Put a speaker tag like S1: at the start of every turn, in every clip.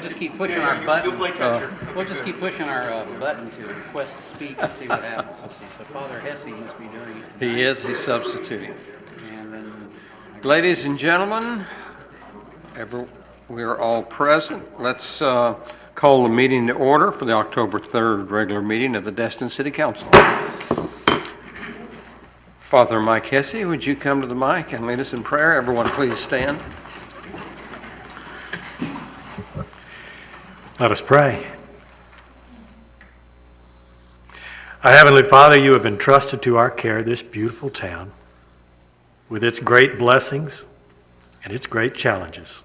S1: we'll just keep pushing our button.
S2: You'll play catcher.
S1: We'll just keep pushing our button to request to speak and see what happens. Let's see. So Father Hesse must be doing it tonight.
S3: He is. He's substituting.
S1: And then,
S3: Ladies and gentlemen, we are all present. Let's call the meeting to order for the October 3rd regular meeting of the Destin City Council. Father Mike Hesse, would you come to the mic and lead us in prayer? Everyone please stand.
S4: Let us pray. Our Heavenly Father, you have entrusted to our care this beautiful town with its great blessings and its great challenges.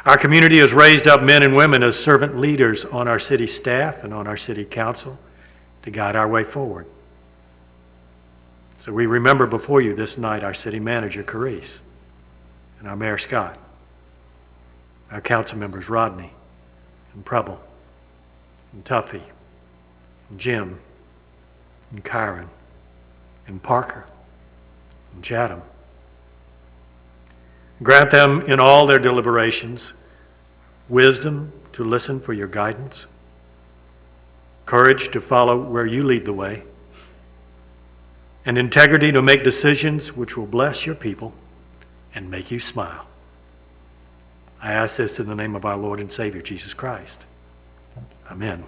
S4: Our community has raised up men and women as servant leaders on our city staff and on our city council to guide our way forward. So we remember before you this night our city manager, Carice, and our mayor, Scott, our council members, Rodney, and Preble, and Tuffy, and Jim, and Kyron, and Parker, and Chatham. Grant them in all their deliberations wisdom to listen for your guidance, courage to follow where you lead the way, and integrity to make decisions which will bless your people and make you smile. I ask this in the name of our Lord and Savior, Jesus Christ. Amen.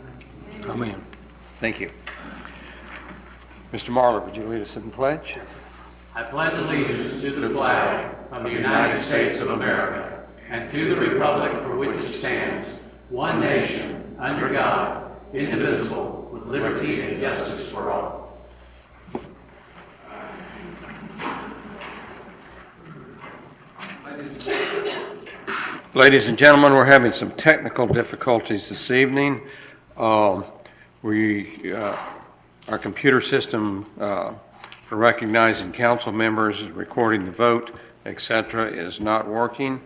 S3: Amen. Thank you. Mr. Marler, would you lead us in pledge?
S5: I pledge allegiance to the flag of the United States of America and to the republic for which it stands, one nation, under God, indivisible, with liberty and justice for all.
S3: Ladies and gentlemen, we're having some technical difficulties this evening. Our computer system for recognizing council members, recording the vote, etc., is not working.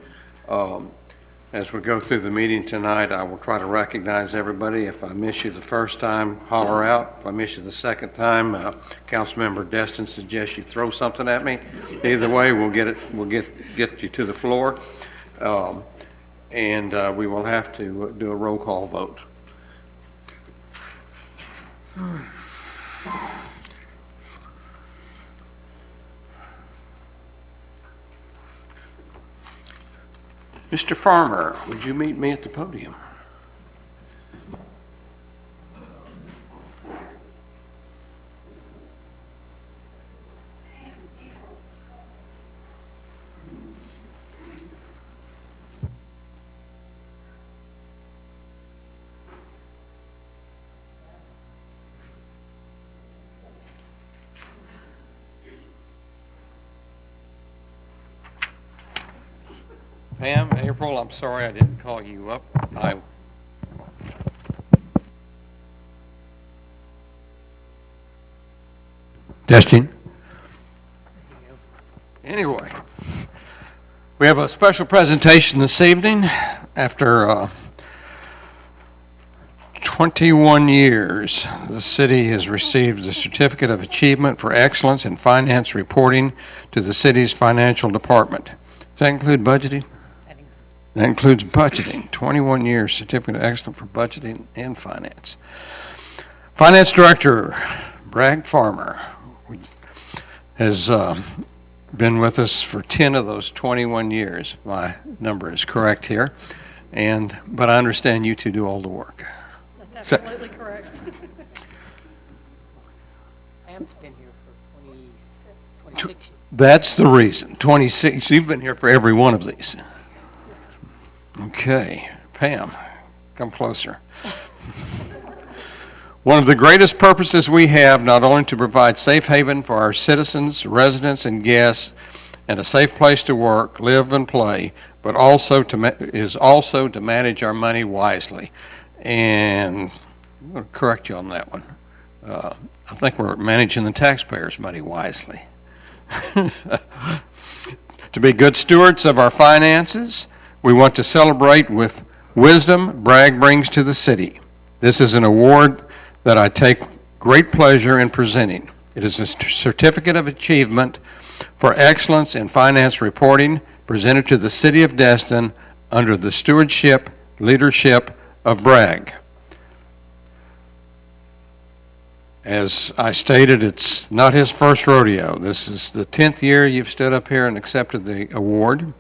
S3: As we go through the meeting tonight, I will try to recognize everybody. If I miss you the first time, holler out. If I miss you the second time, Councilmember Destin suggests you throw something at me. Either way, we'll get you to the floor. And we will have to do a roll call vote. Mr. Farmer, would you meet me at the podium? Pam, April, I'm sorry I didn't call you up. Destin? Anyway, we have a special presentation this evening. After 21 years, the city has received the Certificate of Achievement for Excellence in Finance Reporting to the city's financial department. Does that include budgeting? That includes budgeting. 21 years Certificate of Excellence for Budgeting and Finance. Finance Director Bragg Farmer has been with us for 10 of those 21 years. My number is correct here. But I understand you two do all the work.
S6: That's absolutely correct. Pam's been here for 26 years.
S3: That's the reason. 26. You've been here for every one of these. Okay, Pam, come closer. One of the greatest purposes we have, not only to provide safe haven for our citizens, residents, and guests, and a safe place to work, live, and play, but also to manage our money wisely. And I'm going to correct you on that one. I think we're managing the taxpayers' money wisely. To be good stewards of our finances, we want to celebrate with wisdom Bragg brings to the city. This is an award that I take great pleasure in presenting. It is a Certificate of Achievement for Excellence in Finance Reporting presented to the City of Destin under the stewardship leadership of Bragg. As I stated, it's not his first rodeo. This is the 10th year you've stood up here and accepted the award.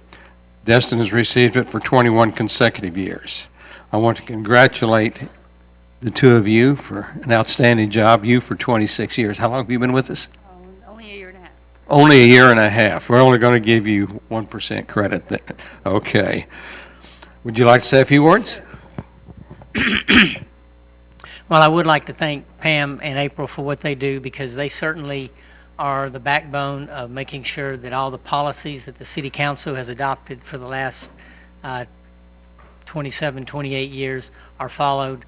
S3: Destin has received it for 21 consecutive years. I want to congratulate the two of you for an outstanding job. You for 26 years. How long have you been with us?
S6: Only a year and a half.
S3: Only a year and a half. We're only going to give you 1% credit then. Okay. Would you like to say a few words?
S6: Well, I would like to thank Pam and April for what they do, because they certainly are the backbone of making sure that all the policies that the City Council has adopted for the last 27, 28 years are followed.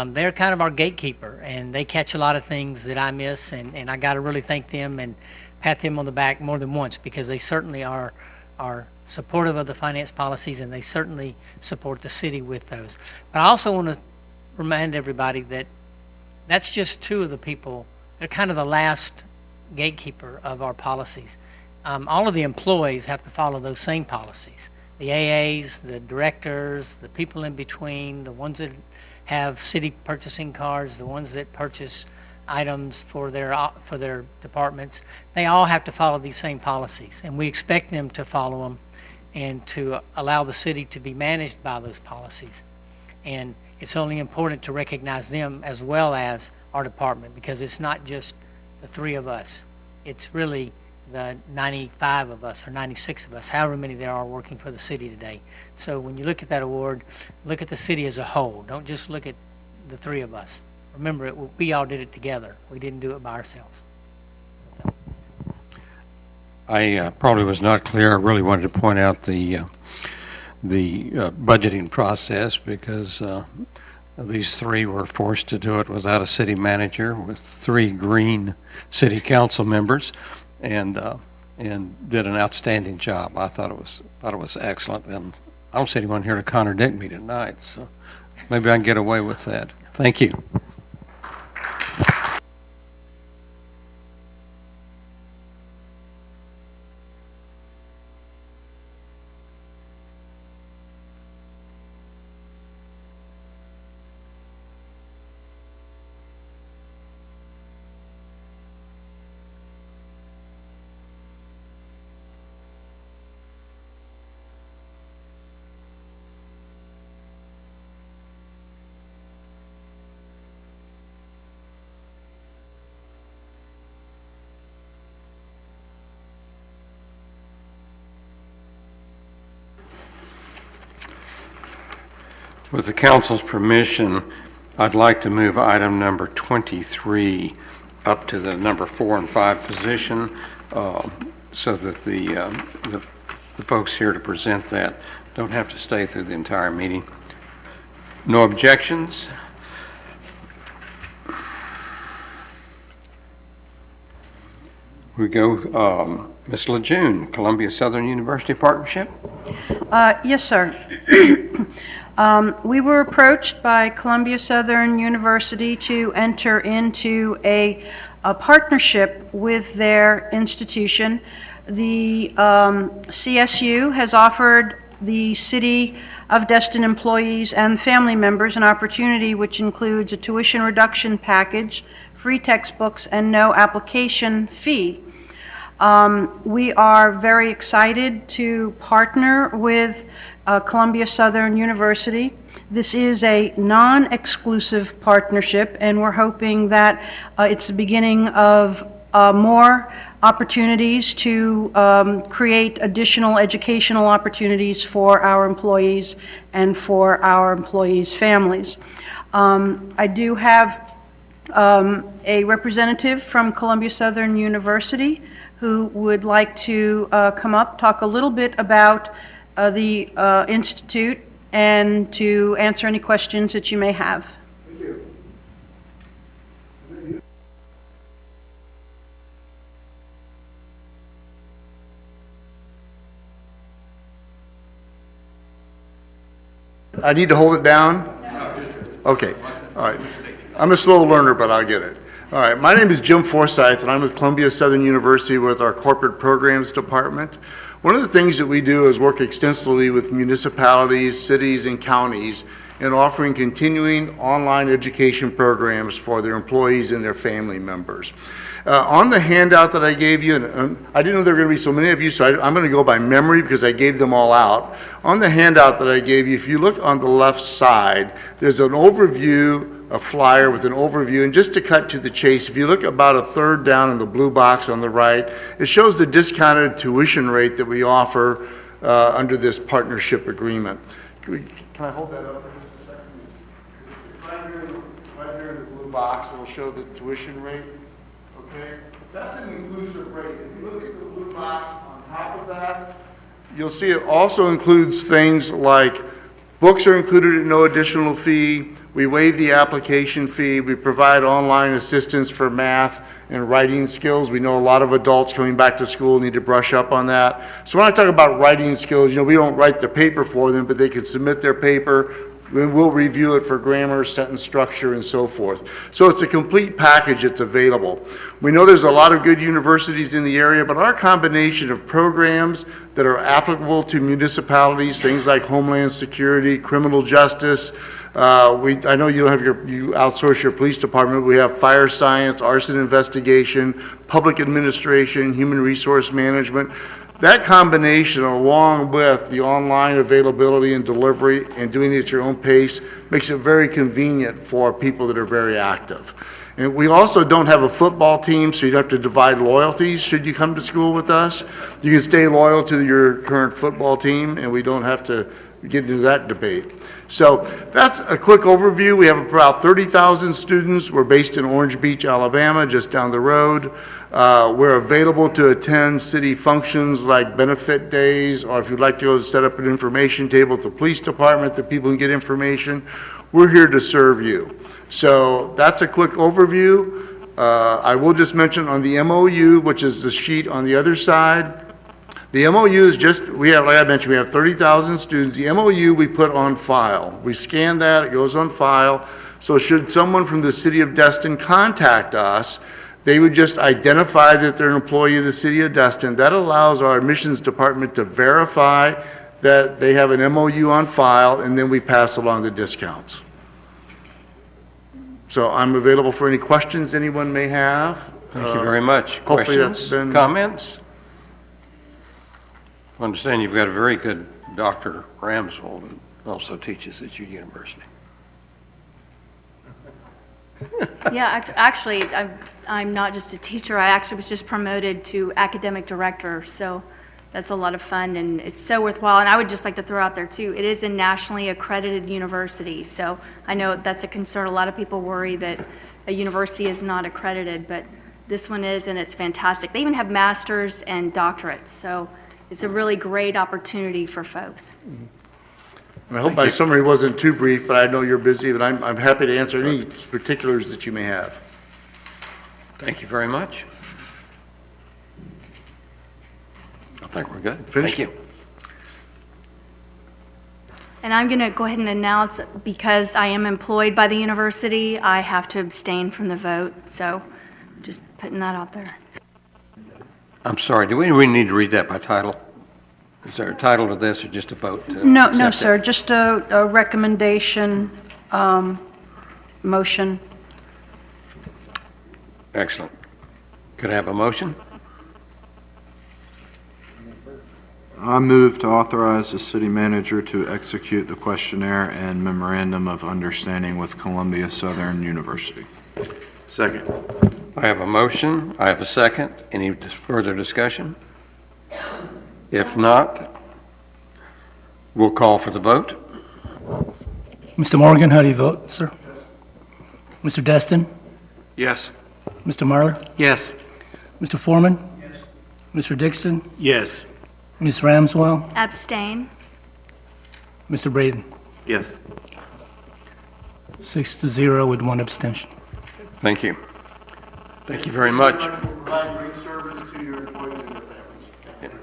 S6: They're kind of our gatekeeper, and they catch a lot of things that I miss, and I got to really thank them and pat them on the back more than once, because they certainly are supportive of the finance policies, and they certainly support the city with those. But I also want to remind everybody that that's just two of the people. They're kind of the last gatekeeper of our policies. All of the employees have to follow those same policies. The AAs, the directors, the people in between, the ones that have city purchasing cards, the ones that purchase items for their departments, they all have to follow these same policies, and we expect them to follow them and to allow the city to be managed by those policies. And it's only important to recognize them as well as our department, because it's not just the three of us. It's really the 95 of us or 96 of us, however many there are working for the city today. So when you look at that award, look at the city as a whole. Don't just look at the three of us. Remember, we all did it together. We didn't do it by ourselves.
S3: I probably was not clear. I really wanted to point out the budgeting process, because these three were forced to do it without a city manager, with three green city council members, and did an outstanding job. I thought it was excellent, and I don't see anyone here to contradict me tonight, so maybe I can get away with that. Thank you. With the council's permission, I'd like to move item number 23 up to the number 4 and 5 position, so that the folks here to present that don't have to stay through the entire meeting. No objections? We go, Ms. Lejeune, Columbia Southern University Partnership.
S2: Yes, sir. We were approached by Columbia Southern University to enter into a partnership with their institution. The CSU has offered the City of Destin employees and family members an opportunity which includes a tuition reduction package, free textbooks, and no application fee. We are very excited to partner with Columbia Southern University. This is a non-exclusive partnership, and we're hoping that it's the beginning of more opportunities to create additional educational opportunities for our employees and for our employees' families. I do have a representative from Columbia Southern University who would like to come up, talk a little bit about the Institute, and to answer any questions that you may have.
S7: Thank you. I need to hold it down? Okay, all right. I'm a slow learner, but I'll get it. All right, my name is Jim Forsyth, and I'm with Columbia Southern University with our Corporate Programs Department. One of the things that we do is work extensively with municipalities, cities, and counties in offering continuing online education programs for their employees and their family members. On the handout that I gave you, and I didn't know there were going to be so many of you, so I'm going to go by memory because I gave them all out. On the handout that I gave you, if you look on the left side, there's an overview, a flyer with an overview, and just to cut to the chase, if you look about a third down in the blue box on the right, it shows the discounted tuition rate that we offer under this partnership agreement. Can I hold that up for just a second? Right here in the blue box, it'll show the tuition rate. Okay, that's an inclusive rate. If you look at the blue box on top of that, you'll see it also includes things like books are included at no additional fee. We waive the application fee. We provide online assistance for math and writing skills. We know a lot of adults coming back to school need to brush up on that. So when I talk about writing skills, we don't write the paper for them, but they can submit their paper. We'll review it for grammar, sentence structure, and so forth. So it's a complete package that's available. We know there's a lot of good universities in the area, but our combination of programs that are applicable to municipalities, things like Homeland Security, criminal justice, I know you don't have you outsource your police department. We have fire science, arson investigation, public administration, human resource management. That combination, along with the online availability and delivery and doing it at your own pace, makes it very convenient for people that are very active. And we also don't have a football team, so you don't have to divide loyalties should you come to school with us. You can stay loyal to your current football team, and we don't have to get into that debate. So that's a quick overview. We have about 30,000 students. We're based in Orange Beach, Alabama, just down the road. We're available to attend city functions like benefit days, or if you'd like to go set up an information table at the police department that people can get information, we're here to serve you. So that's a quick overview. I will just mention on the MOU, which is the sheet on the other side, the MOU is just, like I mentioned, we have 30,000 students. The MOU we put on file. We scan that, it goes on file. So should someone from the city of Destin contact us, they would just identify that they're an employee of the city of Destin. That allows our admissions department to verify that they have an MOU on file, and then we pass along the discounts. So I'm available for any questions anyone may have.
S3: Thank you very much.
S7: Hopefully
S3: Questions,
S7: that's been...
S3: comments? I understand you've got a very good Dr. Ramswell who also teaches at your university.
S8: Yeah, actually, I'm not just a teacher. I actually was just promoted to academic director, so that's a lot of fun, and it's so worthwhile. And I would just like to throw out there, too, it is a nationally accredited university, so I know that's a concern. A lot of people worry that a university is not accredited, but this one is, and it's fantastic. They even have masters and doctorates, so it's a really great opportunity for folks.
S7: I hope my summary wasn't too brief, but I know you're busy, but I'm happy to answer any particulars that you may have.
S3: Thank you very much. I think we're good.
S7: Finished?
S3: Thank you.
S8: And I'm going to go ahead and announce, because I am employed by the university, I have to abstain from the vote, so just putting that out there.
S3: I'm sorry, do we really need to read that by title? Is there a title to this or just a vote?
S2: No,
S3: accept
S2: sir,
S3: it?
S2: just a recommendation, motion.
S3: Excellent. Could I have a motion?
S9: I move to authorize the city manager to execute the questionnaire and memorandum of understanding with Columbia Southern University.
S7: Second.
S3: I have a motion. I have a second. Any further discussion? If not, we'll call for the vote.
S10: Mr. Morgan, how do you vote, sir? Mr. Destin?
S3: Yes.
S10: Mr. Marler?
S1: Yes.
S10: Mr. Foreman? Yes. Mr. Dixon?
S4: Yes.
S10: Ms. Ramswell?
S8: Abstain.
S10: Mr. Braden?
S7: Yes.
S10: 6-0 with one abstention.
S3: Thank you. Thank you very much.
S7: Provide great service to your employees and their families.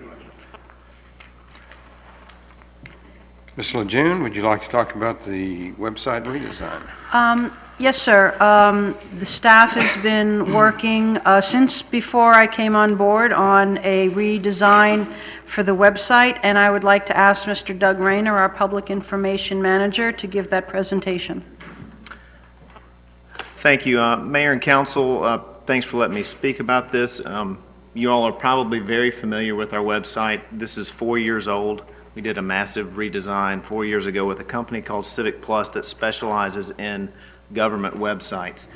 S3: Ms. Lejeune, would you like to talk about the website redesign?
S2: Yes, sir. The staff has been working since before I came on board on a redesign for the website, and I would like to ask Mr. Doug Rayner, our Public Information Manager, to give that presentation.
S11: Thank you. Mayor and Council, thanks for letting me speak about this. You all are probably very familiar with our website. This is 4 years old. We did a massive redesign 4 years ago with a company called Civic Plus that specializes in government websites.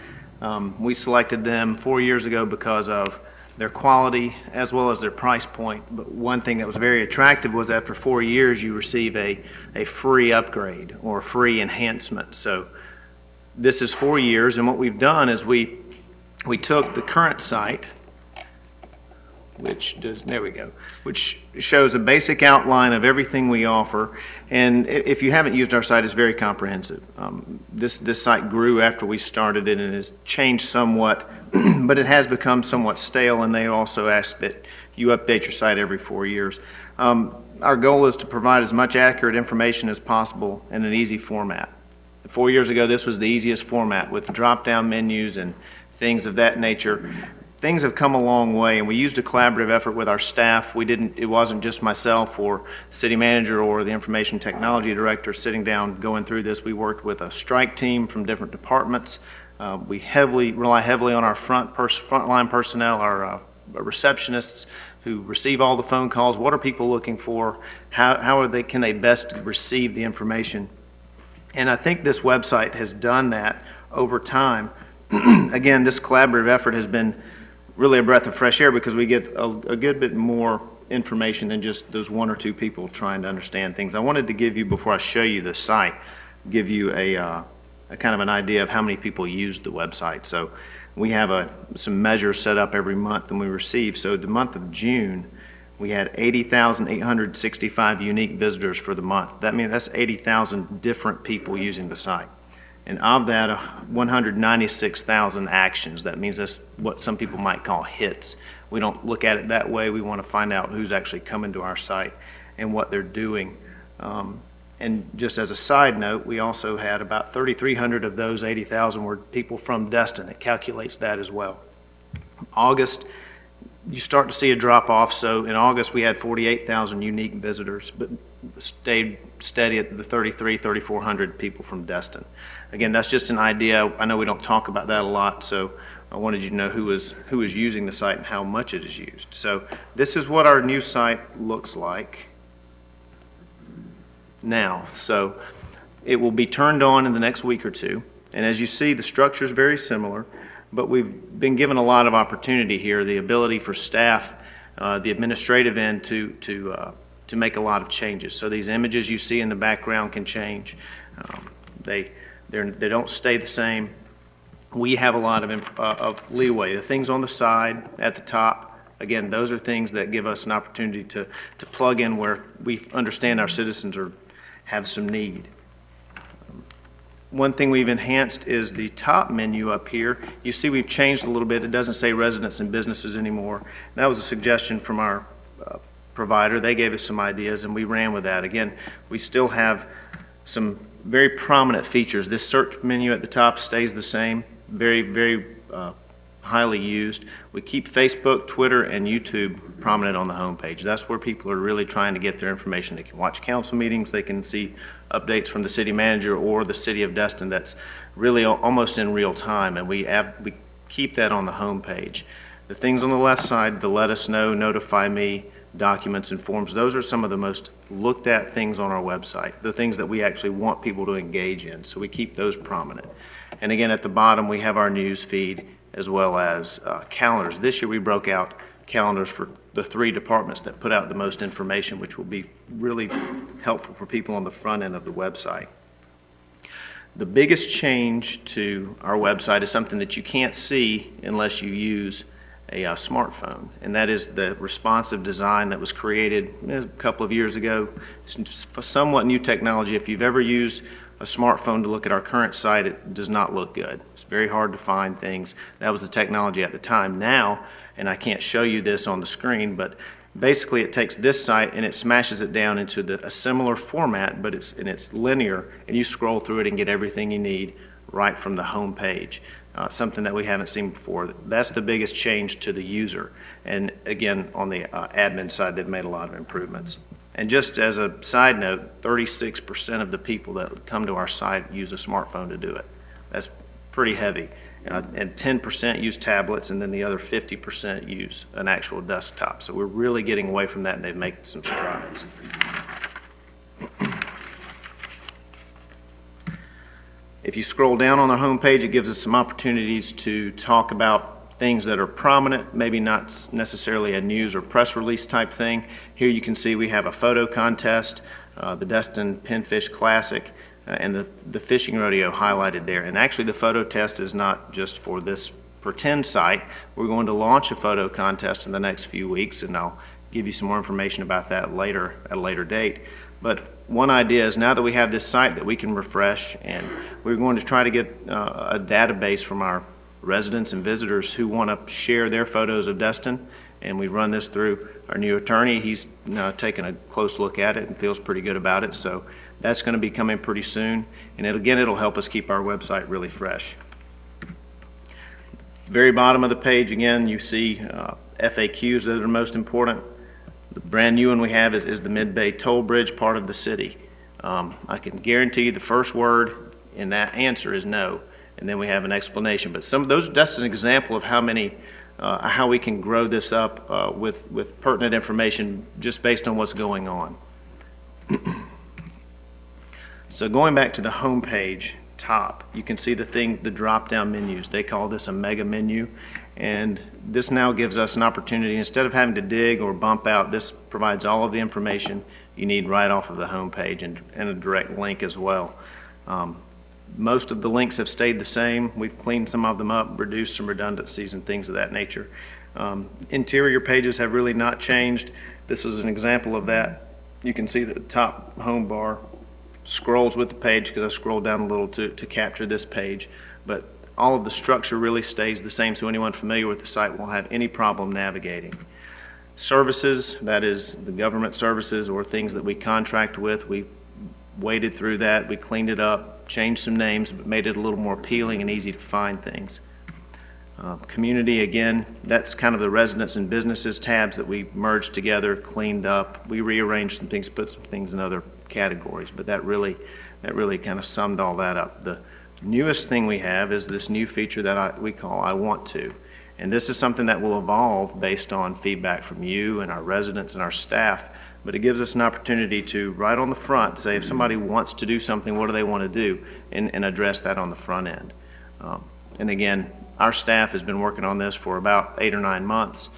S11: We selected them 4 years ago because of their quality as well as their price point. But one thing that was very attractive was after 4 years you receive a free upgrade or a free enhancement. So this is 4 years, and what we've done is we took the current site, which shows a basic outline of everything we offer. And if you haven't used our site, it's very comprehensive. This site grew after we started it and has changed somewhat, but it has become somewhat stale, and they also ask that you update your site every 4 years. Our goal is to provide as much accurate information as possible in an easy format. 4 years ago, this was the easiest format with drop-down menus and things of that nature. Things have come a long way, and we used a collaborative effort with our staff. It wasn't just myself or city manager or the information technology director sitting down going through this. We worked with a strike team from different departments. We rely heavily on our frontline personnel, our receptionists who receive all the phone calls. What are people looking for? Can they best receive the information? And I think this website has done that over time. Again, this collaborative effort has been really a breath of fresh air because we get a good bit more information than just those one or two people trying to understand things. I wanted to give you, before I show you the site, give you a kind of an idea of how many people use the website. So we have some measures set up every month and we receive. So the month of June, we had 80,865 unique visitors for the month. That means that's 80,000 different people using the site. And of that, 196,000 actions. That means that's what some people might call hits. We don't look at it that way. We want to find out who's actually coming to our site and what they're doing. And just as a side note, we also had about 3,300 of those 80,000 were people from Destin. It calculates that as well. August, you start to see a drop off. So in August, we had 48,000 unique visitors, but stayed steady at the 3,400 people from Destin. Again, that's just an idea. I know we don't talk about that a lot, so I wanted you to know who is using the site and how much it is used. So this is what our new site looks like now. So it will be turned on in the next week or two. And as you see, the structure is very similar, but we've been given a lot of opportunity here, the ability for staff, the administrative end to make a lot of changes. So these images you see in the background can change. They don't stay the same. We have a lot of leeway. The things on the side, at the top, again, those are things that give us an opportunity to plug in where we understand our citizens have some need. One thing we've enhanced is the top menu up here. You see we've changed a little bit. It doesn't say residents and businesses anymore. That was a suggestion from our provider. They gave us some ideas and we ran with that. Again, we still have some very prominent features. This search menu at the top stays the same, very, very highly used. We keep Facebook, Twitter, and YouTube prominent on the homepage. That's where people are really trying to get their information. They can watch council meetings, they can see updates from the city manager or the city of Destin. That's really almost in real time, and we keep that on the homepage. The things on the left side, the let us know, notify me, documents and forms, those are some of the most looked at things on our website, the things that we actually want people to engage in, so we keep those prominent. And again, at the bottom we have our news feed as well as calendars. This year we broke out calendars for the 3 departments that put out the most information, which will be really helpful for people on the front end of the website. The biggest change to our website is something that you can't see unless you use a smartphone, and that is the responsive design that was created a couple of years ago. It's somewhat new technology. If you've ever used a smartphone to look at our current site, it does not look good. It's very hard to find things. That was the technology at the time. Now, and I can't show you this on the screen, but basically it takes this site and it smashes it down into a similar format, but it's linear, and you scroll through it and get everything you need right from the home page, something that we haven't seen before. That's the biggest change to the user. And again, on the admin side, they've made a lot of improvements. And just as a side note, 36% of the people that come to our site use a smartphone to do it. That's pretty heavy. And 10% use tablets, and then the other 50% use an actual desktop. So we're really getting away from that, and they've made some strides. If you scroll down on the home page, it gives us some opportunities to talk about things that are prominent, maybe not necessarily a news or press release type thing. Here you can see we have a photo contest, the Destin Pinfish Classic, and the fishing rodeo highlighted there. And actually the photo test is not just for this pretend site. We're going to launch a photo contest in the next few weeks, and I'll give you some more information about that later at a later date. But one idea is now that we have this site that we can refresh, and we're going to try to get a database from our residents and visitors who want to share their photos of Destin, and we run this through our new attorney. He's taken a close look at it and feels pretty good about it. So that's going to be coming pretty soon, and it'll help us keep our website really fresh. Very bottom of the page, again, you see FAQs that are most important. The brand new one we have is the Mid-Bay Toll Bridge, part of the city. I can guarantee you the first word in that answer is no, and then we have an explanation. But some of those, that's an example of how we can grow this up with pertinent information just based on what's going on. So going back to the home page top, you can see the drop-down menus. They call this a mega menu, and this now gives us an opportunity, instead of having to dig or bump out, this provides all of the information you need right off of the home page, and a direct link as well. Most of the links have stayed the same. We've cleaned some of them up, reduced some redundancies and things of that nature. Interior pages have really not changed. This is an example of that. You can see that the top home bar scrolls with the page, because I scrolled down a little to capture this page, but all of the structure really stays the same, so anyone familiar with the site won't have any problem navigating. Services, that is the government services or things that we contract with, we waded through that, we cleaned it up, changed some names, but made it a little more appealing and easy to find things. Community, again, that's kind of the residents and businesses tabs that we merged together, cleaned up. We rearranged some things, put some things in other categories, but that really kind of summed all that up. The newest thing we have is this new feature that we call I Want To. And this is something that will evolve based on feedback from you and our residents and our staff, but it gives us an opportunity to, right on the front, say if somebody wants to do something, what do they want to do, and address that on the front end. And again, our staff has been working on this for about 8 or 9 months,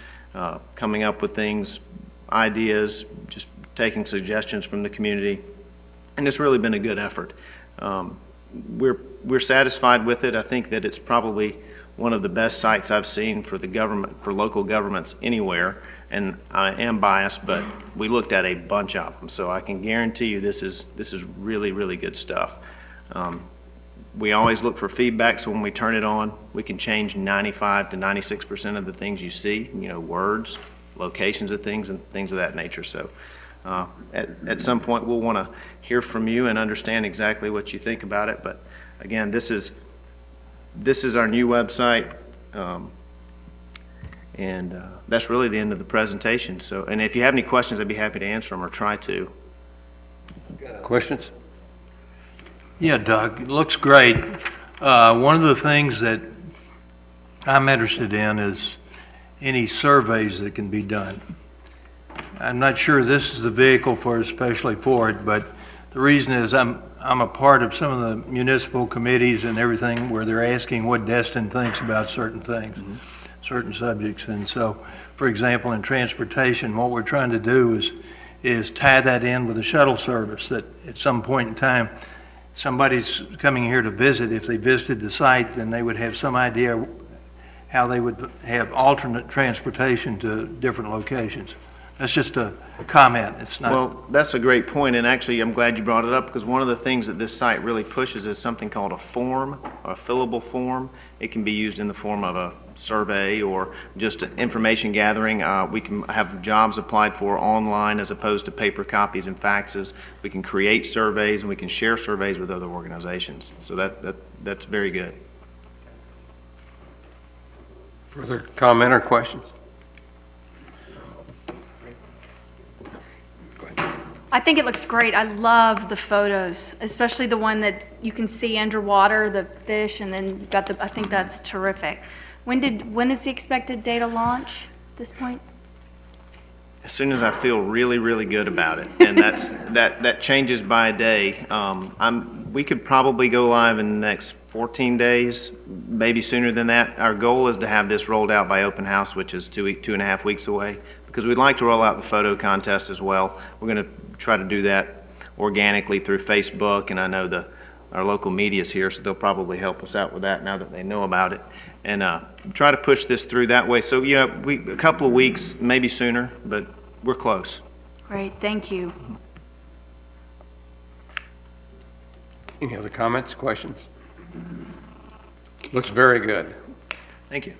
S11: coming up with things, ideas, just taking suggestions from the community, and it's really been a good effort. We're satisfied with it. I think that it's probably one of the best sites I've seen for the government, for local governments anywhere, and I am biased, but we looked at a bunch of them, so I can guarantee you this is really, really good stuff. We always look for feedback, so when we turn it on, we can change 95 to 96% of the things you see, words, locations of things, and things of that nature. So at some point, we'll want to hear from you and understand exactly what you think about it. But again, this is our new website, and that's really the end of the presentation. So, and if you have any questions, I'd be happy to answer them or try to.
S3: Questions?
S5: Yeah, Doug, it looks great. One of the things that I'm interested in is any surveys that can be done. I'm not sure this is the vehicle especially for it, but the reason is I'm a part of some of the municipal committees and everything where they're asking what Destin thinks about certain things, certain subjects. And so, for example, in transportation, what we're trying to do is tie that in with a shuttle service, that at some point in time, somebody's coming here to visit. If they visited the site, then they would have some idea how they would have alternate transportation to different locations. That's just a comment. It's not.
S11: Well, that's a great point, and actually I'm glad you brought it up, because one of the things that this site really pushes is something called a form, or a fillable form. It can be used in the form of a survey or just information gathering. We can have jobs applied for online as opposed to paper copies and faxes. We can create surveys, and we can share surveys with other organizations. So that's very good.
S3: Further comment or questions?
S8: I think it looks great. I love the photos, especially the one that you can see underwater, the fish, and then you've got the, I think that's terrific. When is the expected date of launch at this point?
S11: As soon as I feel really, really good about it, and that changes by a day. We could probably go live in the next 14 days, maybe sooner than that. Our goal is to have this rolled out by open house, which is 2.5 weeks away, because we'd like to roll out the photo contest as well. We're going to try to do that organically through Facebook, and I know our local media is here, so they'll probably help us out with that now that they know about it, and try to push this through that way. So, a couple of weeks, maybe sooner, but we're close.
S8: Great, thank you.
S3: Any other comments, questions? Looks very good.
S11: Thank you.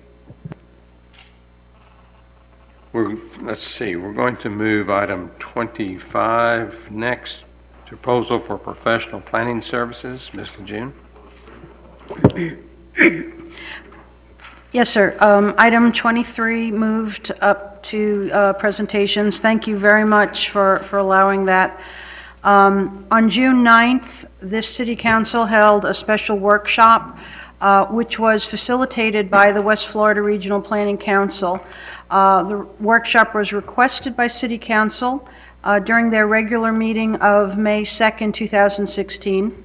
S3: Let's see, we're going to move item 25 next, proposal for professional planning services. Ms. Lejeune?
S2: Yes, sir. Item 23 moved up to presentations. Thank you very much for allowing that. On June 9th, this city council held a special workshop, which was facilitated by the West Florida Regional Planning Council. The workshop was requested by city council during their regular meeting of May 2nd, 2016,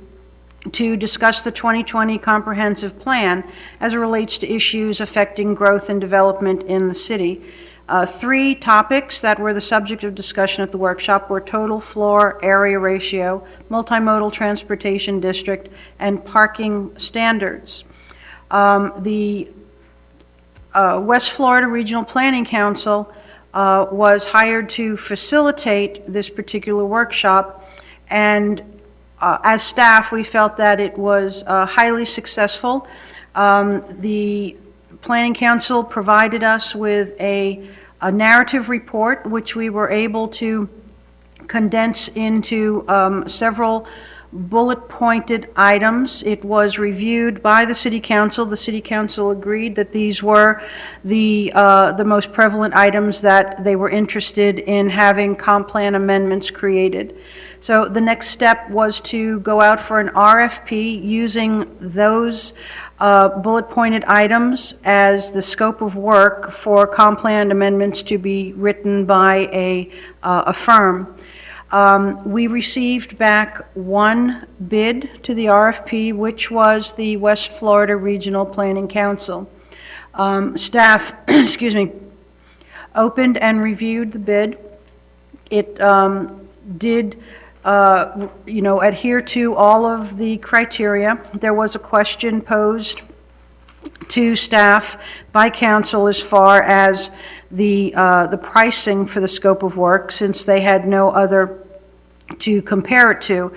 S2: to discuss the 2020 comprehensive plan as it relates to issues affecting growth and development in the city. 3 topics that were the subject of discussion at the workshop were total floor area ratio, multimodal transportation district, and parking standards. The West Florida Regional Planning Council was hired to facilitate this particular workshop, and as staff, we felt that it was highly successful. The Planning Council provided us with a narrative report, which we were able to condense into several bullet-pointed items. It was reviewed by the City Council. The City Council agreed that these were the most prevalent items that they were interested in having comp plan amendments created. So the next step was to go out for an RFP using those bullet-pointed items as the scope of work for comp plan amendments to be written by a firm. We received back 1 bid to the RFP, which was the West Florida Regional Planning Council. Staff, excuse me, opened and reviewed the bid. It did adhere to all of the criteria. There was a question posed to staff by council as far as the pricing for the scope of work, since they had no other to compare it to.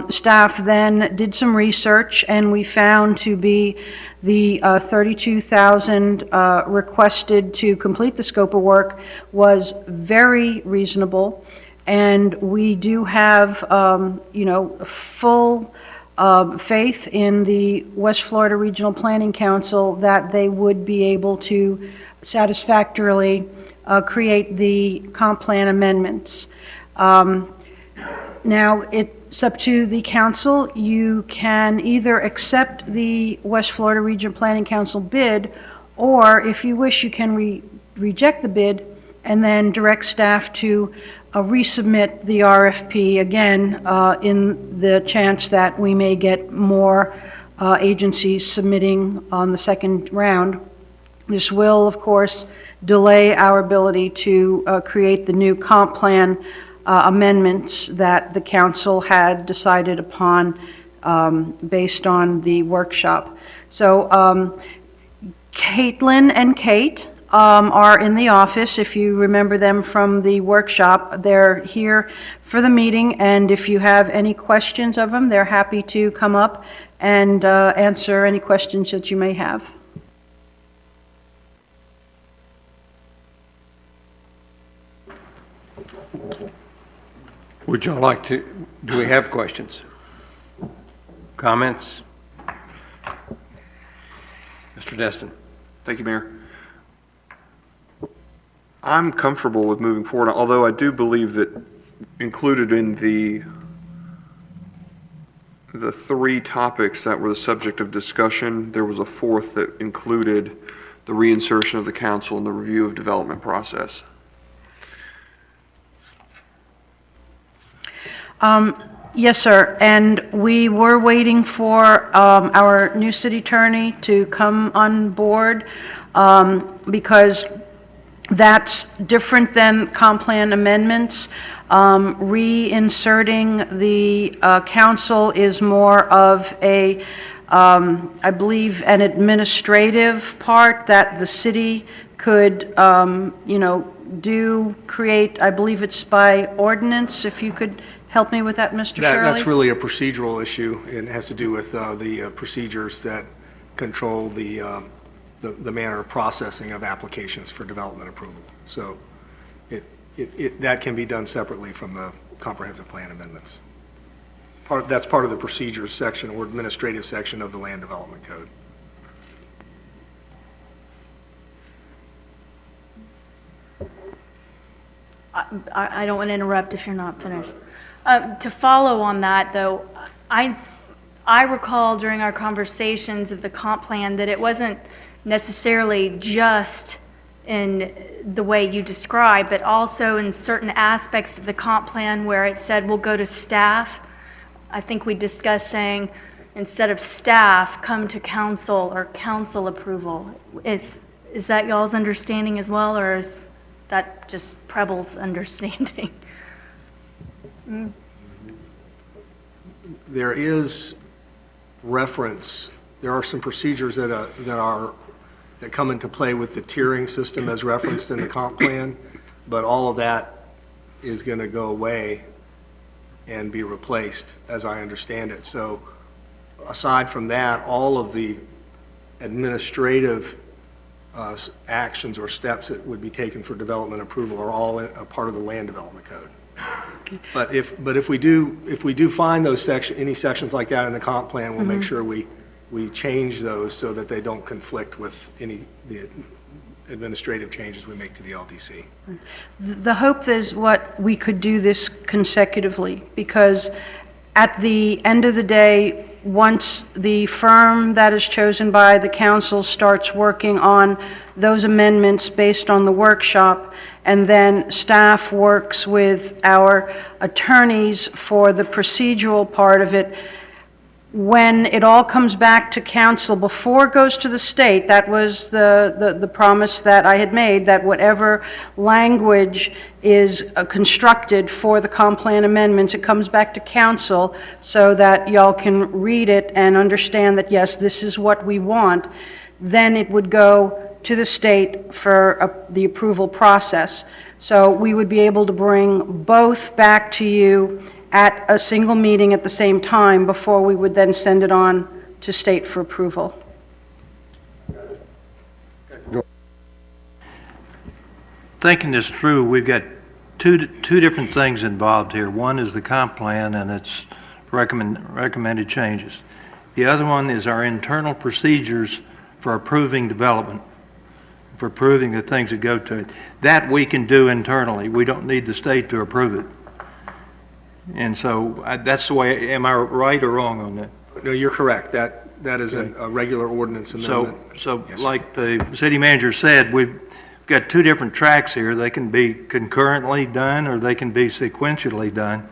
S2: Staff then did some research, and we found to be the $32,000 requested to complete the scope of work was very reasonable. And we do have, full faith in the West Florida Regional Planning Council that they would be able to satisfactorily create the comp plan amendments. Now, it's up to the council. You can either accept the West Florida Regional Planning Council bid, or if you wish, you can reject the bid and then direct staff to resubmit the RFP again in the chance that we may get more agencies submitting on the second round. This will, of course, delay our ability to create the new comp plan amendments that the council had decided upon based on the workshop. So Caitlin and Kate are in the office. If you remember them from the workshop, they're here for the meeting, and if you have any questions of them, they're happy to come up and answer any questions that you may have.
S3: Would y'all like to, do we have questions? Comments? Mr. Destin.
S12: Thank you, Mayor. I'm comfortable with moving forward, although I do believe that included in the three topics that were the subject of discussion, there was a fourth that included the reinsertion of the council in the review of development process.
S2: Yes, sir, and we were waiting for our new city attorney to come on board because that's different than comp plan amendments. Reinserting the council is more of a, I believe, an administrative part that the city could, create, I believe it's by ordinance, if you could help me with that, Mr. Shirley?
S13: That's really a procedural issue, and it has to do with the procedures that control the manner of processing of applications for development approval. So that can be done separately from the comprehensive plan amendments. That's part of the procedures section or administrative section of the land development code.
S8: I don't want to interrupt if you're not finished. To follow on that, though, I recall during our conversations of the comp plan that it wasn't necessarily just in the way you described, but also in certain aspects of the comp plan where it said we'll go to staff. I think we discussed saying instead of staff, come to council or council approval. Is that y'all's understanding as well, or is that just Preble's understanding?
S13: There is reference, there are some procedures that come into play with the tiering system as referenced in the comp plan, but all of that is going to go away and be replaced, as I understand it. So aside from that, all of the administrative actions or steps that would be taken for development approval are all a part of the land development code. But if we do find those any sections like that in the comp plan, we'll make sure we change those so that they don't conflict with the administrative changes we make to the LDC.
S2: The hope is what we could do this consecutively, because at the end of the day, once the firm that is chosen by the council starts working on those amendments based on the workshop, and then staff works with our attorneys for the procedural part of it, when it all comes back to council before it goes to the state, that was the promise that I had made, that whatever language is constructed for the comp plan amendments, it comes back to council so that y'all can read it and understand that, yes, this is what we want. Then it would go to the state for the approval process. So we would be able to bring both back to you at a single meeting at the same time before we would then send it on to state for approval.
S5: Thinking this through, we've got two different things involved here. One is the comp plan and its recommended changes. The other one is our internal procedures for approving development, for approving the things that go to it. That we can do internally. We don't need the state to approve it. And so that's the way, am I right or wrong on that?
S13: No, you're correct. That is a regular ordinance amendment.
S5: So
S13: Yes.
S5: like the city manager said, we've got two different tracks here. They can be concurrently done or they can be sequentially done,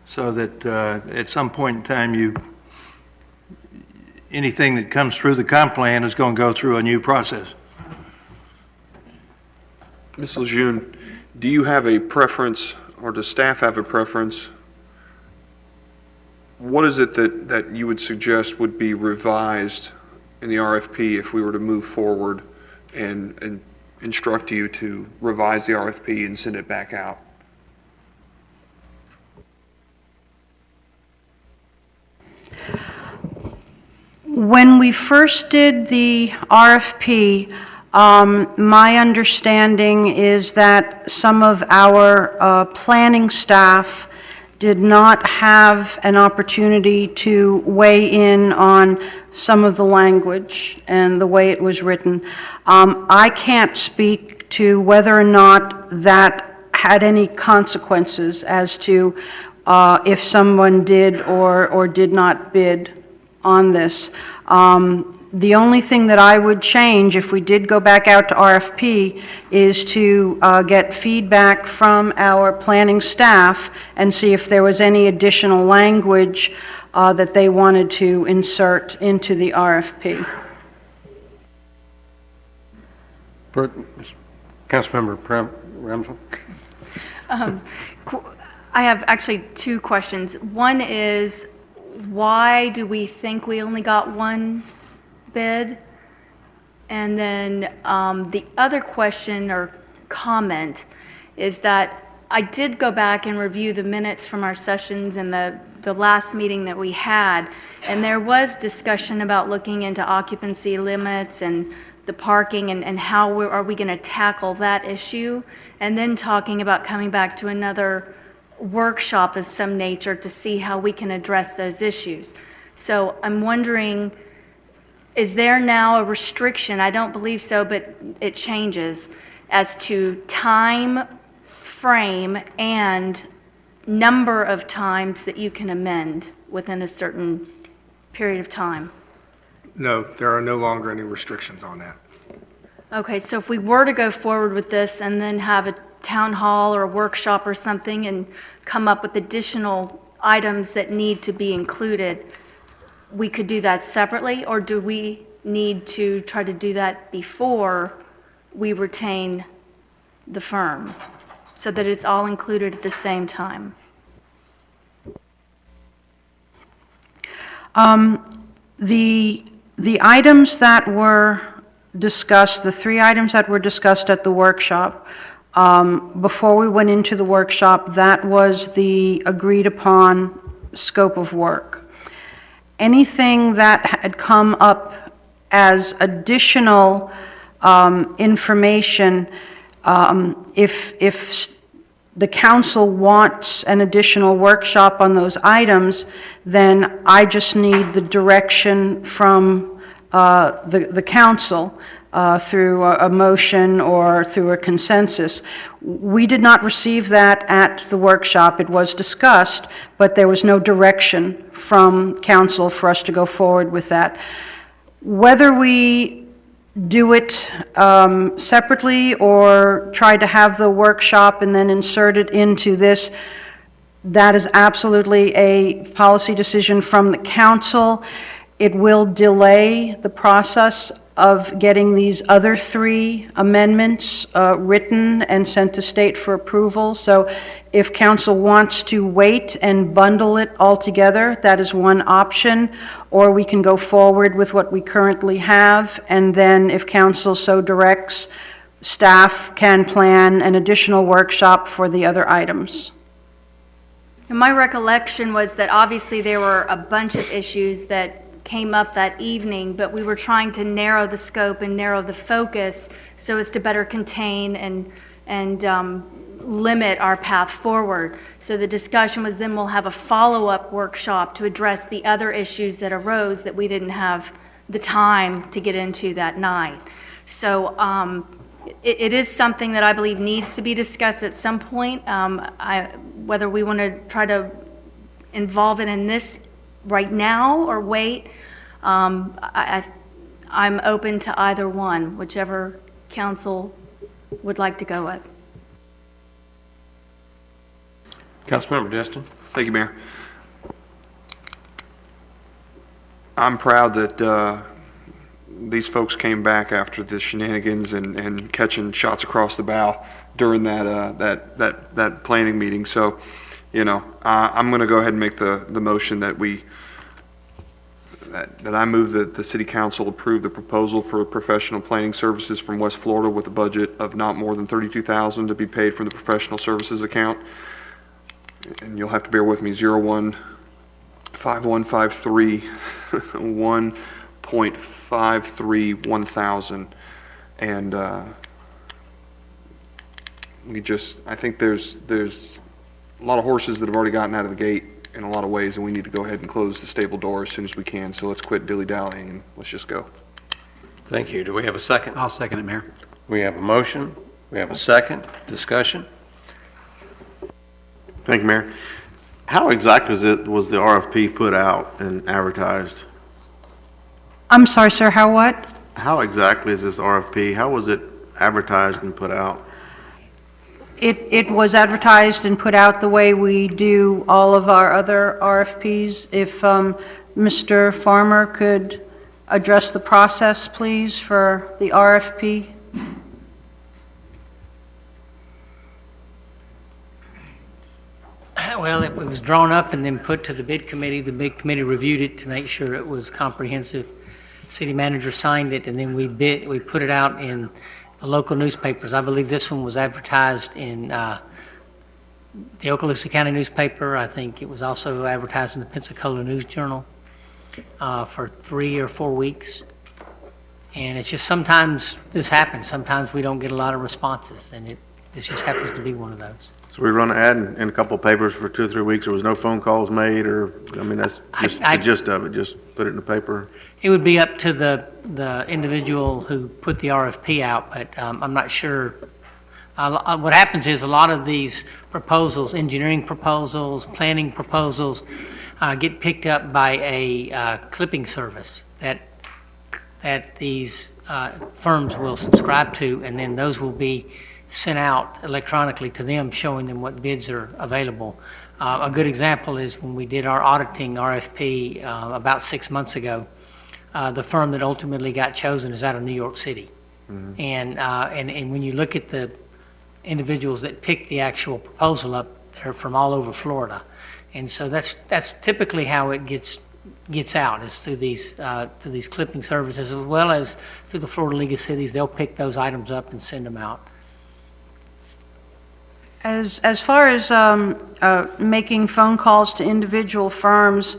S5: so that at some point in time anything that comes through the comp plan is going to go through a new process.
S12: Ms. Lejeune, do you have a preference, or does staff have a preference? What is it that you would suggest would be revised in the RFP if we were to move forward and instruct you to revise the RFP and send it back out?
S2: When we first did the RFP, my understanding is that some of our planning staff did not have an opportunity to weigh in on some of the language and the way it was written. I can't speak to whether or not that had any consequences as to if someone did or did not bid on this. The only thing that I would change if we did go back out to RFP is to get feedback from our planning staff and see if there was any additional language that they wanted to insert into the RFP.
S3: Councilmember Ramsel?
S8: I have actually two questions. One is, why do we think we only got one bid? And then the other question or comment is that I did go back and review the minutes from our sessions and the last meeting that we had, and there was discussion about looking into occupancy limits and the parking and how are we going to tackle that issue, and then talking about coming back to another workshop of some nature to see how we can address those issues. So I'm wondering, is there now a restriction? I don't believe so, but it changes as to time frame and number of times that you can amend within a certain period of time.
S13: No, there are no longer any restrictions on that.
S8: Okay, so if we were to go forward with this and then have a town hall or a workshop or something and come up with additional items that need to be included, we could do that separately, or do we need to try to do that before we retain the firm so that it's all included at the same time?
S2: The items that were discussed, the three items that were discussed at the workshop, before we went into the workshop, that was the agreed upon scope of work. Anything that had come up as additional information, if the council wants an additional workshop on those items, then I just need the direction from the council through a motion or through a consensus. We did not receive that at the workshop. It was discussed, but there was no direction from council for us to go forward with that. Whether we do it separately or try to have the workshop and then insert it into this, that is absolutely a policy decision from the council. It will delay the process of getting these other three amendments written and sent to state for approval. So if council wants to wait and bundle it all together, that is one option, or we can go forward with what we currently have, and then if council so directs, staff can plan an additional workshop for the other items.
S8: And my recollection was that obviously there were a bunch of issues that came up that evening, but we were trying to narrow the scope and narrow the focus so as to better contain and limit our path forward. So the discussion was then we'll have a follow-up workshop to address the other issues that arose that we didn't have the time to get into that night. So it is something that I believe needs to be discussed at some point. Whether we want to try to involve it in this right now or wait, I'm open to either one, whichever council would like to go with.
S3: Councilmember Destin?
S12: Thank you, Mayor. I'm proud that these folks came back after the shenanigans and catching shots across the bow during that planning meeting. So, you know, I'm going to go ahead and make the motion that that I move that the City Council approve the proposal for professional planning services from West Florida with a budget of not more than $32,000 to be paid from the professional services account. And you'll have to bear with me, 015153 1.53 1000. And I think there's a lot of horses that have already gotten out of the gate in a lot of ways, and we need to go ahead and close the stable door as soon as we can. So let's quit dilly-dallying and let's just go.
S3: Thank you. Do we have a second?
S1: I'll second it, Mayor.
S3: We have a motion. We have a second. Discussion?
S14: Thank you, Mayor. How exactly was the RFP put out and advertised?
S2: I'm sorry, sir, how what?
S14: How exactly is this RFP? How was it advertised and put out?
S2: It was advertised and put out the way we do all of our other RFPs. If Mr. Farmer could address the process, please, for the RFP.
S6: Well, it was drawn up and then put to the bid committee. The bid committee reviewed it to make sure it was comprehensive. City manager signed it, and then we put it out in the local newspapers. I believe this one was advertised in the Okaloosa County newspaper. I think it was also advertised in the Pensacola News Journal for 3 or 4 weeks. And it's just sometimes this happens. Sometimes we don't get a lot of responses, and this just happens to be one of those.
S14: So we run an ad in a couple of papers for 2 or 3 weeks. There was no phone calls made, or, I mean, that's just the gist of it. Just put it in the paper.
S6: It would be up to the individual who put the RFP out, but I'm not sure. What happens is a lot of these proposals, engineering proposals, planning proposals, get picked up by a clipping service that these firms will subscribe to, and then those will be sent out electronically to them, showing them what bids are available. A good example is when we did our auditing RFP about 6 months ago. The firm that ultimately got chosen is out of New York City. Mm-hmm. And when you look at the individuals that pick the actual proposal up, they're from all over Florida. And so that's typically how it gets out, is through these clipping services, as well as through the Florida League of Cities. They'll pick those items up and send them out.
S2: As far as making phone calls to individual firms,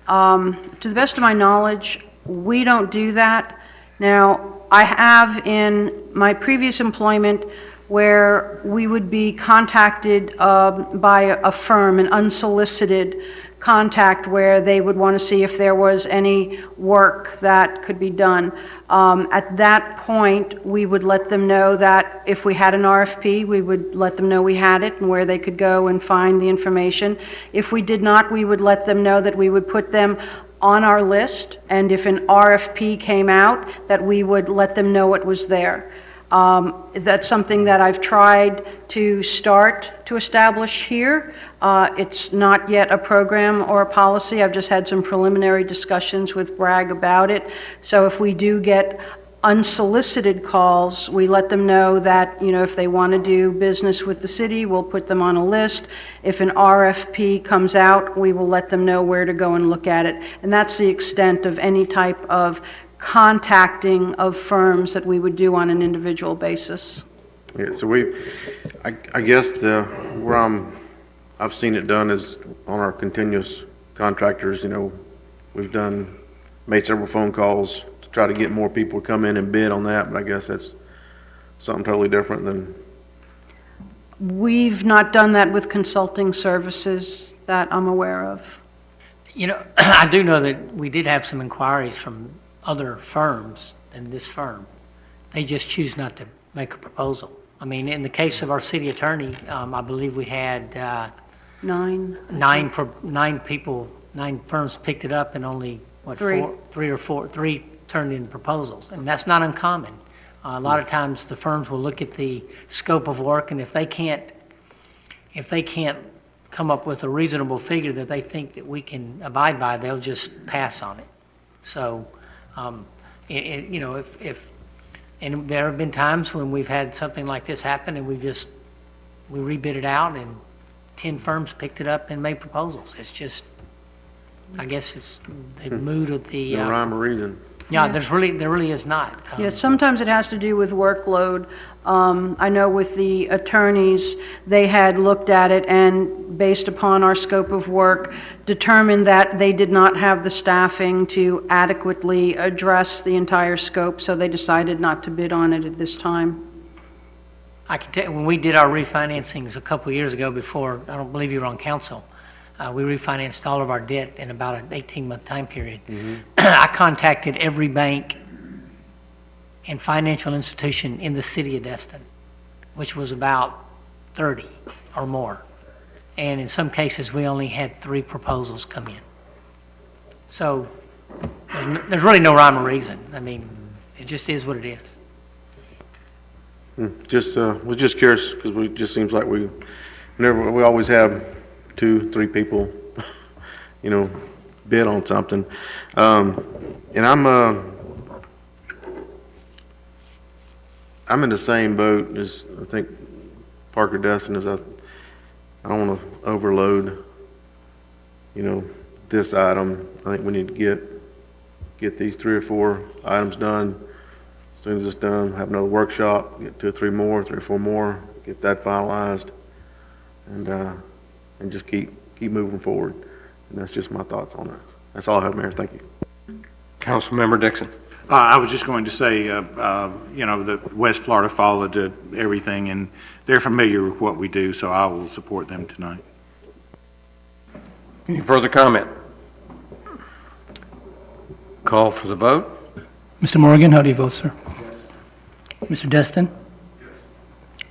S2: to the best of my knowledge, we don't do that. Now, I have in my previous employment where we would be contacted by a firm, an unsolicited contact, where they would want to see if there was any work that could be done. At that point, we would let them know that if we had an RFP, we would let them know we had it and where they could go and find the information. If we did not, we would let them know that we would put them on our list, and if an RFP came out, that we would let them know it was there. That's something that I've tried to start to establish here. It's not yet a program or a policy. I've just had some preliminary discussions with Bragg about it. So if we do get unsolicited calls, we let them know that, if they want to do business with the city, we'll put them on a list. If an RFP comes out, we will let them know where to go and look at it. And that's the extent of any type of contacting of firms that we would do on an individual basis.
S14: Yeah, so I guess where I've seen it done is on our continuous contractors. We've made several phone calls to try to get more people to come in and bid on that, but I guess that's something totally different than.
S2: We've not done that with consulting services that I'm aware of.
S6: I do know that we did have some inquiries from other firms than this firm. They just choose not to make a proposal. I mean, in the case of our city attorney, I believe we had nine firms picked it up, and only three turned in proposals, and that's not uncommon. A lot of times the firms will look at the scope of work, and if they can't come up with a reasonable figure that they think that we can abide by, they'll just pass on it. So, and there have been times when we've had something like this happen, and we rebid it out, and 10 firms picked it up and made proposals. It's just, I guess it's the mood of the.
S14: No rhyme or reason.
S6: Yeah, there really is not.
S2: Yes, sometimes it has to do with workload. I know with the attorneys, they had looked at it and, based upon our scope of work, determined that they did not have the staffing to adequately address the entire scope, so they decided not to bid on it at this time.
S6: I can tell you, when we did our refinancings a couple of years ago before, I don't believe you were on council, we refinanced all of our debt in about an 18-month time period. I contacted every bank and financial institution in the city of Destin, which was about 30 or more. And in some cases, we only had 3 proposals come in. So there's really no rhyme or reason. I mean, it just is what it is.
S14: Just, was just curious, because we, just seems like we always have 2-3 people, you know, bid on something. And I'm in the same boat as, I think, Parker Destin is. I don't want to overload, you know, this item. I think we need to get these 3 or 4 items done. As soon as it's done, have another workshop, get 2 or 3 more, 3 or 4 more, get that finalized, and just keep moving forward. And that's just my thoughts on that. That's all I have, Mayor. Thank you.
S3: Councilmember Dixon.
S15: I was just going to say, you know, that West Florida followed everything, and they're familiar with what we do, so I will support them tonight.
S3: Any further comment? Call for the vote.
S10: Mr. Morgan, how do you vote, sir? Mr. Destin?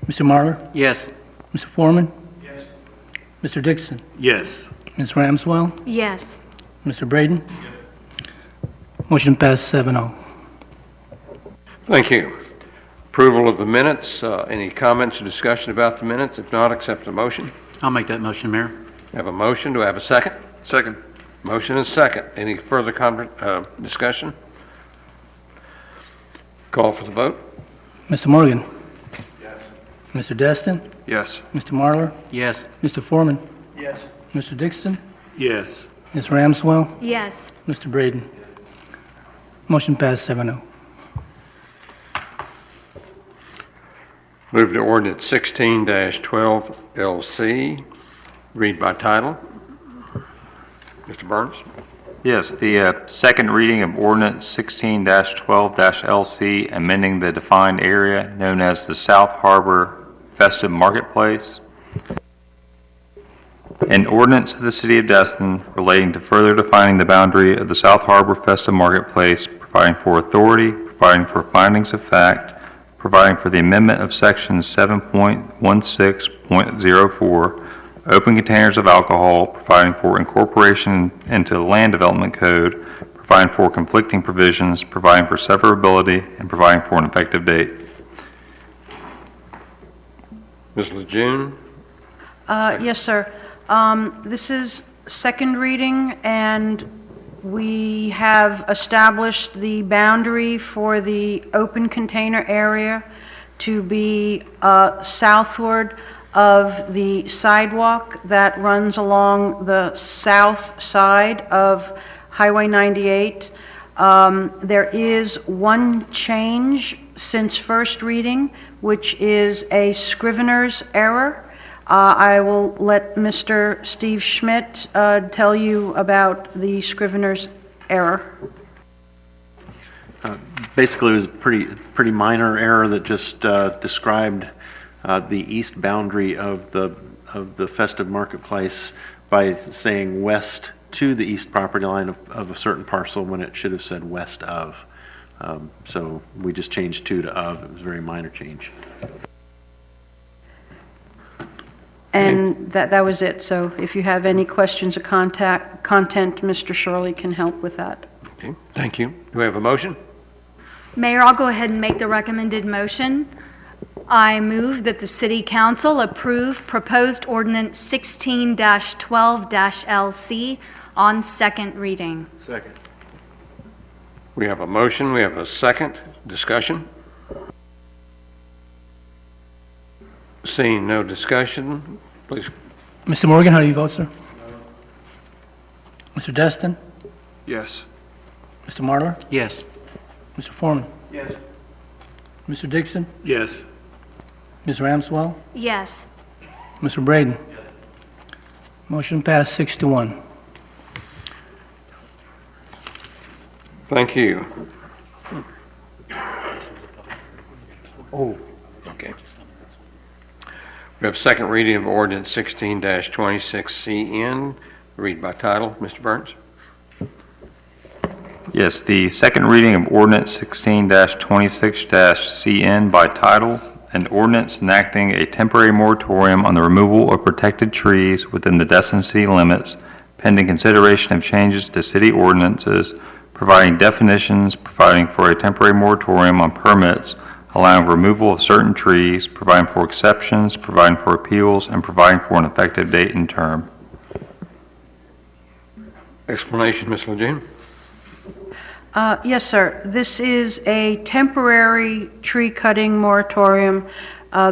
S10: Mr. Marlar?
S1: Yes.
S10: Mr. Foreman? Mr. Dixon?
S15: Yes.
S10: Ms. Ramswell?
S8: Yes.
S10: Mr. Braden? Motion passed 7-0.
S3: Thank you. Approval of the minutes. Any comments or discussion about the minutes? If not, accept the motion.
S1: I'll make that motion, Mayor.
S3: I have a motion. Do I have a second?
S12: Second.
S3: Motion is second. Any further discussion? Call for the vote.
S10: Mr. Morgan? Yes. Mr. Destin?
S12: Yes.
S10: Mr. Marlar?
S1: Yes.
S10: Mr. Foreman? Yes. Mr. Dixon?
S15: Yes.
S10: Ms. Ramswell?
S8: Yes.
S10: Mr. Braden? Motion passed 7-0.
S3: Move to ordinance 16-12 LC. Read by title. Mr. Burns.
S16: Yes, the second reading of ordinance 16-12 LC, amending the defined area known as the South Harbor Festive Marketplace. An ordinance of the City of Destin relating to further defining the boundary of the South Harbor Festive Marketplace, providing for authority, providing for findings of fact, providing for the amendment of section 7.16.04, open containers of alcohol, providing for incorporation into the Land Development Code, providing for conflicting provisions, providing for severability, and providing for an effective date.
S3: Ms. Lejeune.
S2: Yes, sir. This is second reading, and we have established the boundary for the open container area to be southward of the sidewalk that runs along the south side of Highway 98. There is one change since first reading, which is a scrivener's error. I will let Mr. Steve Schmidt tell you about the scrivener's error.
S17: Basically, it was a pretty minor error that just described the east boundary of the festive marketplace by saying west to the east property line of a certain parcel when it should have said west of. So we just changed to of. It was a very minor change.
S2: And that was it. So if you have any questions or content, Mr. Shirley can help with that.
S3: Okay, thank you. Do we have a motion?
S8: Mayor, I'll go ahead and make the recommended motion. I move that the City Council approve proposed ordinance 16-12-LC on second reading.
S14: Second.
S3: We have a motion. We have a second. Discussion? Seeing no discussion, please.
S10: Mr. Morgan, how do you vote, sir? Mr. Destin?
S12: Yes.
S10: Mr. Marlar?
S1: Yes.
S10: Mr. Foreman? Yes. Mr. Dixon?
S15: Yes.
S10: Ms. Ramswell?
S8: Yes.
S10: Mr. Braden? Motion passed 6-1.
S3: Thank you. Oh, okay. We have second reading of ordinance 16-26CN. Read by title. Mr. Burns.
S16: Yes, the second reading of ordinance 16-26-CN by title, an ordinance enacting a temporary moratorium on the removal of protected trees within the Destin city limits, pending consideration of changes to city ordinances, providing definitions, providing for a temporary moratorium on permits, allowing removal of certain trees, providing for exceptions, providing for appeals, and providing for an effective date and term.
S3: Explanation, Ms. Lejeune.
S2: Yes, sir. This is a temporary tree cutting moratorium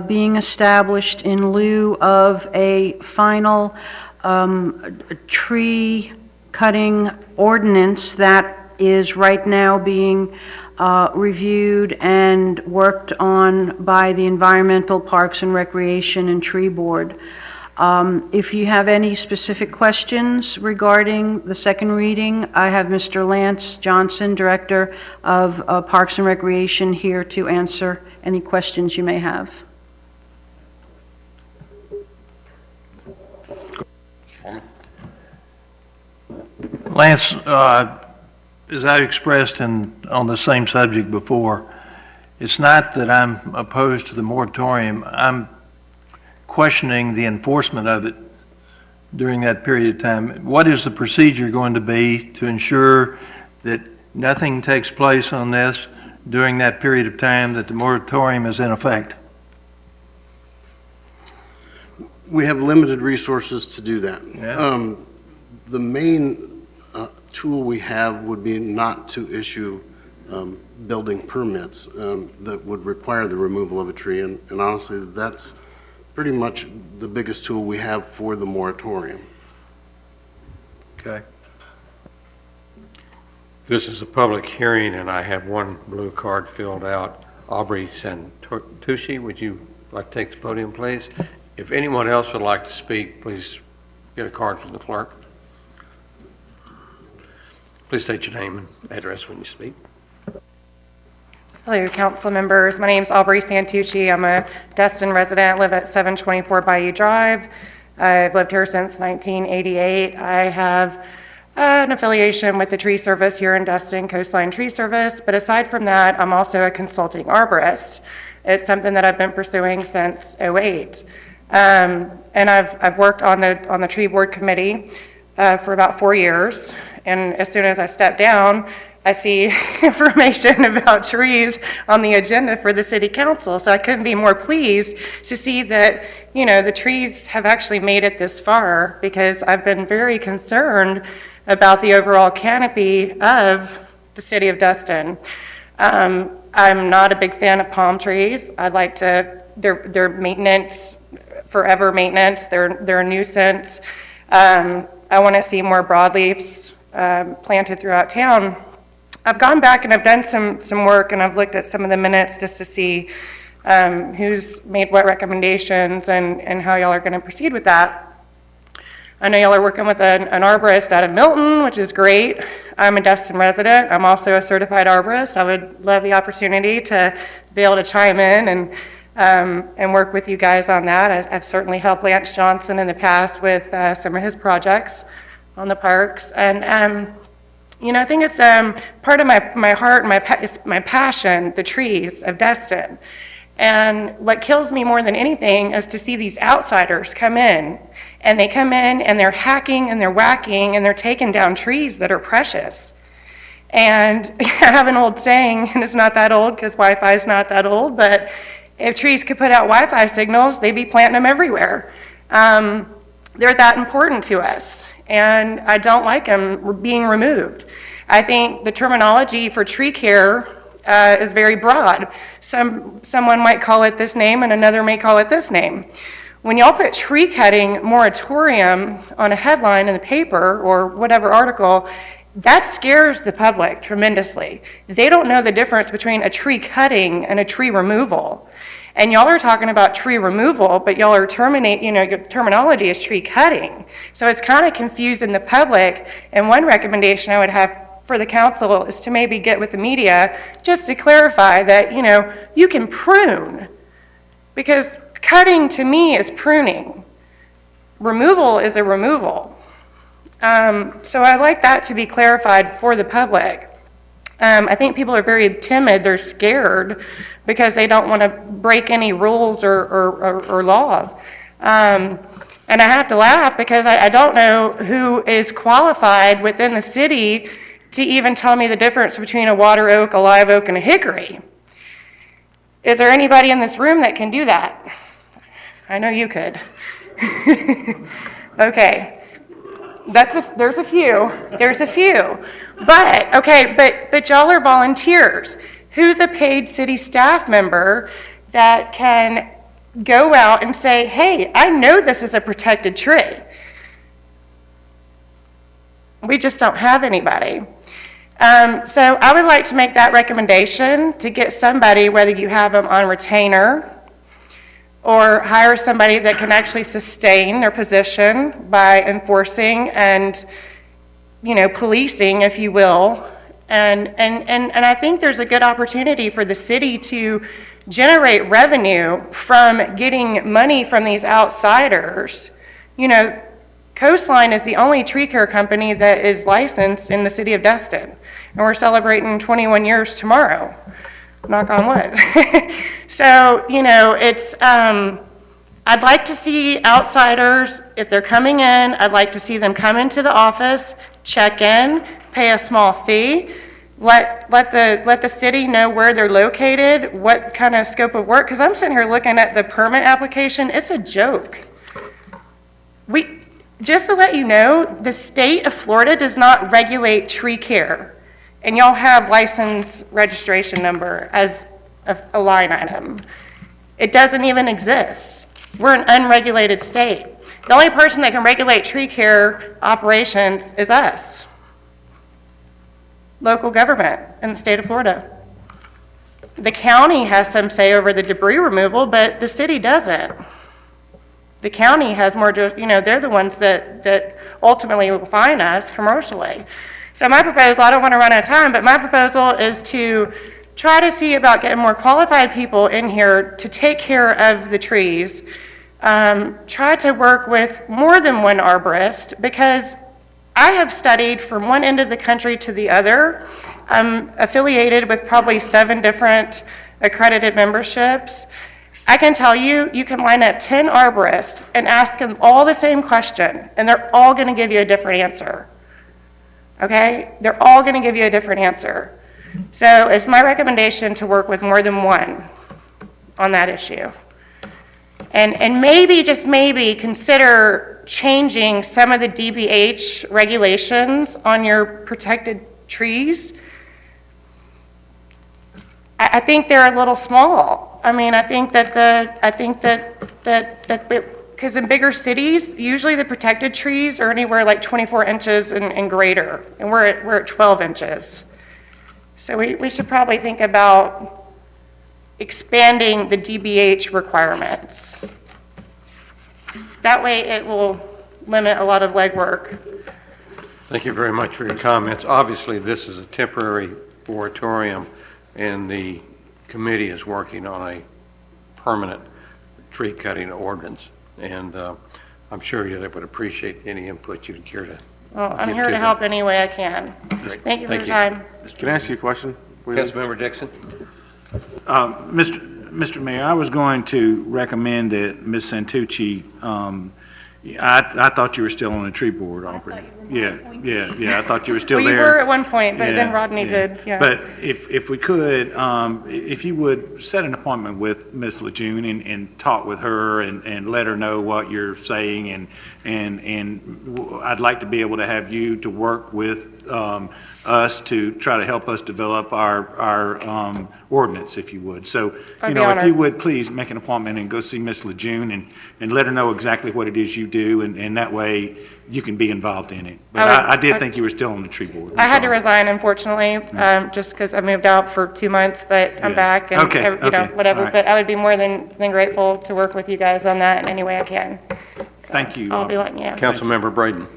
S2: being established in lieu of a final tree cutting ordinance that is right now being reviewed and worked on by the Environmental Parks and Recreation and Tree Board. If you have any specific questions regarding the second reading, I have Mr. Lance Johnson, Director of Parks and Recreation, here to answer any questions you may have.
S18: Lance, as I expressed on the same subject before, it's not that I'm opposed to the moratorium. I'm questioning the enforcement of it during that period of time. What is the procedure going to be to ensure that nothing takes place on this during that period of time that the moratorium is in effect?
S17: We have limited resources to do that.
S18: Yeah.
S17: The main tool we have would be not to issue building permits that would require the removal of a tree, and honestly, that's pretty much the biggest tool we have for the moratorium.
S18: Okay.
S3: This is a public hearing, and I have one blue card filled out. Aubrey Santucci, would you like to take the podium, please? If anyone else would like to speak, please get a card from the clerk. Please state your name and address when you speak.
S19: Hello, council members. My name is Aubrey Santucci. I'm a Destin resident, live at 724 Bayou Drive. I've lived here since 1988. I have an affiliation with the tree service here in Destin, Coastline Tree Service, but aside from that, I'm also a consulting arborist. It's something that I've been pursuing since '08. And I've worked on the tree board committee for about 4 years. And as soon as I step down, I see information about trees on the agenda for the city council. So I couldn't be more pleased to see that, you know, the trees have actually made it this far, because I've been very concerned about the overall canopy of the city of Destin. I'm not a big fan of palm trees. I'd like to, their maintenance, forever maintenance, they're a nuisance. I want to see more broadleafs planted throughout town. I've gone back and I've done some work, and I've looked at some of the minutes just to see who's made what recommendations and how y'all are going to proceed with that. I know y'all are working with an arborist out of Milton, which is great. I'm a Destin resident. I'm also a certified arborist. I would love the opportunity to be able to chime in and work with you guys on that. I've certainly helped Lance Johnson in the past with some of his projects on the parks. And you know, I think it's part of my heart and it's my passion, the trees of Destin. And what kills me more than anything is to see these outsiders come in, and they come in and they're hacking and they're whacking and they're taking down trees that are precious. And I have an old saying, and it's not that old because Wi-Fi is not that old, but if trees could put out Wi-Fi signals, they'd be planting them everywhere. They're that important to us, and I don't like them being removed. I think the terminology for tree care is very broad. Someone might call it this name and another may call it this name. When y'all put tree cutting moratorium on a headline in the paper or whatever article, that scares the public tremendously. They don't know the difference between a tree cutting and a tree removal. And y'all are talking about tree removal, but y'all are your terminology is tree cutting. So it's kind of confusing the public. And one recommendation I would have for the council is to maybe get with the media just to clarify that, you know, you can prune, because Cutting to me is pruning. Removal is a removal. So I'd like that to be clarified for the public. I think people are very timid, they're scared because they don't want to break any rules or laws. And I have to laugh because I don't know who is qualified within the city to even tell me the difference between a water oak, a live oak, and a hickory. Is there anybody in this room that can do that? I know you could. Okay. There's a few. There's a few. But y'all are volunteers. Who's a paid city staff member that can go out and say, hey, I know this is a protected tree? We just don't have anybody. So I would like to make that recommendation to get somebody, whether you have them on retainer or hire somebody that can actually sustain their position by enforcing and, policing, if you will. And I think there's a good opportunity for the city to generate revenue from getting money from these outsiders. Coastline is the only tree care company that is licensed in the city of Destin, and we're celebrating 21 years tomorrow. Knock on wood. So, I'd like to see outsiders, if they're coming in, I'd like to see them come into the office, check in, pay a small fee, let the city know where they're located, what kind of scope of work, because I'm sitting here looking at the permit application, it's a joke. Just to let you know, the state of Florida does not regulate tree care. And y'all have license registration number as a line item. It doesn't even exist. We're an unregulated state. The only person that can regulate tree care operations is us, local government in the state of Florida. The county has some say over the debris removal, but the city doesn't. The county has more, they're the ones that ultimately will fine us commercially. So my proposal, I don't want to run out of time, but my proposal is to try to see about getting more qualified people in here to take care of the trees. Try to work with more than one arborist, because I have studied from one end of the country to the other. I'm affiliated with probably 7 different accredited memberships. I can tell you, you can line up 10 arborists and ask them all the same question, and they're all going to give you a different answer. Okay? They're all going to give you a different answer. So it's my recommendation to work with more than one on that issue. And maybe, just maybe, consider changing some of the DBH regulations on your protected trees. I think they're a little small. I mean, I think that because in bigger cities, usually the protected trees are anywhere like 24 inches and greater, and we're at 12 inches. So we should probably think about expanding the DBH requirements. That way it will limit a lot of legwork.
S3: Thank you very much for your comments. Obviously, this is a temporary moratorium, and the committee is working on a permanent tree cutting ordinance. And I'm sure you would appreciate any input you'd care to.
S19: Well, I'm here to help any way I can. Thank you for your time.
S14: Can I ask you a question?
S3: Councilmember Dixon?
S15: Mr. Mayor, I was going to recommend that Ms. Santucci, I thought you were still on the tree board, Aubrey. Yeah, I thought you were still
S19: well,
S15: there.
S19: You were at one point, but then
S15: Yeah,
S19: Rodney did, yeah.
S15: But if we could, if you would set an appointment with Ms. Lejeune and talk with her and let her know what you're saying, and I'd like to be able to have you to work with us to try to help us develop our ordinance, if you would. So, if you would, please make an appointment and go see Ms. Lejeune and let her know exactly what it is you do, and that way you can be involved in it. But I did think you were still on the tree board.
S19: I had to resign, unfortunately, just because I moved out for 2 months, but I'm back and, whatever.
S15: Right.
S19: But I would be more than grateful to work with you guys on that in any way I can.
S15: Thank you.
S19: I'll be letting you know.
S3: Councilmember Braden.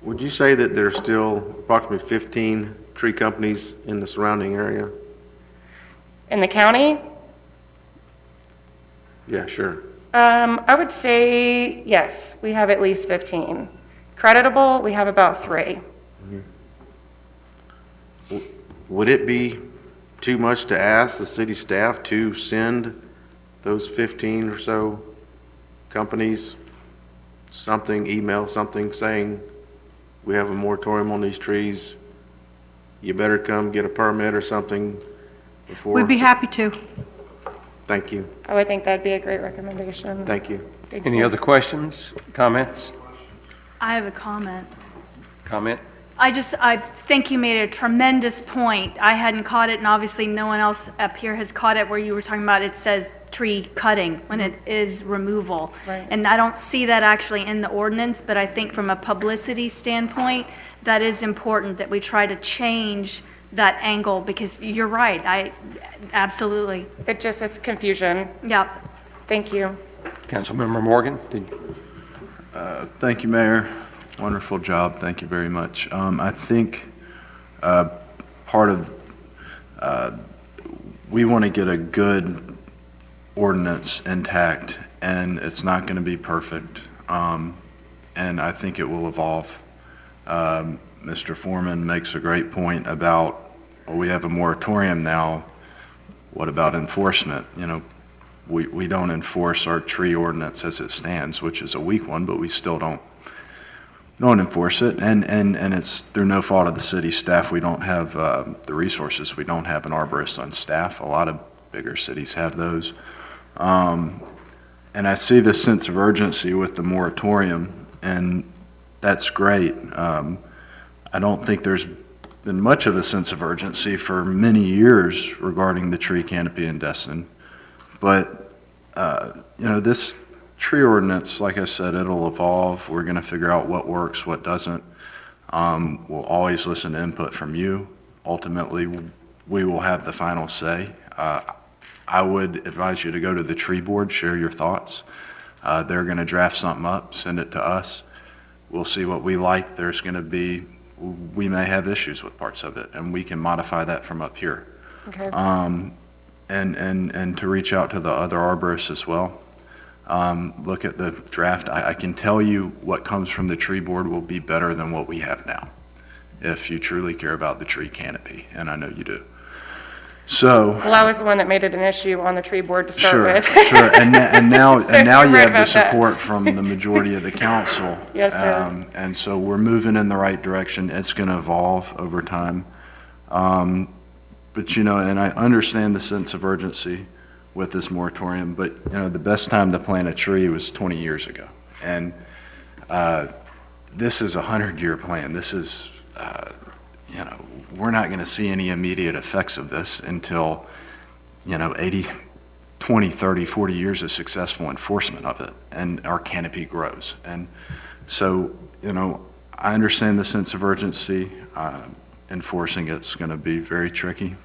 S14: Would you say that there's still approximately 15 tree companies in the surrounding area?
S19: In the county?
S14: Yeah, sure.
S19: I would say, yes, we have at least 15. Creditable, we have about 3.
S14: Would it be too much to ask the city staff to send those 15 or so companies something, email something saying, we have a moratorium on these trees, you better come get a permit or something before?
S2: We'd be happy to.
S14: Thank you.
S19: I would think that'd be a great recommendation.
S14: Thank you.
S19: Thank
S3: Any
S19: you.
S3: other questions, comments?
S8: I have a comment.
S3: Comment?
S8: I think you made a tremendous point. I hadn't caught it, and obviously no one else up here has caught it, where you were talking about it says tree cutting when it is removal.
S19: Right.
S8: And I don't see that actually in the ordinance, but I think from a publicity standpoint, that is important that we try to change that angle, because you're right, absolutely.
S19: It's confusion.
S8: Yep.
S19: Thank you.
S3: Councilmember Morgan?
S9: Thank you, Mayor. Wonderful job. Thank you very much. I think part of, we want to get a good ordinance intact, and it's not going to be perfect. And I think it will evolve. Mr. Foreman makes a great point about, well, we have a moratorium now. What about enforcement? You know, we don't enforce our tree ordinance as it stands, which is a weak one, but we still don't enforce it, and it's through no fault of the city staff. We don't have the resources. We don't have an arborist on staff. A lot of bigger cities have those. And I see the sense of urgency with the moratorium, and that's great. I don't think there's been much of a sense of urgency for many years regarding the tree canopy in Destin. But, you know, this tree ordinance, like I said, it'll evolve. We're going to figure out what works, what doesn't. We'll always listen to input from you. Ultimately, we will have the final say. I would advise you to go to the tree board, share your thoughts. They're going to draft something up, send it to us. We'll see what we like. We may have issues with parts of it, and we can modify that from up here.
S19: Okay.
S9: And to reach out to the other arborists as well. Look at the draft. I can tell you what comes from the tree board will be better than what we have now, if you truly care about the tree canopy, and I know you do. So.
S19: Well, I was the one that made it an issue on the tree board to start
S9: Sure,
S19: with.
S9: sure, and now
S19: So
S9: you
S19: you're right
S9: have the
S19: about that.
S9: support from the majority of the council.
S19: Yes, sir.
S9: And so we're moving in the right direction. It's going to evolve over time. But, you know, and I understand the sense of urgency with this moratorium, but, you know, the best time to plant a tree was 20 years ago. And this is a 100-year plan. This is, you know, we're not going to see any immediate effects of this until, you know, 20, 30, 40 years of successful enforcement of it, and our canopy grows. And so, you know, I understand the sense of urgency. Enforcing it's going to be very tricky.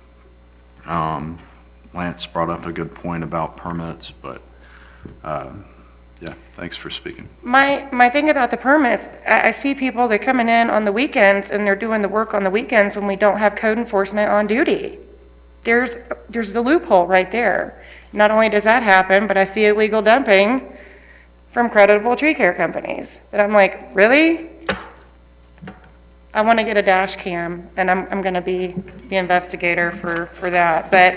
S9: Lance brought up a good point about permits, but yeah, thanks for speaking.
S19: My thing about the permits, I see people, they're coming in on the weekends and they're doing the work on the weekends when we don't have code enforcement on duty. There's the loophole right there. Not only does that happen, but I see illegal dumping from credible tree care companies. That I'm like, really? I want to get a dash cam, and I'm going to be the investigator for that. But,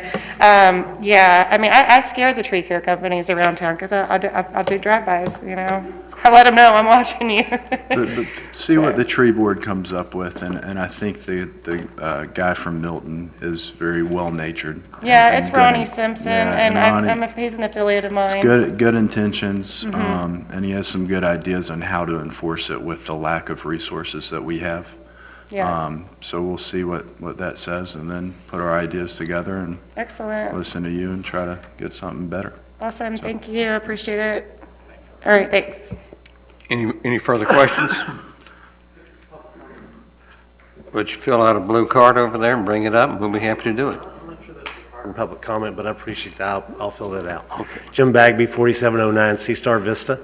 S19: yeah, I mean, I scare the tree care companies around town because I'll do drive-bys, you know. I let them know I'm watching you.
S9: But see what the tree board comes up with, and I think the guy from Milton is very well-natured.
S19: Yeah,
S9: and
S19: it's
S9: good
S19: Ronnie
S9: in-
S19: Simpson,
S9: yeah,
S19: and
S9: Ronnie-
S19: he's an affiliate of mine.
S9: It's good intentions,
S19: Mhm.
S9: and he has some good ideas on how to enforce it with the lack of resources that we have.
S19: Yeah.
S9: So we'll see what that says, and then put our ideas together and
S19: Excellent.
S9: listen to you and try to get something better.
S19: Awesome, thank you, appreciate it. All right, thanks.
S3: Any further questions? Would you fill out a blue card over there and bring it up, and we'll be happy to do it.
S20: In public comment, but I appreciate that. I'll fill that out. Okay. Jim Bagby, 4709 Seastar Vista.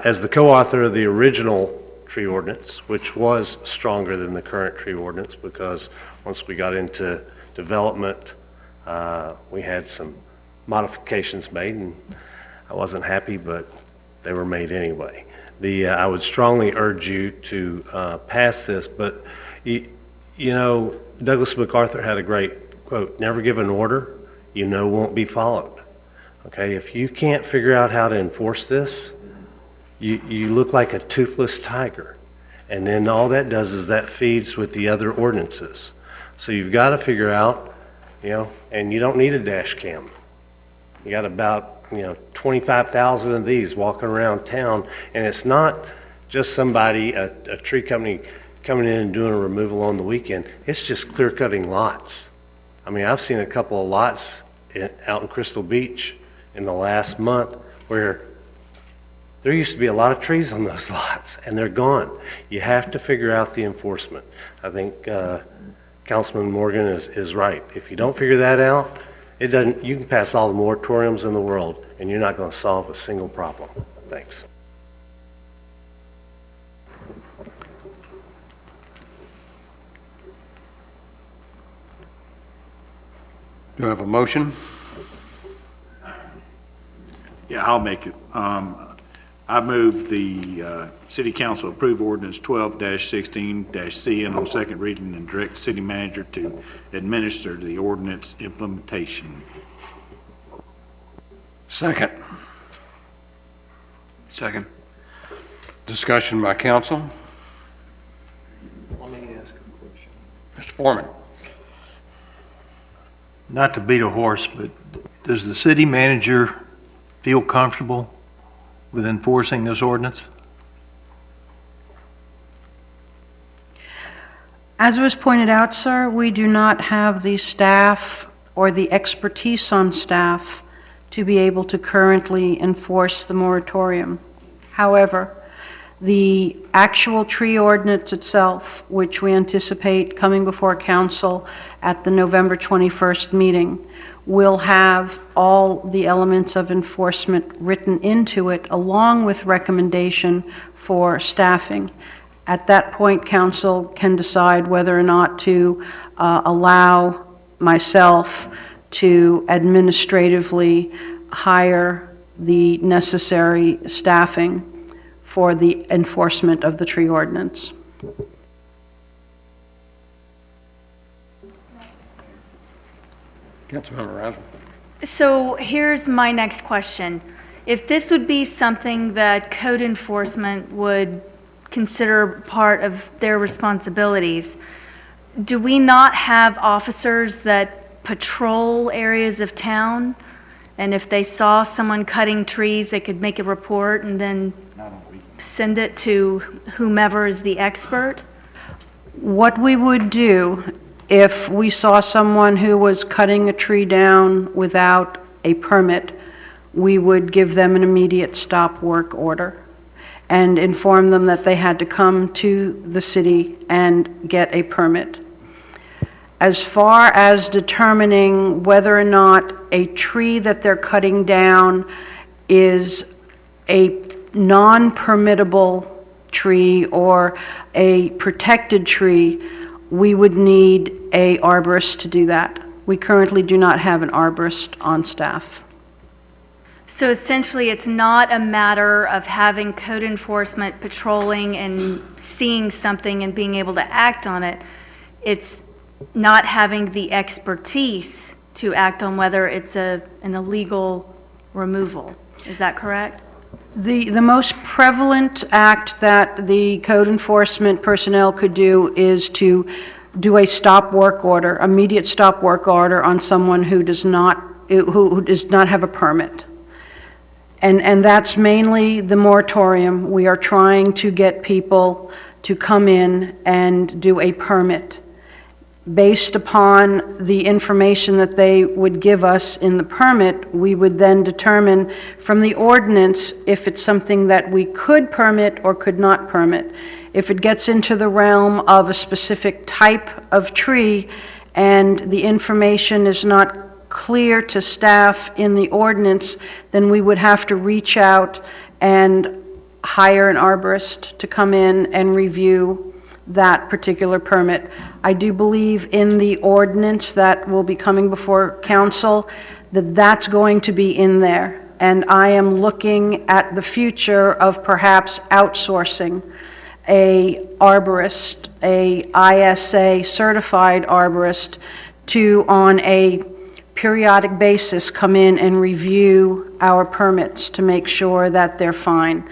S20: As the co-author of the original tree ordinance, which was stronger than the current tree ordinance, because once we got into development, we had some modifications made, and I wasn't happy, but they were made anyway. I would strongly urge you to pass this, but you know, Douglas MacArthur had a great quote, "Never give an order you know won't be followed." Okay, if you can't figure out how to enforce this, you look like a toothless tiger. And then all that does is that feeds with the other ordinances. So you've got to figure out, you know, and you don't need a dash cam. You got about, you know, 25,000 of these walking around town, and it's not just somebody, a tree company coming in and doing a removal on the weekend. It's just clear cutting lots. I mean, I've seen a couple of lots out in Crystal Beach in the last month where there used to be a lot of trees on those lots, and they're gone. You have to figure out the enforcement. I think Councilman Morgan is right. If you don't figure that out, it doesn't. You can pass all the moratoriums in the world, and you're not going to solve a single problem. Thanks.
S3: Do I have a motion?
S15: Yeah, I'll make it. I move the City Council approve ordinance 12-16-C and on second reading and direct the city manager to administer the ordinance implementation.
S3: Second.
S12: Second.
S3: Discussion by council.
S12: Let me ask a question.
S3: Mr. Foreman.
S18: Not to beat a horse, but does the city manager feel comfortable with enforcing this ordinance?
S2: As was pointed out, sir, we do not have the staff or the expertise on staff to be able to currently enforce the moratorium. However, the actual tree ordinance itself, which we anticipate coming before council at the November 21st meeting, will have all the elements of enforcement written into it, along with recommendation for staffing. At that point, council can decide whether or not to allow myself to administratively hire the necessary staffing for the enforcement of the tree ordinance.
S3: Councilmember Razzle.
S8: So here's my next question. If this would be something that code enforcement would consider part of their responsibilities, do we not have officers that patrol areas of town? And if they saw someone cutting trees, they could make a report and then send it to whomever is the expert?
S2: What we would do if we saw someone who was cutting a tree down without a permit, we would give them an immediate stop work order and inform them that they had to come to the city and get a permit. As far as determining whether or not a tree that they're cutting down is a non-permittable tree or a protected tree, we would need a arborist to do that. We currently do not have an arborist on staff.
S8: So essentially, it's not a matter of having code enforcement patrolling and seeing something and being able to act on it. It's not having the expertise to act on whether it's an illegal removal. Is that correct?
S2: The most prevalent act that the code enforcement personnel could do is to do a stop work order, immediate stop work order on someone who does not have a permit. And that's mainly the moratorium. We are trying to get people to come in and do a permit. Based upon the information that they would give us in the permit, we would then determine from the ordinance if it's something that we could permit or could not permit. If it gets into the realm of a specific type of tree and the information is not clear to staff in the ordinance, then we would have to reach out and hire an arborist to come in and review that particular permit. I do believe in the ordinance that will be coming before council that that's going to be in there. And I am looking at the future of perhaps outsourcing a arborist, a ISA certified arborist, to on a periodic basis come in and review our permits to make sure that they're fine.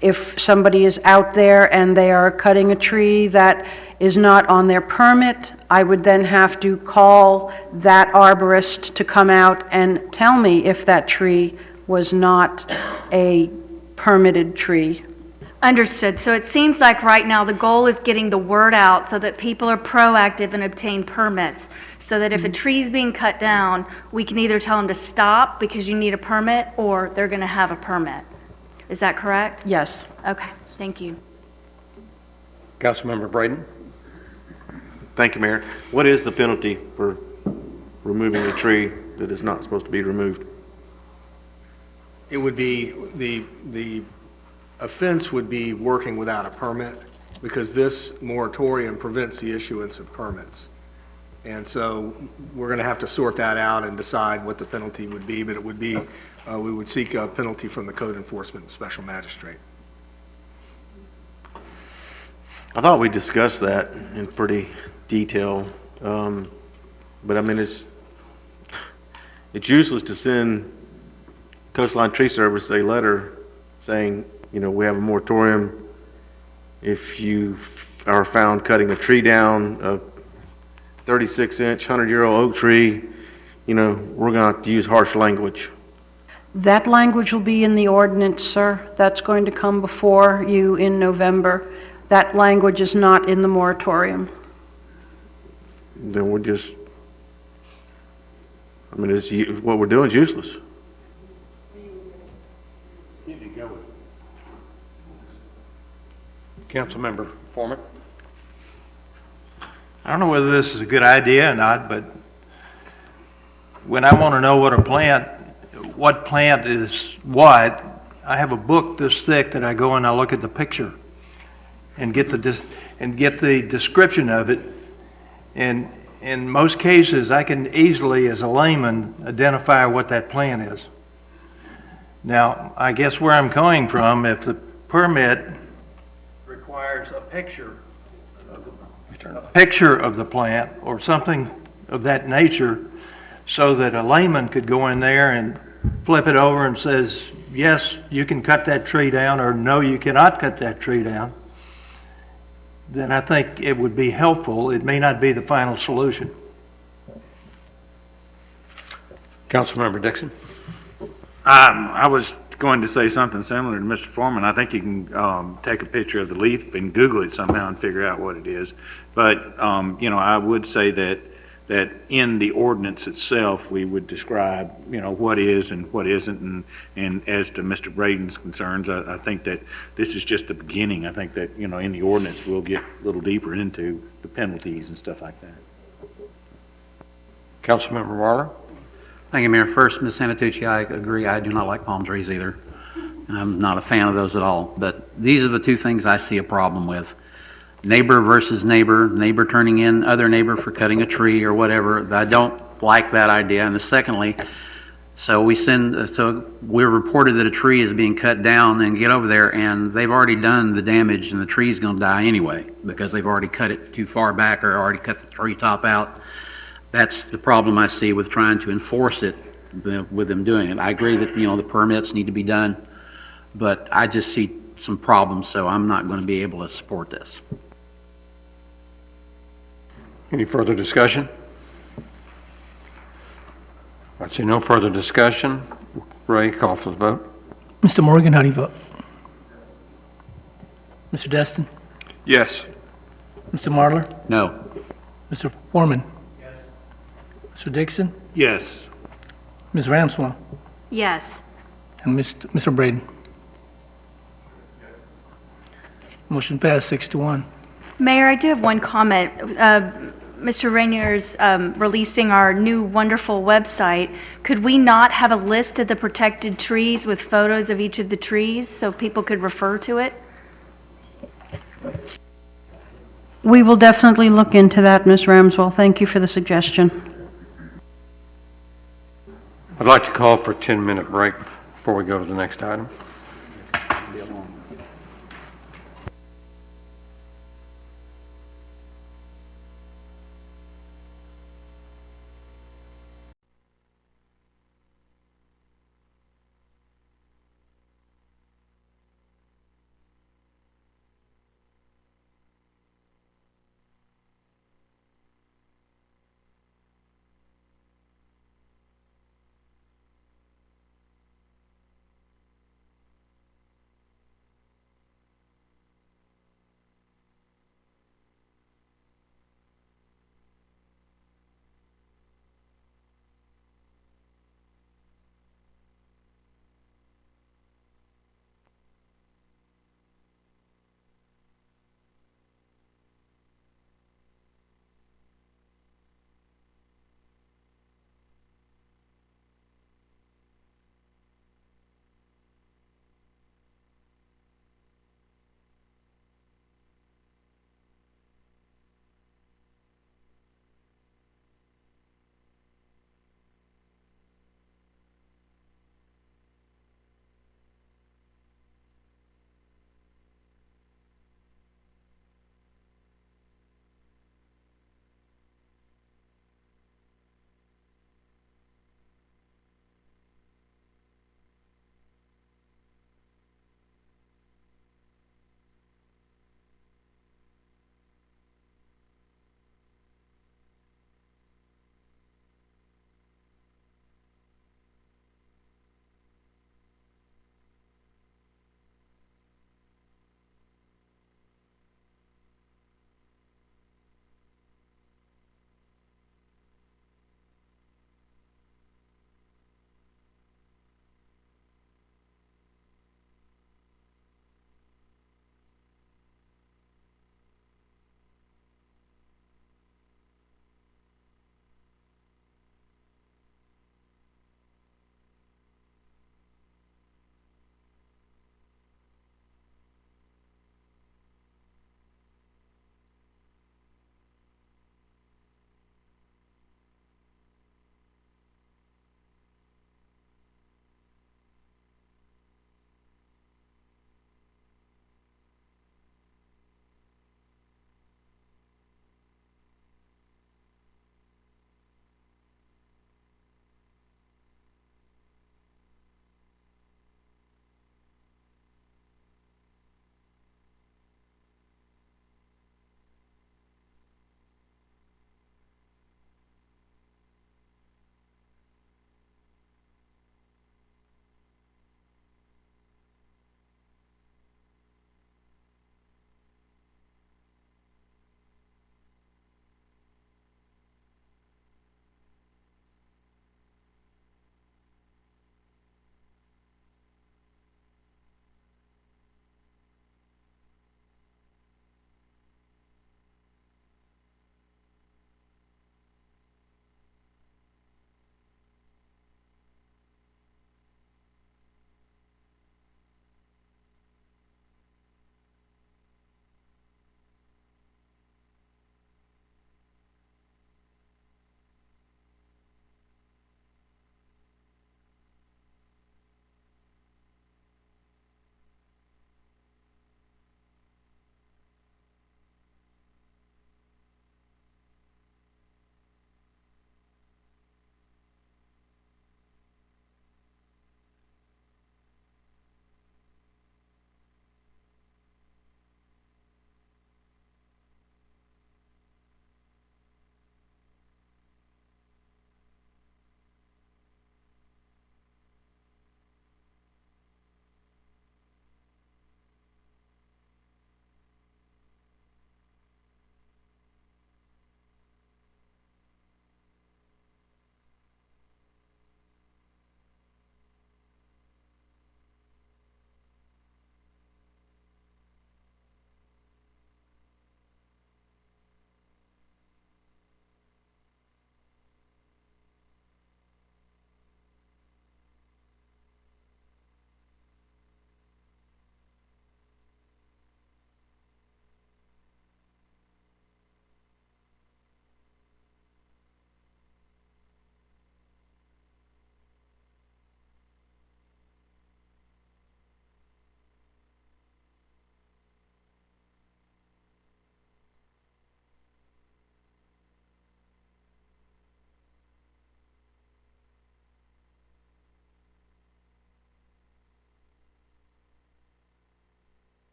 S2: If somebody is out there and they are cutting a tree that is not on their permit, I would then have to call that arborist to come out and tell me if that tree was not a permitted tree.
S8: Understood. So it seems like right now the goal is getting the word out so that people are proactive and obtain permits. So that if a tree is being cut down, we can either tell them to stop because you need a permit, or they're going to have a permit. Is that correct?
S2: Yes.
S8: Okay, thank you.
S3: Councilmember Braden?
S14: Thank you, Mayor. What is the penalty for removing a tree that is not supposed to be removed?
S13: It would be, the offense would be working without a permit, because this moratorium prevents the issuance of permits. And so we're going to have to sort that out and decide what the penalty would be, but it would be, we would seek a penalty from the code enforcement special magistrate.
S14: I thought we discussed that in pretty detail, but I mean, it's useless to send Coastline Tree Service a letter saying, you know, we have a moratorium. If you are found cutting a tree down, a 36-inch, 100-year-old oak tree, you know, we're going to have to use harsh language.
S2: That language will be in the ordinance, sir. That's going to come before you in November. That language is not in the moratorium.
S14: Then we're just, I mean, what we're doing is useless.
S3: Councilmember Foreman?
S18: I don't know whether this is a good idea or not, but when I want to know what plant is what, I have a book this thick that I go and I look at the picture and get the description of it. And in most cases, I can easily, as a layman, identify what that plant is. Now, I guess where I'm coming from, if the permit requires a picture of the plant or something of that nature, so that a layman could go in there and flip it over and says, yes, you can cut that tree down, or no, you cannot cut that tree down, then I think it would be helpful. It may not be the final solution.
S3: Councilmember Dixon?
S15: I was going to say something similar to Mr. Foreman. I think you can take a picture of the leaf and Google it somehow and figure out what it is. But, you know, I would say that in the ordinance itself, we would describe, you know, what is and what isn't. And as to Mr. Braden's concerns, I think that this is just the beginning. I think that, you know, in the ordinance, we'll get a little deeper into the penalties and stuff like that.
S3: Councilmember Marler?
S1: Thank you, Mayor. First, Ms. Santucci, I agree. I do not like palm trees either. I'm not a fan of those at all. But these are the two things I see a problem with. Neighbor versus neighbor turning in other neighbor for cutting a tree or whatever. I don't like that idea. And secondly, so we're reported that a tree is being cut down and get over there and they've already done the damage and the tree's going to die anyway because they've already cut it too far back or already cut the tree top out. That's the problem I see with trying to enforce it with them doing it. I agree that, you know, the permits need to be done, but I just see some problems, so I'm not going to be able to support this.
S3: Any further discussion? I see no further discussion. Ray, call for the vote.
S10: Mr. Morgan, how do you vote? Mr. Destin?
S12: Yes.
S10: Mr. Marler?
S1: No.
S10: Mr. Foreman? Yes. Mr. Dixon?
S15: Yes.
S10: Ms. Ramswell?
S8: Yes.
S10: And Mr. Braden? Motion passed 6-1.
S8: Mayor, I do have one comment. Mr. Rainier's releasing our new wonderful website. Could we not have a list of the protected trees with photos of each of the trees so people could refer to it?
S2: We will definitely look into that, Ms. Ramswell. Thank you for the suggestion.
S3: I'd like to call for a 10-minute break before we go to the next item.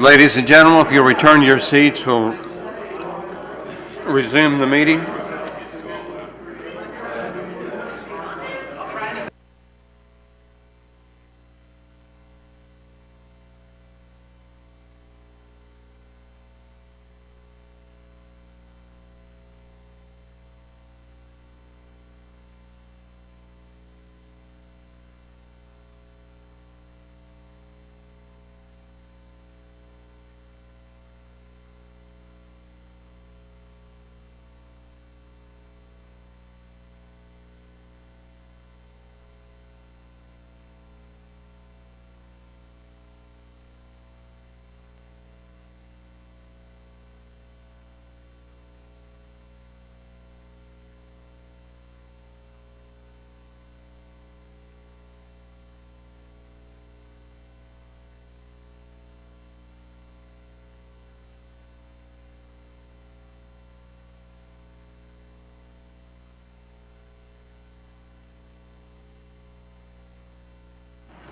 S3: Ladies and gentlemen, if you'll return to your seats, we'll resume the meeting.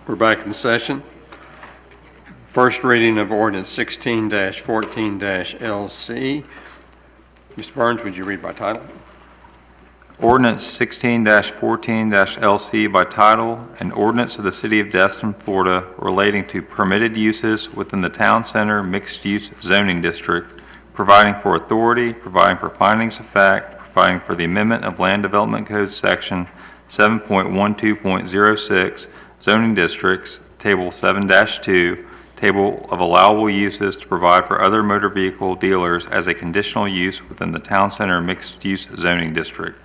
S3: We're back in session. First reading of ordinance 16-14-LC. Mr. Burns, would you read by title?
S16: Ordinance 16-14-LC by title, an ordinance of the City of Destin, Florida relating to permitted uses within the Town Center Mixed-Use Zoning District, providing for authority, providing for findings of fact, providing for the amendment of Land Development Code Section 7.12.06, Zoning Districts, Table 7-2, Table of Allowable Uses to provide for other motor vehicle dealers as a conditional use within the Town Center Mixed-Use Zoning District,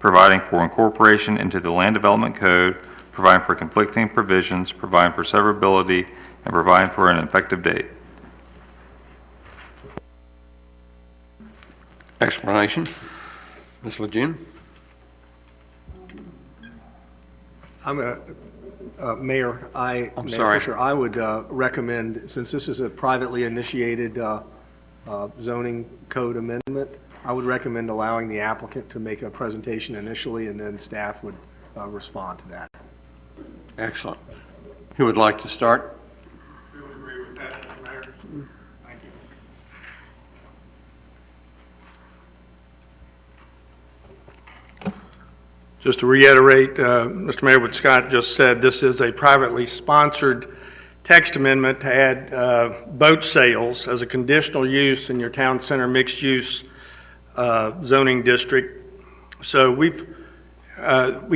S16: providing for incorporation into the Land Development Code, providing for conflicting provisions, providing for severability, and providing for an effective date.
S3: Explanation. Ms. Lejeune?
S13: Mayor, Mayor
S3: sorry.
S13: Fisher, I would recommend, since this is a privately initiated zoning code amendment, I would recommend allowing the applicant to make a presentation initially, and then staff would respond to that.
S3: Excellent. Who would like to start?
S4: We would agree with that, Mr. Mayor. Thank you. Just to reiterate, Mr. Mayor, what Scott just said, this is a privately sponsored text amendment to add boat sales as a conditional use in your town center mixed-use zoning district. So we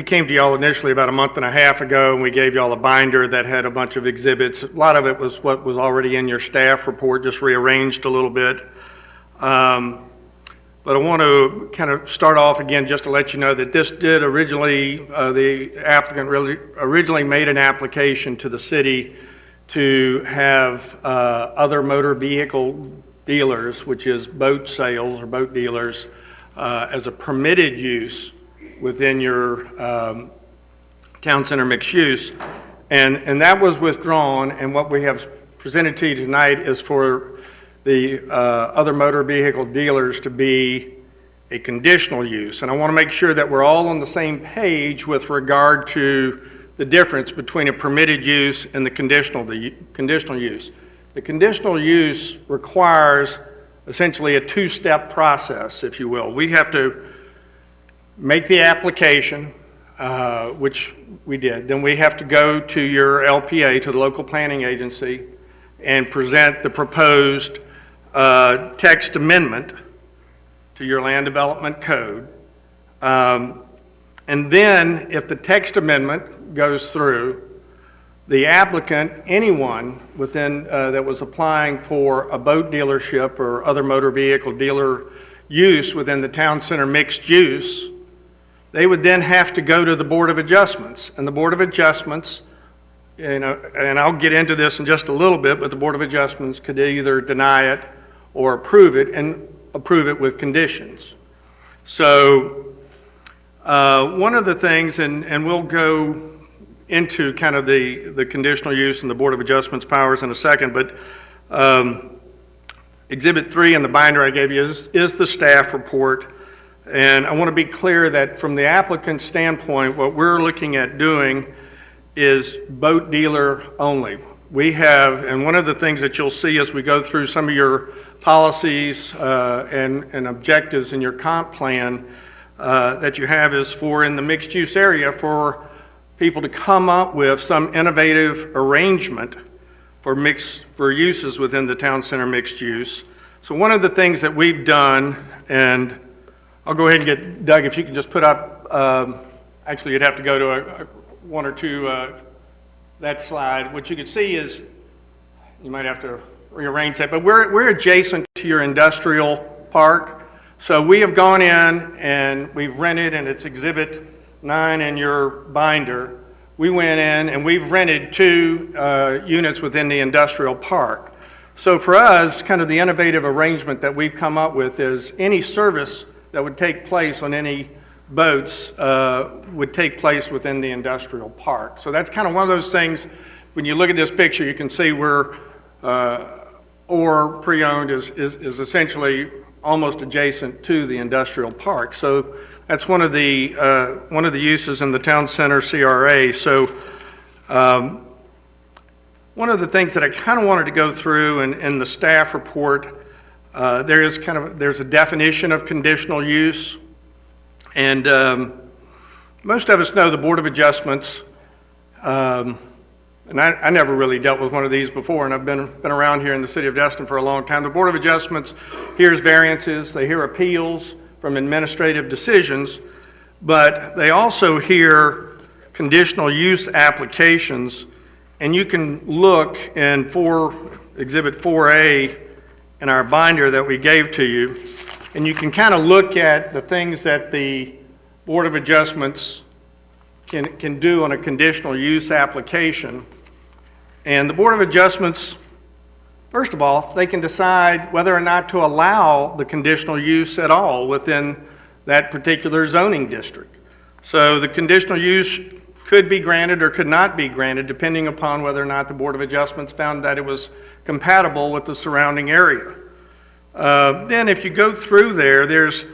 S4: came to y'all initially about a month and a half ago, and we gave y'all a binder that had a bunch of exhibits. A lot of it was what was already in your staff report, just rearranged a little bit. But I want to kind of start off again just to let you know that this did originally, the applicant originally made an application to the city to have other motor vehicle dealers, which is boat sales or boat dealers, as a permitted use within your town center mixed use. And that was withdrawn, and what we have presented to you tonight is for the other motor vehicle dealers to be a conditional use. And I want to make sure that we're all on the same page with regard to the difference between a permitted use and the conditional use. The conditional use requires essentially a two-step process, if you will. We have to make the application, which we did. Then we have to go to your LPA, to the local planning agency, and present the proposed text amendment to your land development code. And then if the text amendment goes through, the applicant, anyone within that was applying for a boat dealership or other motor vehicle dealer use within the town center mixed use, they would then have to go to the Board of Adjustments. And the Board of Adjustments, and I'll get into this in just a little bit, but the Board of Adjustments could either deny it or approve it, and approve it with conditions. So one of the things, and we'll go into kind of the conditional use and the Board of Adjustments powers in a second, but Exhibit 3 in the binder I gave you is the staff report. And I want to be clear that from the applicant's standpoint, what we're looking at doing is boat dealer only.
S21: we have, and one of the things that you'll see as we go through some of your policies and objectives in your comp plan that you have is for in the mixed use area for people to come up with some innovative arrangement for uses within the town center mixed use. So one of the things that we've done, and I'll go ahead and get Doug, if you can just put up, actually you'd have to go to one or two, that slide. What you can see is, you might have to rearrange that, but we're adjacent to your industrial park. So we have gone in and we've rented, and it's Exhibit 9 in your binder. We went in and we've rented 2 units within the industrial park. So for us, kind of the innovative arrangement that we've come up with is any service that would take place on any boats would take place within the industrial park. So that's kind of one of those things, when you look at this picture, you can see where or pre-owned is essentially almost adjacent to the industrial park. So that's one of the uses in the town center CRA. So one of the things that I kind of wanted to go through in the staff report, there's a definition of conditional use, and most of us know the Board of Adjustments. And I never really dealt with one of these before, and I've been around here in the city of Destin for a long time. The Board of Adjustments hears variances, they hear appeals from administrative decisions, but they also hear conditional use applications, and you can look in Exhibit 4A in our binder that we gave to you, and you can kind of look at the things that the Board of Adjustments can do on a conditional use application. And the Board of Adjustments, first of all, they can decide whether or not to allow the conditional use at all within that particular zoning district. So the conditional use could be granted or could not be granted depending upon whether or not the Board of Adjustments found that it was compatible with the surrounding area. Then if you go through there's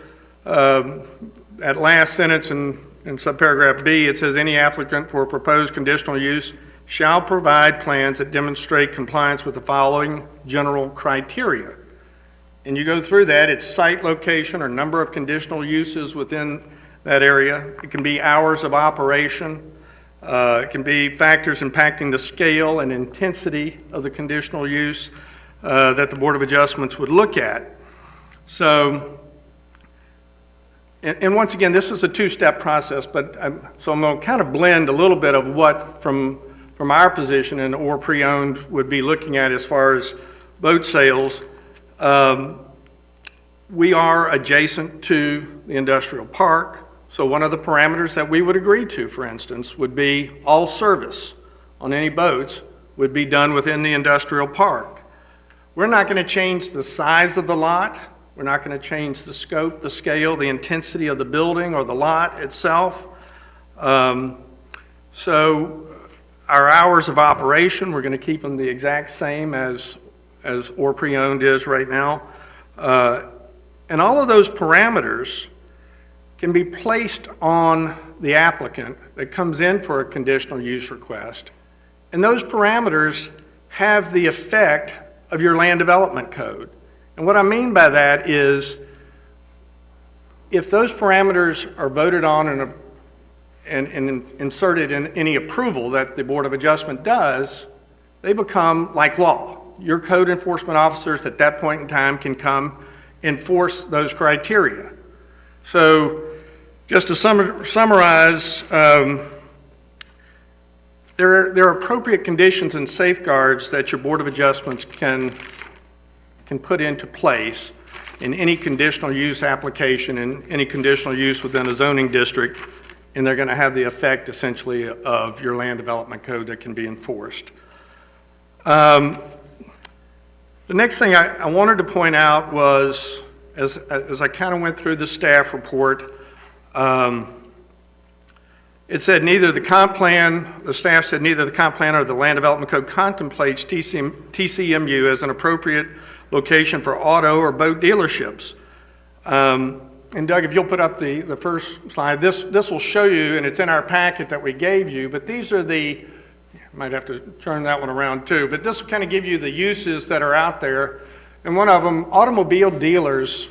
S21: that last sentence in subparagraph B, it says any applicant for a proposed conditional use shall provide plans that demonstrate compliance with the following general criteria. And you go through that, it's site location or number of conditional uses within that area. It can be hours of operation. It can be factors impacting the scale and intensity of the conditional use that the Board of Adjustments would look at. So, and once again, this is a 2-step process, but I'm going to kind of blend a little bit of what from our position and or pre-owned would be looking at as far as boat sales. We are adjacent to the industrial park, so one of the parameters that we would agree to, for instance, would be all service on any boats would be done within the industrial park. We're not going to change the size of the lot. We're not going to change the scope, the scale, the intensity of the building or the lot itself. So our hours of operation, we're going to keep them the exact same as or pre-owned is right now. And all of those parameters can be placed on the applicant that comes in for a conditional use request. And those parameters have the effect of your land development code. And what I mean by that is if those parameters are voted on and inserted in any approval that the Board of Adjustment does, they become like law. Your code enforcement officers at that point in time can come enforce those criteria. So just to summarize, there are appropriate conditions and safeguards that your Board of Adjustments can put into place in any conditional use application and any conditional use within a zoning district, and they're going to have the effect essentially of your land development code that can be enforced. The next thing I wanted to point out was, as I kind of went through the staff report, it said neither the comp plan, the staff said neither the comp plan or the land development code contemplates TCMU as an appropriate location for auto or boat dealerships. And Doug, if you'll put up the first slide, this will show you, and it's in our packet that we gave you, but these are the Might have to turn that one around too. But this will kind of give you the uses that are out there. And one of them, automobile dealers,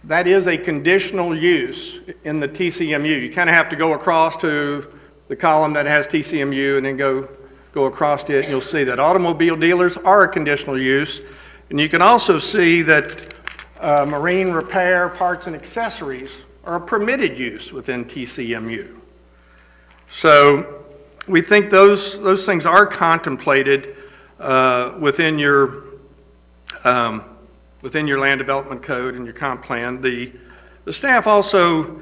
S21: that is a conditional use in the TCMU. You kind of have to go across to the column that has TCMU and then go across to it, and you'll see that automobile dealers are a conditional use. And you can also see that marine repair, parts, and accessories are a permitted use within TCMU. So we think those things are contemplated within your land development code and your comp plan. The staff also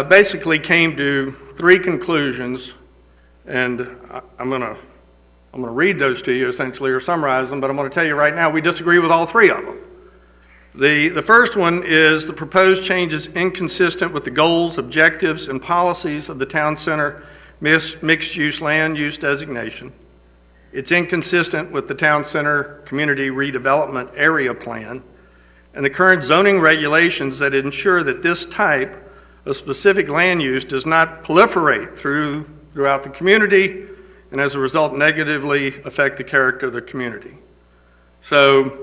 S21: basically came to 3 conclusions, and I'm going to read those to you essentially, or summarize them, but I'm going to tell you right now we disagree with all 3 of them. The first one is the proposed change is inconsistent with the goals, objectives, and policies of the town center mixed-use land use designation. It's inconsistent with the town center community redevelopment area plan and the current zoning regulations that ensure that this type of specific land use does not proliferate throughout the community and as a result negatively affect the character of the community. So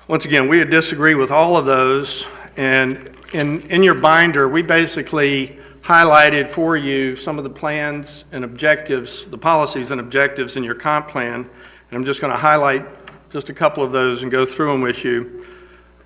S21: once again, we disagree with all of those, and in your binder, we basically highlighted for you some of the plans and objectives, the policies and objectives in your comp plan, and I'm just going to highlight just a couple of those and go through them with you.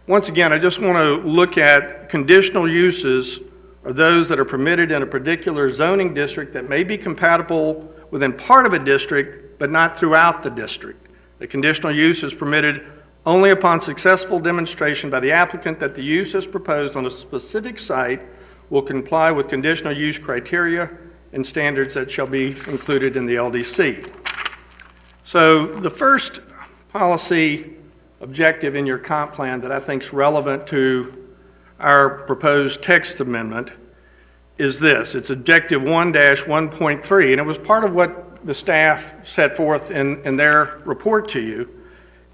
S21: Once again, I just want to look at conditional uses are those that are permitted in a particular zoning district that may be compatible within part of a district, but not throughout the district. The conditional use is permitted only upon successful demonstration by the applicant that the use as proposed on a specific site will comply with conditional use criteria and standards that shall be included in the LDC. So the first policy objective in your comp plan that I think is relevant to our proposed text amendment is this. It's objective 1-1.3, and it was part of what the staff set forth in their report to you.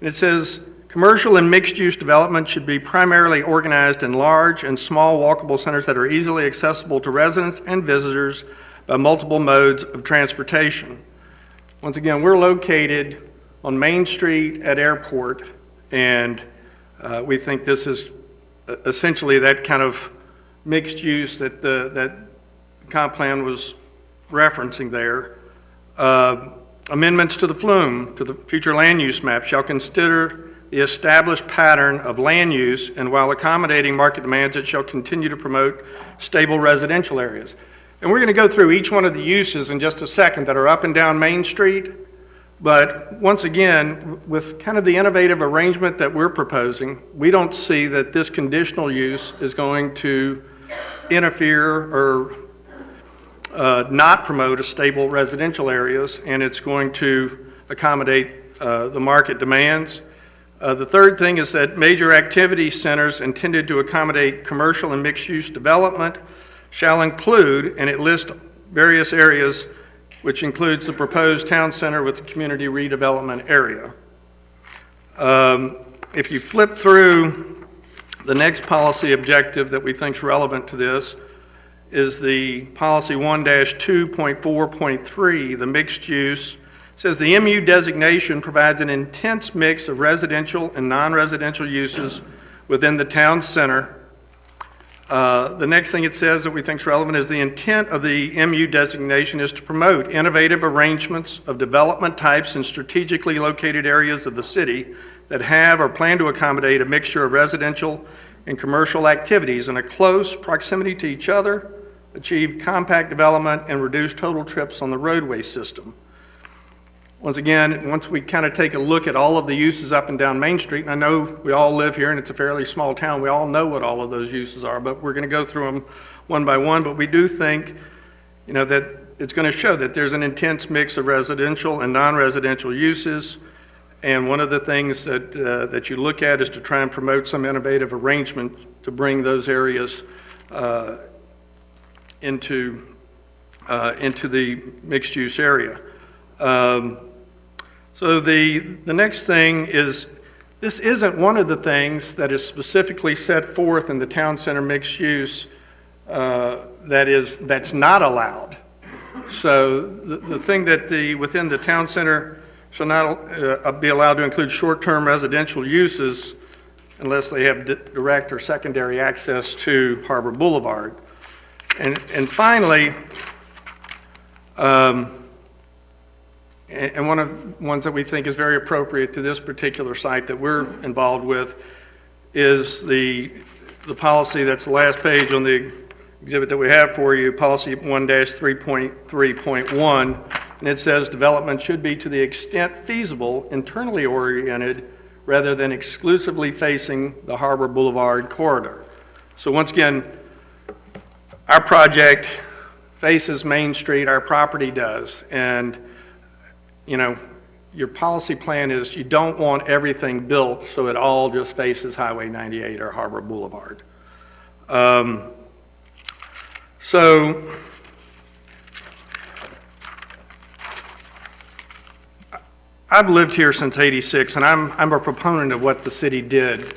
S21: And it says, commercial and mixed-use development should be primarily organized in large and small walkable centers that are easily accessible to residents and visitors by multiple modes of transportation. Once again, we're located on Main Street at Airport, and we think this is essentially that kind of mixed use that that comp plan was referencing there. Amendments to the FLUME, to the future land use map, shall consider the established pattern of land use, and while accommodating market demands, it shall continue to promote stable residential areas. And we're going to go through each one of the uses in just a second that are up and down Main Street. But once again, with kind of the innovative arrangement that we're proposing, we don't see that this conditional use is going to interfere or not promote a stable residential areas, and it's going to accommodate the market demands. The third thing is that major activity centers intended to accommodate commercial and mixed-use development shall include, and it lists various areas, which includes the proposed town center with the community redevelopment area. If you flip through the next policy objective that we think is relevant to this is the policy 1-2.4.3, the mixed use. It says the MU designation provides an intense mix of residential and non-residential uses within the town center. The next thing it says that we think is relevant is the intent of the MU designation is to promote innovative arrangements of development types in strategically located areas of the city that have or plan to accommodate a mixture of residential and commercial activities in a close proximity to each other, achieve compact development, and reduce total trips on the roadway system. Once again, once we kind of take a look at all of the uses up and down Main Street, and I know we all live here and it's a fairly small town, we all know what all of those uses are, but we're going to go through them one by one. But we do think, you know, that it's going to show that there's an intense mix of residential and non-residential uses. And one of the things that that you look at is to try and promote some innovative arrangement to bring those areas into the mixed-use area. So the next thing is, this isn't one of the things that is specifically set forth in the town center mixed use that's not allowed. So the thing that within the town center shall not be allowed to include short-term residential uses unless they have direct or secondary access to Harbor Boulevard. And finally, and one of the ones that we think is very appropriate to this particular site that we're involved with is the policy that's the last page on the exhibit that we have for you, policy 1-3.3.1, and it says development should be to the extent feasible internally oriented rather than exclusively facing the Harbor Boulevard corridor. So once again, our project faces Main Street, our property does, and you know, your policy plan is you don't want everything built so it all just faces Highway 98 or Harbor Boulevard. So I've lived here since '86, and I'm a proponent of what the city did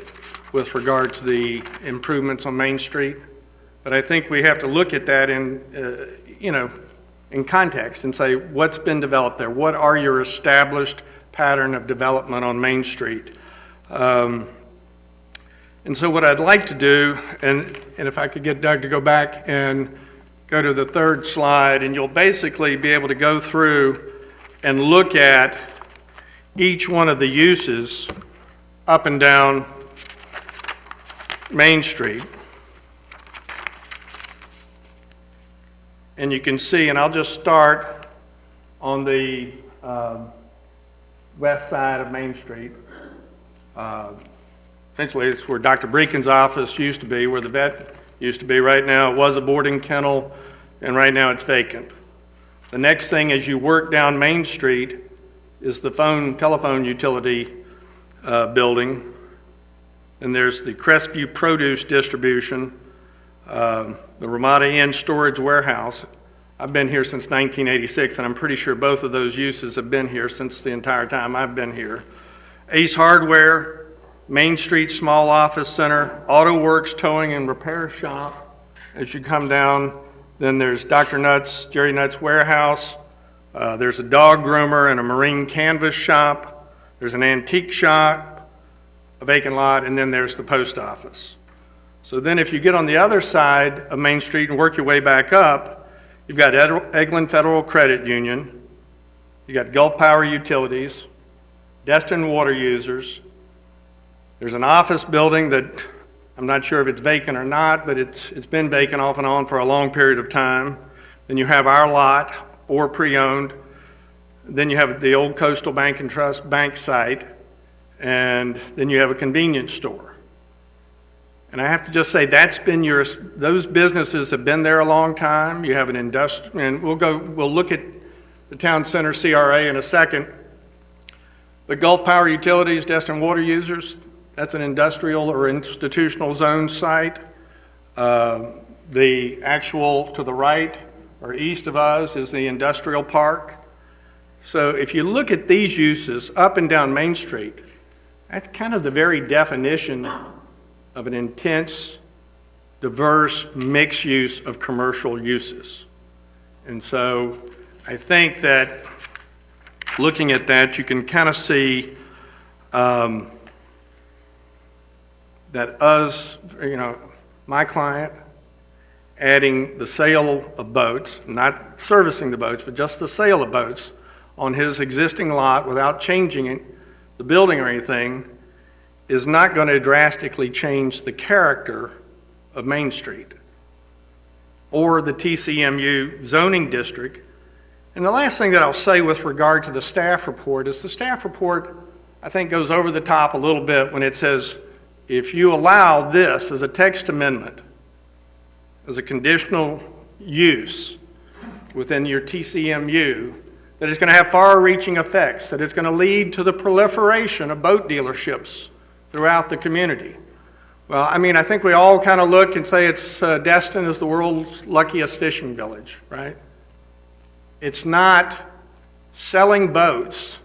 S21: with regard to the improvements on Main Street. But I think we have to look at that in, in context and say, what's been developed there? What are your established pattern of development on Main Street? And so what I'd like to do, and if I could get Doug to go back and go to the third slide, and you'll basically be able to go through and look at each one of the uses up and down Main Street. And you can see, and I'll just start on the west side of Main Street. Essentially, it's where Dr. Breakin's office used to be, where the vet used to be. Right now, it was a boarding kennel, and right now it's vacant. The next thing as you work down Main Street is the telephone utility building. And there's the Crestview Produce Distribution, the Ramada Inn Storage Warehouse. I've been here since 1986, and I'm pretty sure both of those uses have been here since the entire time I've been here. Ace Hardware, Main Street Small Office Center, Auto Works Towing and Repair Shop. As you come down, then there's Dr. Nutt's, Jerry Nutt's Warehouse. There's a dog groomer and a marine canvas shop. There's an antique shop, a vacant lot, and then there's the post office. So then if you get on the other side of Main Street and work your way back up, you've got Eglin Federal Credit Union, you got Gulf Power Utilities, Destin Water Users. There's an office building that I'm not sure if it's vacant or not, but it's been vacant off and on for a long period of time. Then you have our lot, or pre-owned. Then you have the old Coastal Bank and Trust bank site, and then you have a convenience store. And I have to just say that's been those businesses have been there a long time. You have an and we'll look at the town center CRA in a second. The Gulf Power Utilities, Destin Water Users, that's an industrial or institutional zone site. The actual to the right or east of us is the industrial park. So if you look at these uses up and down Main Street, that's kind of the very definition of an intense, diverse, mixed use of commercial uses. And so I think that looking at that, you can kind of see that my client, adding the sale of boats, not servicing the boats, but just the sale of boats on his existing lot without changing the building or anything, is not going to drastically change the character of Main Street or the TCMU zoning district. And the last thing that I'll say with regard to the staff report is the staff report, I think, goes over the top a little bit when it says, if you allow this as a text amendment, as a conditional use within your TCMU, that it's going to have far-reaching effects, that it's going to lead to the proliferation of boat dealerships throughout the community. Well, I mean, I think we all kind of look and say it's Destin is the world's luckiest fishing village, right? It's not. Selling boats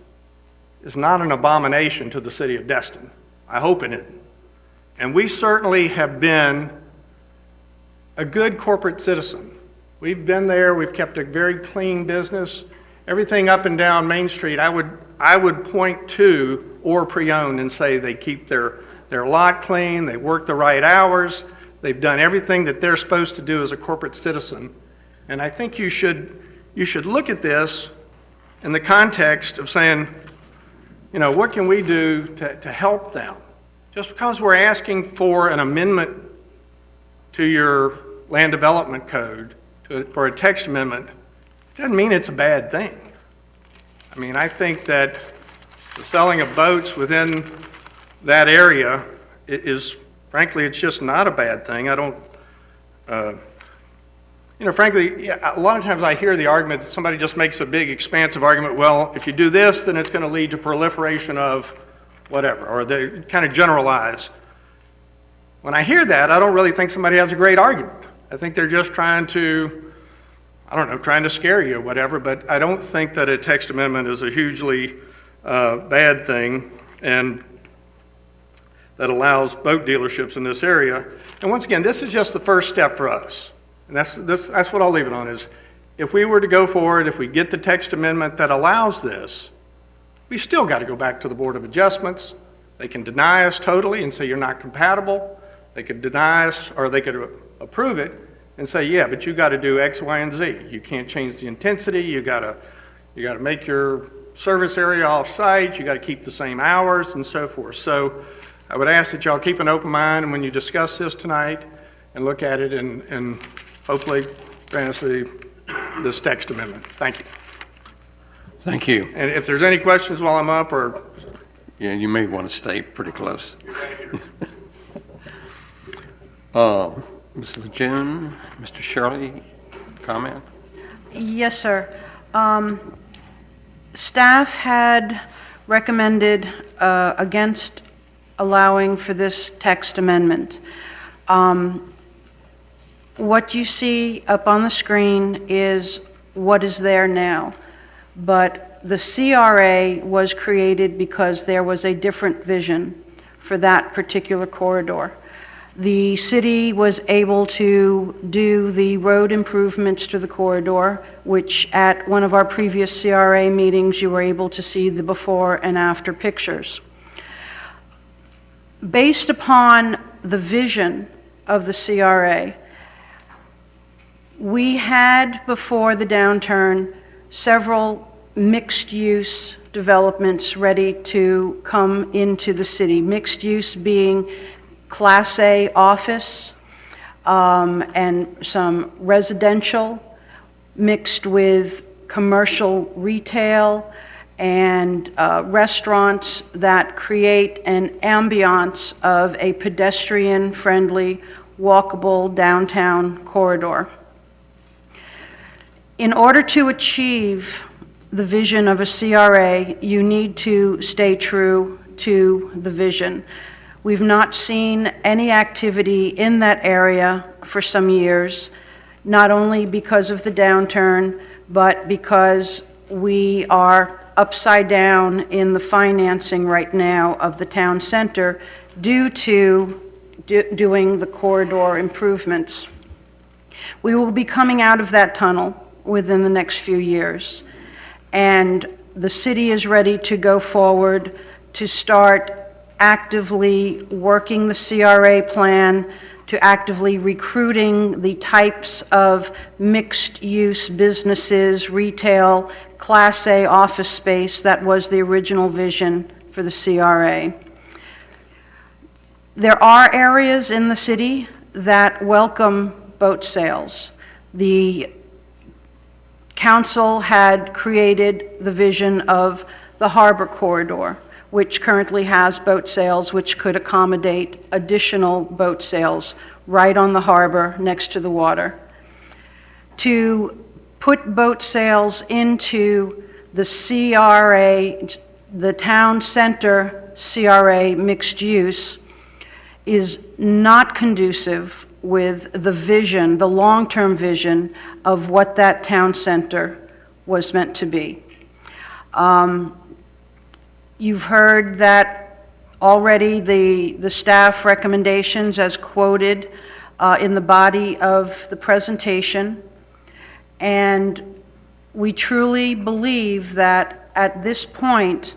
S21: is not an abomination to the city of Destin. I hope it isn't. And we certainly have been a good corporate citizen We've been there, we've kept a very clean business. Everything up and down Main Street, I would point to or pre-owned and say they keep their lot clean, they work the right hours, they've done everything that they're supposed to do as a corporate citizen. And I think you should look at this in the context of saying, you know, what can we do to help them? Just because we're asking for an amendment to your land development code, for a text amendment, doesn't mean it's a bad thing. I mean, I think that the selling of boats within that area is, frankly, it's just not a bad thing. I don't, you know, frankly, a lot of times I hear the argument that somebody just makes a big, expansive argument, well, if you do this, then it's going to lead to proliferation of whatever, or they kind of generalize. When I hear that, I don't really think somebody has a great argument. I think they're just trying to, I don't know, trying to scare you or whatever, but I don't think that a text amendment is a hugely bad thing and that allows boat dealerships in this area. And once again, this is just the first step for us. And that's what I'll leave it on is, if we were to go forward, if we get the text amendment that allows this, we still got to go back to the Board of Adjustments. They can deny us totally and say you're not compatible. They could deny us, or they could approve it and say, yeah, but you got to do X, Y, and Z. You can't change the intensity. You got to make your service area off-site. You got to keep the same hours and so forth. So I would ask that y'all keep an open mind when you discuss this tonight and look at it and hopefully grant us this text amendment. Thank you.
S3: Thank you.
S21: And if there's any questions while I'm up, or...
S3: Yeah, you may want to stay pretty close. Ms. Lejeune, Mr. Shirley, comment?
S2: Yes, sir. Staff had recommended against allowing for this text amendment. What you see up on the screen is what is there now. But the CRA was created because there was a different vision for that particular corridor. The city was able to do the road improvements to the corridor, which at one of our previous CRA meetings, you were able to see the before and after pictures. Based upon the vision of the CRA, we had before the downturn several mixed-use developments ready to come into the city. Mixed use being Class A office and some residential mixed with commercial retail and restaurants that create an ambiance of a pedestrian-friendly, walkable downtown corridor. In order to achieve the vision of a CRA, you need to stay true to the vision. We've not seen any activity in that area for some years, not only because of the downturn, but because we are upside down in the financing right now of the town center due to doing the corridor improvements. We will be coming out of that tunnel within the next few years, and the city is ready to go forward to start actively working the CRA plan, to actively recruiting the types of mixed-use businesses, retail, Class A office space that was the original vision for the CRA. There are areas in the city that welcome boat sales. The council had created the vision of the harbor corridor, which currently has boat sales, which could accommodate additional boat sales right on the harbor next to the water. To put boat sales into the CRA, the town center CRA mixed use, is not conducive with the vision, the long-term vision of what that town center was meant to be. You've heard that already the staff recommendations as quoted in the body of the presentation. And we truly believe that at this point,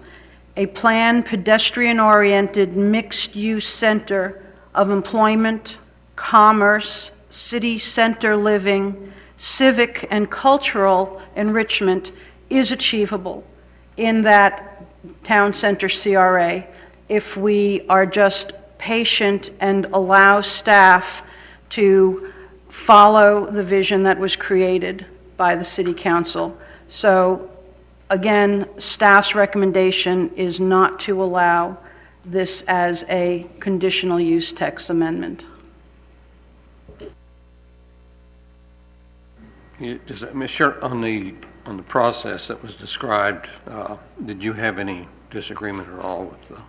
S2: a planned pedestrian-oriented mixed-use center of employment, commerce, city center living, civic and cultural enrichment is achievable in that town center CRA if we are just patient and allow staff to follow the vision that was created by the City Council. So again, staff's recommendation is not to allow this as a conditional use text amendment.
S3: Ms. Sher, on the process that was described, did you have any disagreement at all with the?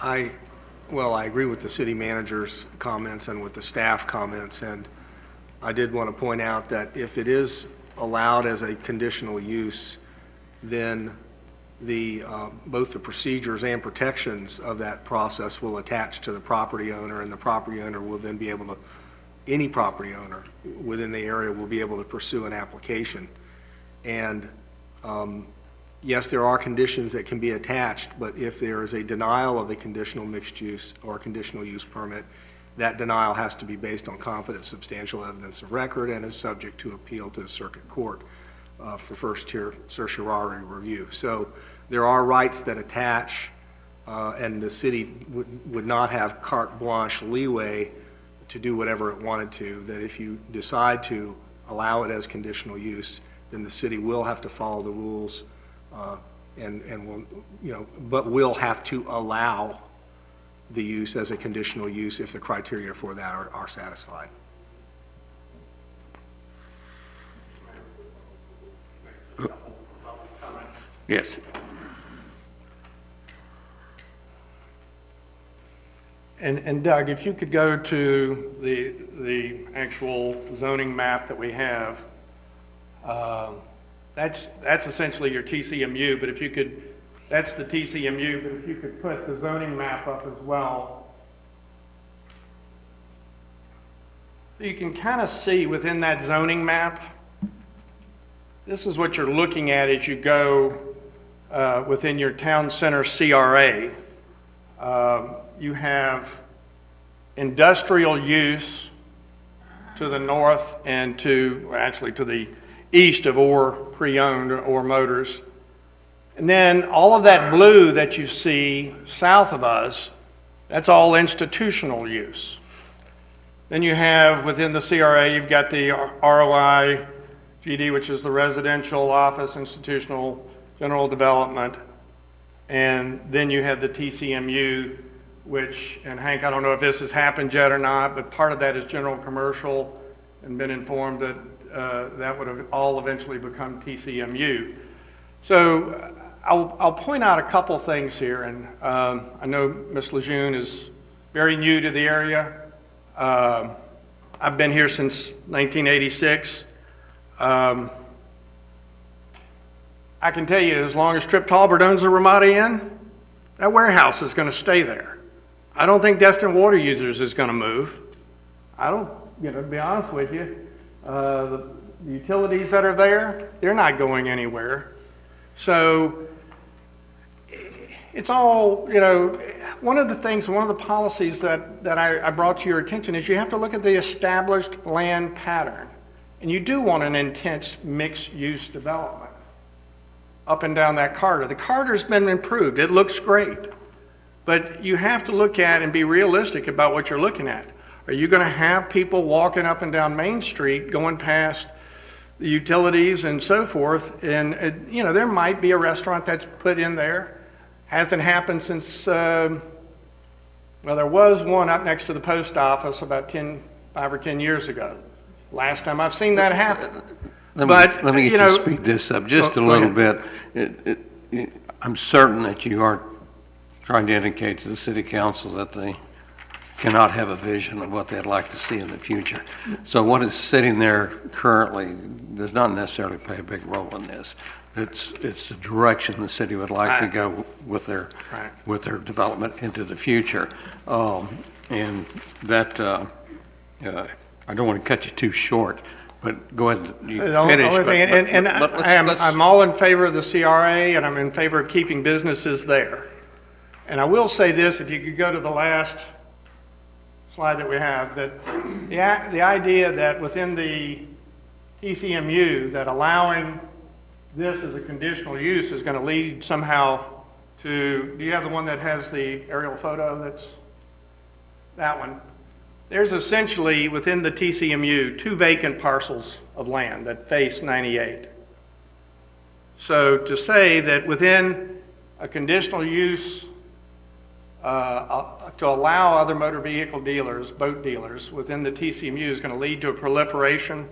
S13: I agree with the city manager's comments and with the staff comments, and I did want to point out that if it is allowed as a conditional use, then both the procedures and protections of that process will attach to the property owner, and the property owner will then be able to, any property owner within the area will be able to pursue an application. And yes, there are conditions that can be attached, but if there is a denial of a conditional mixed use or conditional use permit, that denial has to be based on competent substantial evidence of record and is subject to appeal to the circuit court for first-tier certiorari review. So there are rights that attach, and the city would not have carte blanche leeway to do whatever it wanted to, that if you decide to allow it as conditional use, then the city will have to follow the rules and will, but will have to allow the use as a conditional use if the criteria for that are satisfied.
S3: Yes.
S21: And Doug, if you could go to the actual zoning map that we have, that's essentially your TCMU, but if you could, that's the TCMU, but if you could put the zoning map up as well. You can kind of see within that zoning map, this is what you're looking at as you go within your town center CRA. You have industrial use to the north and actually to the east of Orr Pre-Owned or Motors. And then all of that blue that you see south of us, that's all institutional use. Then you have within the CRA, you've got the ROI GD, which is the residential, office, institutional, general development. And then you have the TCMU, which, and Hank, I don't know if this has happened yet or not, but part of that is general commercial, and been informed that that would have all eventually become TCMU. So I'll point out a couple things here, and I know Ms. Lejeune is very new to the area. I've been here since 1986. I can tell you, as long as Tripp Talbert owns the Ramada Inn, that warehouse is going to stay there. I don't think Destin Water Users is going to move. I don't, to be honest with you, the utilities that are there, they're not going anywhere. So it's all, one of the things, one of the policies that I brought to your attention is you have to look at the established land pattern. And you do want an intense mixed-use development up and down that corridor. The corridor's been improved. It looks great. But you have to look at and be realistic about what you're looking at. Are you going to have people walking up and down Main Street going past the utilities and so forth? And, there might be a restaurant that's put in there. Hasn't happened since, well, there was one up next to the post office about 5 or 10 years ago. Last time I've seen that happen.
S3: Let me get you to speed this up just a little bit. I'm certain that you aren't trying to indicate to the city council that they cannot have a vision of what they'd like to see in the future. So what is sitting there currently does not necessarily play a big role in this. It's the direction the city would like to go with their development into the future. And that I don't want to cut you too short, But go ahead, you
S21: The only
S3: finish.
S21: thing- And I'm all in favor of the CRA, and I'm in favor of keeping businesses there. And I will say this, if you could go to the last slide that we have, that the idea that within the TCMU, that allowing this as a conditional use is going to lead somehow to, do you have the one that has the aerial photo? That's that one. There's essentially, within the TCMU, 2 vacant parcels of land that face 98. So to say that within a conditional use, to allow other motor vehicle dealers, boat dealers, within the TCMU is going to lead to a proliferation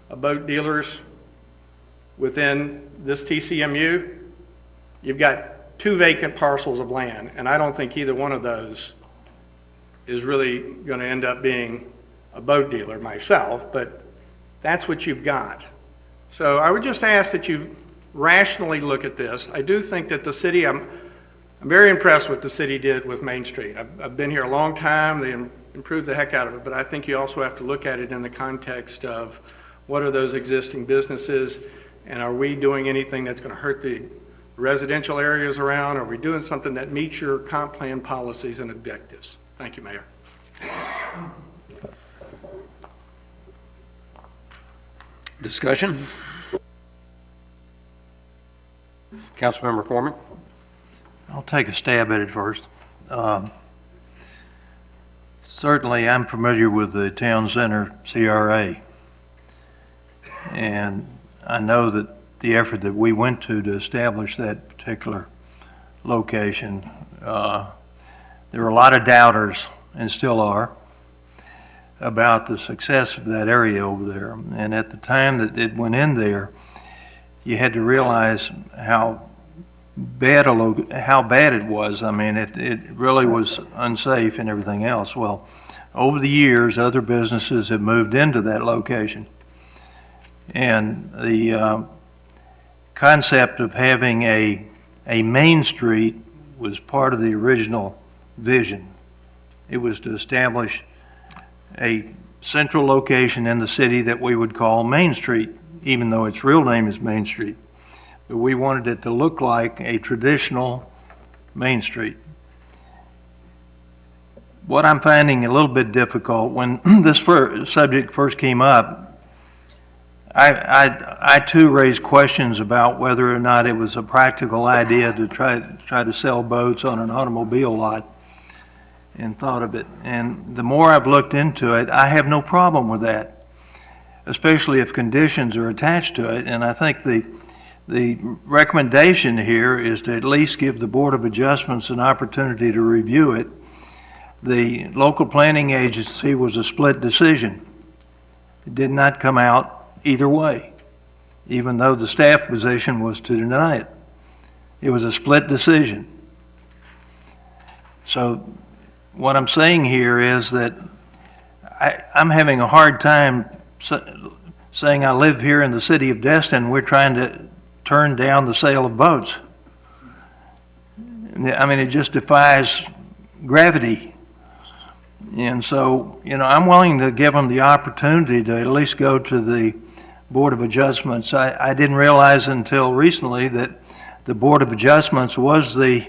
S21: of boat dealers within this TCMU, you've got 2 vacant parcels of land, and I don't think either one of those is really going to end up being a boat dealer myself, but that's what you've got. So I would just ask that you rationally look at this. I do think that the city, I'm very impressed with what the city did with Main Street. I've been here a long time, they improved the heck out of it, but I think you also have to look at it in the context of what are those existing businesses, and are we doing anything that's going to hurt the residential areas around? Are we doing something that meets your comp plan policies and objectives? Thank you, Mayor.
S3: Discussion? Councilmember Foreman?
S18: I'll take a stab at it first. Certainly, I'm familiar with the Town Center CRA. And I know that the effort that we went to establish that particular location, there were a lot of doubters, and still are, about the success of that area over there. And at the time that it went in there, you had to realize how bad it was. I mean, it really was unsafe and everything else. Well, over the years, other businesses have moved into that location. And the concept of having a main street was part of the original vision. It was to establish a central location in the city that we would call Main Street, even though its real name is Main Street. But we wanted it to look like a traditional Main Street. What I'm finding a little bit difficult, when this subject first came up, I too raised questions about whether or not it was a practical idea to try to sell boats on an automobile lot, and thought of it. And the more I've looked into it, I have no problem with that, especially if conditions are attached to it. And I think the recommendation here is to at least give the Board of Adjustments an opportunity to review it. The local planning agency was a split decision. It did not come out either way, even though the staff position was to deny it. It was a split decision. So what I'm saying here is that I'm having a hard time saying I live here in the city of Destin, we're trying to turn down the sale of boats. I mean, it just defies gravity. And so, I'm willing to give them the opportunity to at least go to the Board of Adjustments. I didn't realize until recently that the Board of Adjustments was the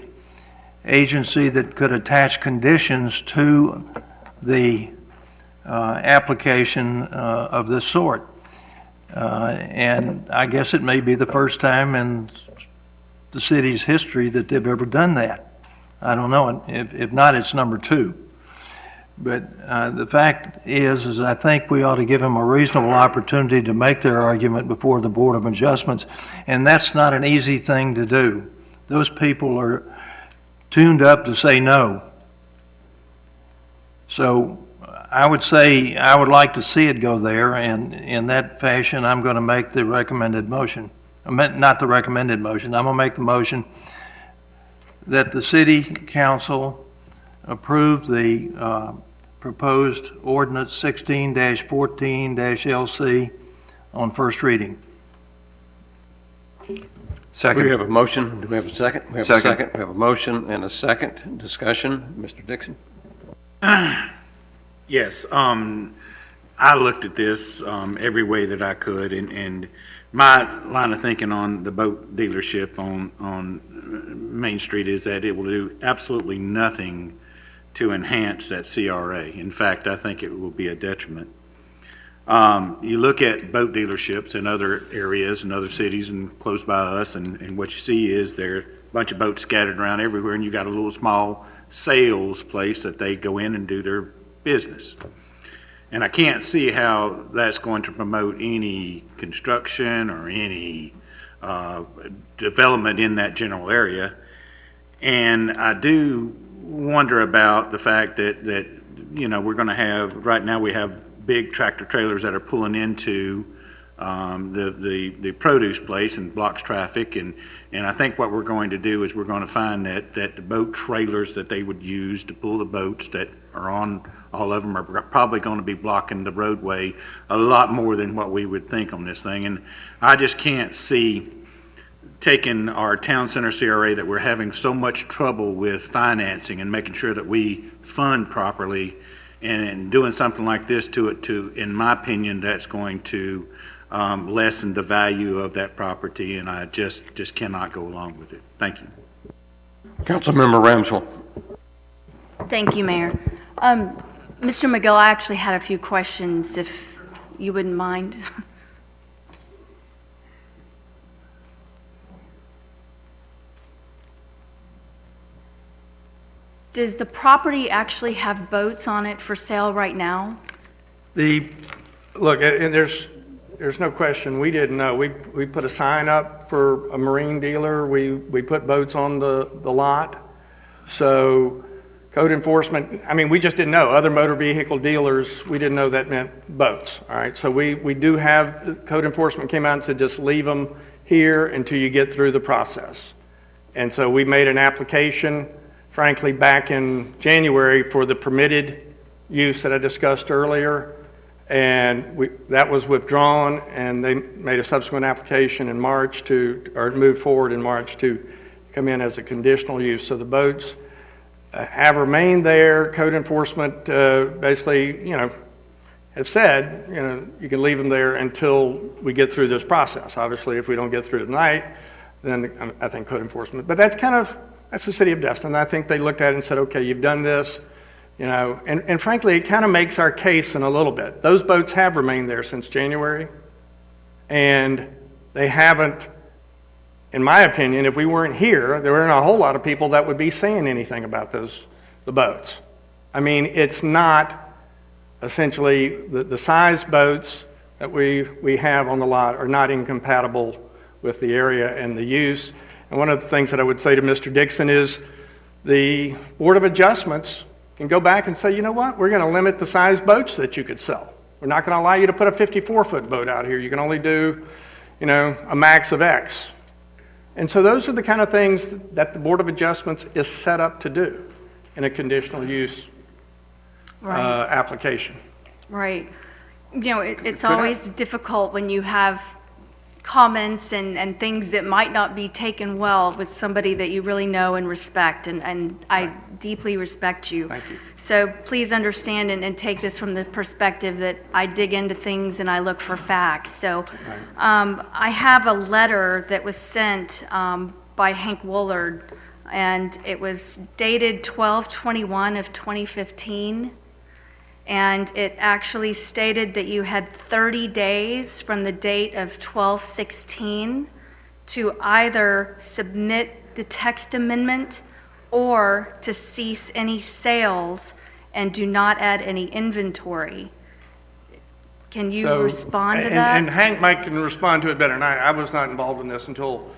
S18: agency that could attach conditions to the application of this sort. And I guess it may be the first time in the city's history that they've ever done that. I don't know. If not, it's number 2. But the fact is I think we ought to give them a reasonable opportunity to make their argument before the Board of Adjustments, and that's not an easy thing to do. Those people are tuned up to say no. So I would say I would like to see it go there, and in that fashion, I'm going to make the recommended motion. Not the recommended motion. I'm going to make the motion that the City Council approve the proposed ordinance 16-14-LC on first reading.
S3: Second. We have a motion. Do we have a second? We have
S12: Second.
S3: a second. We have a motion and a second. Discussion. Mr. Dixon?
S15: Yes, I I looked at this every way that I could, and my line of thinking on the boat dealership on Main Street is that it will do absolutely nothing to enhance that CRA. In fact, I think it will be a detriment. You look at boat dealerships in other areas and other cities and close by us, and what you see is there are a bunch of boats scattered around everywhere, and you got a little small sales place that they go in and do their business. And I can't see how that's going to promote any construction or any development in that general area. And I do wonder about the fact that you know, we're going to have, right now we have big tractor trailers that are pulling into the produce place and blocks traffic. And I think what we're going to do is we're going to find that the boat trailers that they would use to pull the boats that are on, all of them are probably going to be blocking the roadway a lot more than what we would think on this thing. And I just can't see taking our town center CRA that we're having so much trouble with financing and making sure that we fund properly and doing something like this to it, in my opinion, that's going to lessen the value of that property, and I just cannot go along with it. Thank you.
S3: Councilmember Ramsell.
S8: Thank you, Mayor. Mr. McGill, I actually had a few questions, if you wouldn't mind. Does the property actually have boats on it for sale right now?
S21: Look, and there's no question, we didn't know. We put a sign up for a marine dealer. We put boats on the lot. So code enforcement, I mean, we just didn't know. Other motor vehicle dealers, we didn't know that meant boats, all right? So we do have, code enforcement came out and said, just leave them here until you get through the process. And so we made an application, frankly, back in January for the permitted use that I discussed earlier. And that was withdrawn, and they made a subsequent application in March or moved forward in March to come in as a conditional use. So the boats have remained there. Code enforcement basically, you know, have said, you know, you can leave them there until we get through this process. Obviously, if we don't get through tonight, then I think code enforcement. But that's the city of Destin. I think they looked at it and said, okay, you've done this. You know, and frankly, it kind of makes our case in a little bit. Those boats have remained there since January, and they haven't, in my opinion, if we weren't here, there weren't a whole lot of people that would be saying anything about the boats. I mean, it's not essentially, the size boats that we have on the lot are not incompatible with the area and the use. And one of the things that I would say to Mr. Dixon is the Board of Adjustments can go back and say, you know what, we're going to limit the size boats that you could sell. We're not going to allow you to put a 54-foot boat out here. You can only do, you know, a max of X. And so those are the kind of things that the Board of Adjustments is set up to do in a conditional use application.
S8: Right. You know, it's always difficult when you have comments and things that might not be taken well with somebody that you really know and respect, and I deeply respect you.
S21: Thank you.
S8: So please understand and take this from the perspective that I dig into things and I look for facts. So I have a letter that was sent by Hank Woolard, and it was dated 12/21 of 2015. And it actually stated that you had 30 days from the date of 12/16 to either submit the text amendment or to cease any sales and do not add any inventory. Can you respond to that?
S21: And Hank might can respond to it better than I was not involved in this until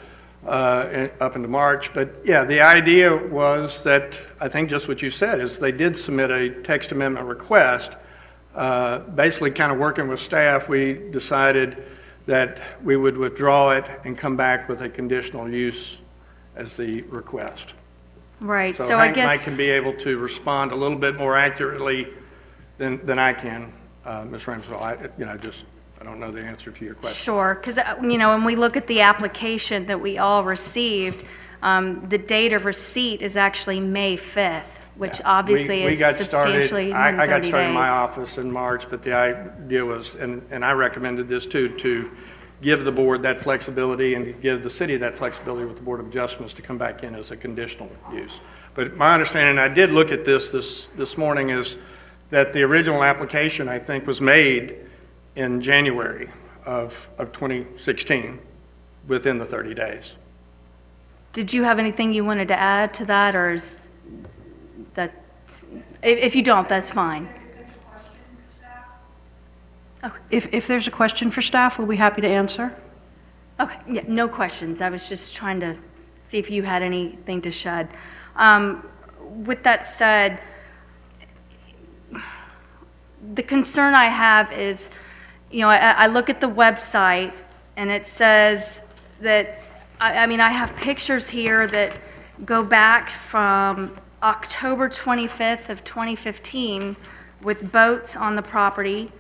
S21: up into March. But yeah, the idea was that, I think just what you said, is they did submit a text amendment request. Basically kind of working with staff, we decided that we would withdraw it and come back with a conditional use as the request.
S8: Right,
S21: So
S8: I
S21: Hank
S8: guess.
S21: might can be able to respond a little bit more accurately than I can, Ms. Ramsell. I don't know the answer to your question.
S8: Sure, because, you know, when we look at the application that we all received, the date of receipt is actually May 5th. which obviously
S21: We
S8: is
S21: got started-
S8: substantially more than 30 days.
S21: I got started in my office in March, but the idea was, and I recommended this too, to give the board that flexibility and to give the city that flexibility with the Board of Adjustments to come back in as a conditional use. But my understanding, I did look at this morning, is that the original application, I think, was made in January of 2016, within the 30 days.
S8: Did you have anything you wanted to add to that, or is that, if you don't, that's fine.
S2: If there's a question for staff, we'll be happy to answer.
S8: Okay, yeah, no questions. I was just trying to see if you had anything to shed. With that said, the concern I have is, I look at the website and it says that, I mean, I have pictures here that go back from October 25th of 2015 with boats on the property.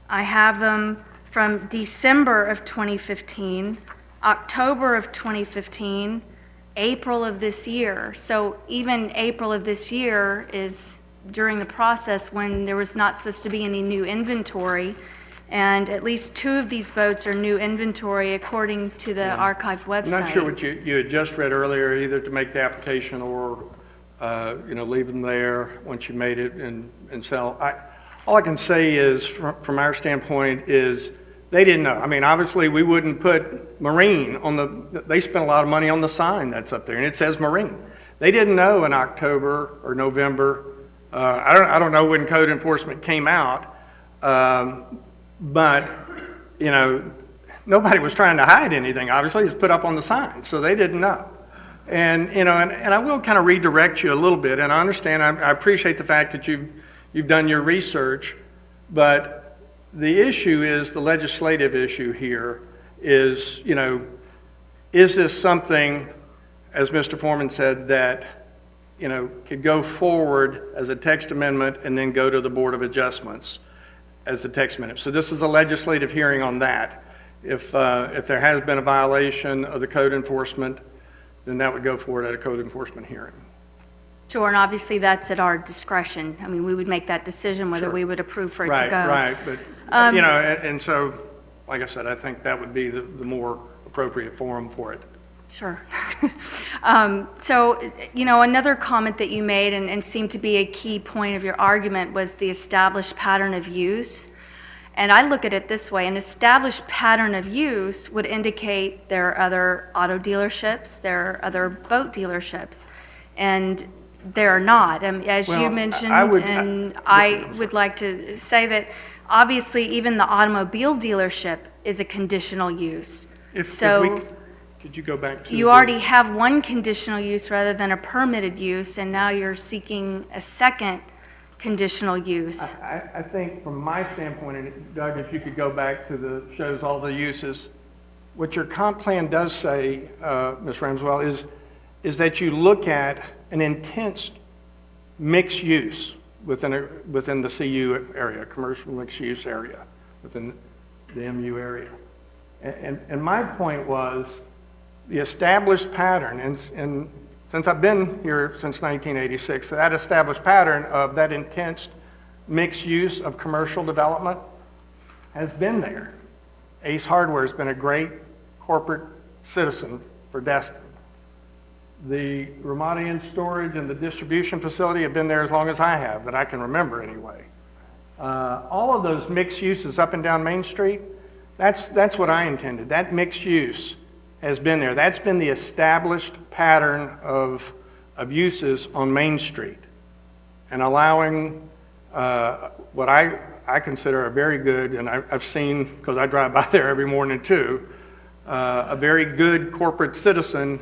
S8: I have them from December of 2015, October of 2015, April of this year. So even April of this year is during the process when there was not supposed to be any new inventory. And at least 2 of these boats are new inventory according to the archived website.
S21: I'm not sure what you had just read earlier, either to make the application or, leave them there once you made it and sell. All I can say is, from our standpoint, is they didn't know. I mean, obviously, we wouldn't put marine on they spent a lot of money on the sign that's up there, and it says marine. They didn't know in October or November. I don't know when code enforcement came out, but, nobody was trying to hide anything, obviously. It's put up on the sign, so they didn't know. And, and I will kind of redirect you a little bit, and I understand, I appreciate the fact that you've done your research, but the issue is, the legislative issue here is, is this something, as Mr. Foreman said, that, could go forward as a text amendment and then go to the Board of Adjustments as a text amendment? So this is a legislative hearing on that. If there has been a violation of the code enforcement, then that would go forward at a code enforcement hearing.
S8: Sure, and obviously that's at our discretion. I mean, we would make that decision whether we would approve for it to go.
S21: Right, but, and so, like I said, I think that would be the more appropriate forum for it.
S8: Sure. So, another comment that you made and seemed to be a key point of your argument was the established pattern of use. And I look at it this way: an established pattern of use would indicate there are other auto dealerships, there are other boat dealerships, and there are not. As you mentioned, I would like to say that obviously even the automobile dealership is a conditional use.
S21: Could you go back to?
S8: You already have one conditional use rather than a permitted use, and now you're seeking a second conditional use.
S21: I think from my standpoint, and Doug, if you could go back to shows all the uses, what your comp plan does say, Ms. Ramswell, is that you look at an intense mixed use within the CU area, commercial mixed use area, within the MU area. And my point was the established pattern, and since I've been here since 1986, that established pattern of that intense mixed use of commercial development has been there. Ace Hardware has been a great corporate citizen for Destin. The Ramadian storage and the distribution facility have been there as long as I have, that I can remember anyway. All of those mixed uses up and down Main Street, that's what I intended. That mixed use has been there. That's been the established pattern of uses on Main Street, and allowing what I consider a very good, and I've seen, because I drive by there every morning too, a very good corporate citizen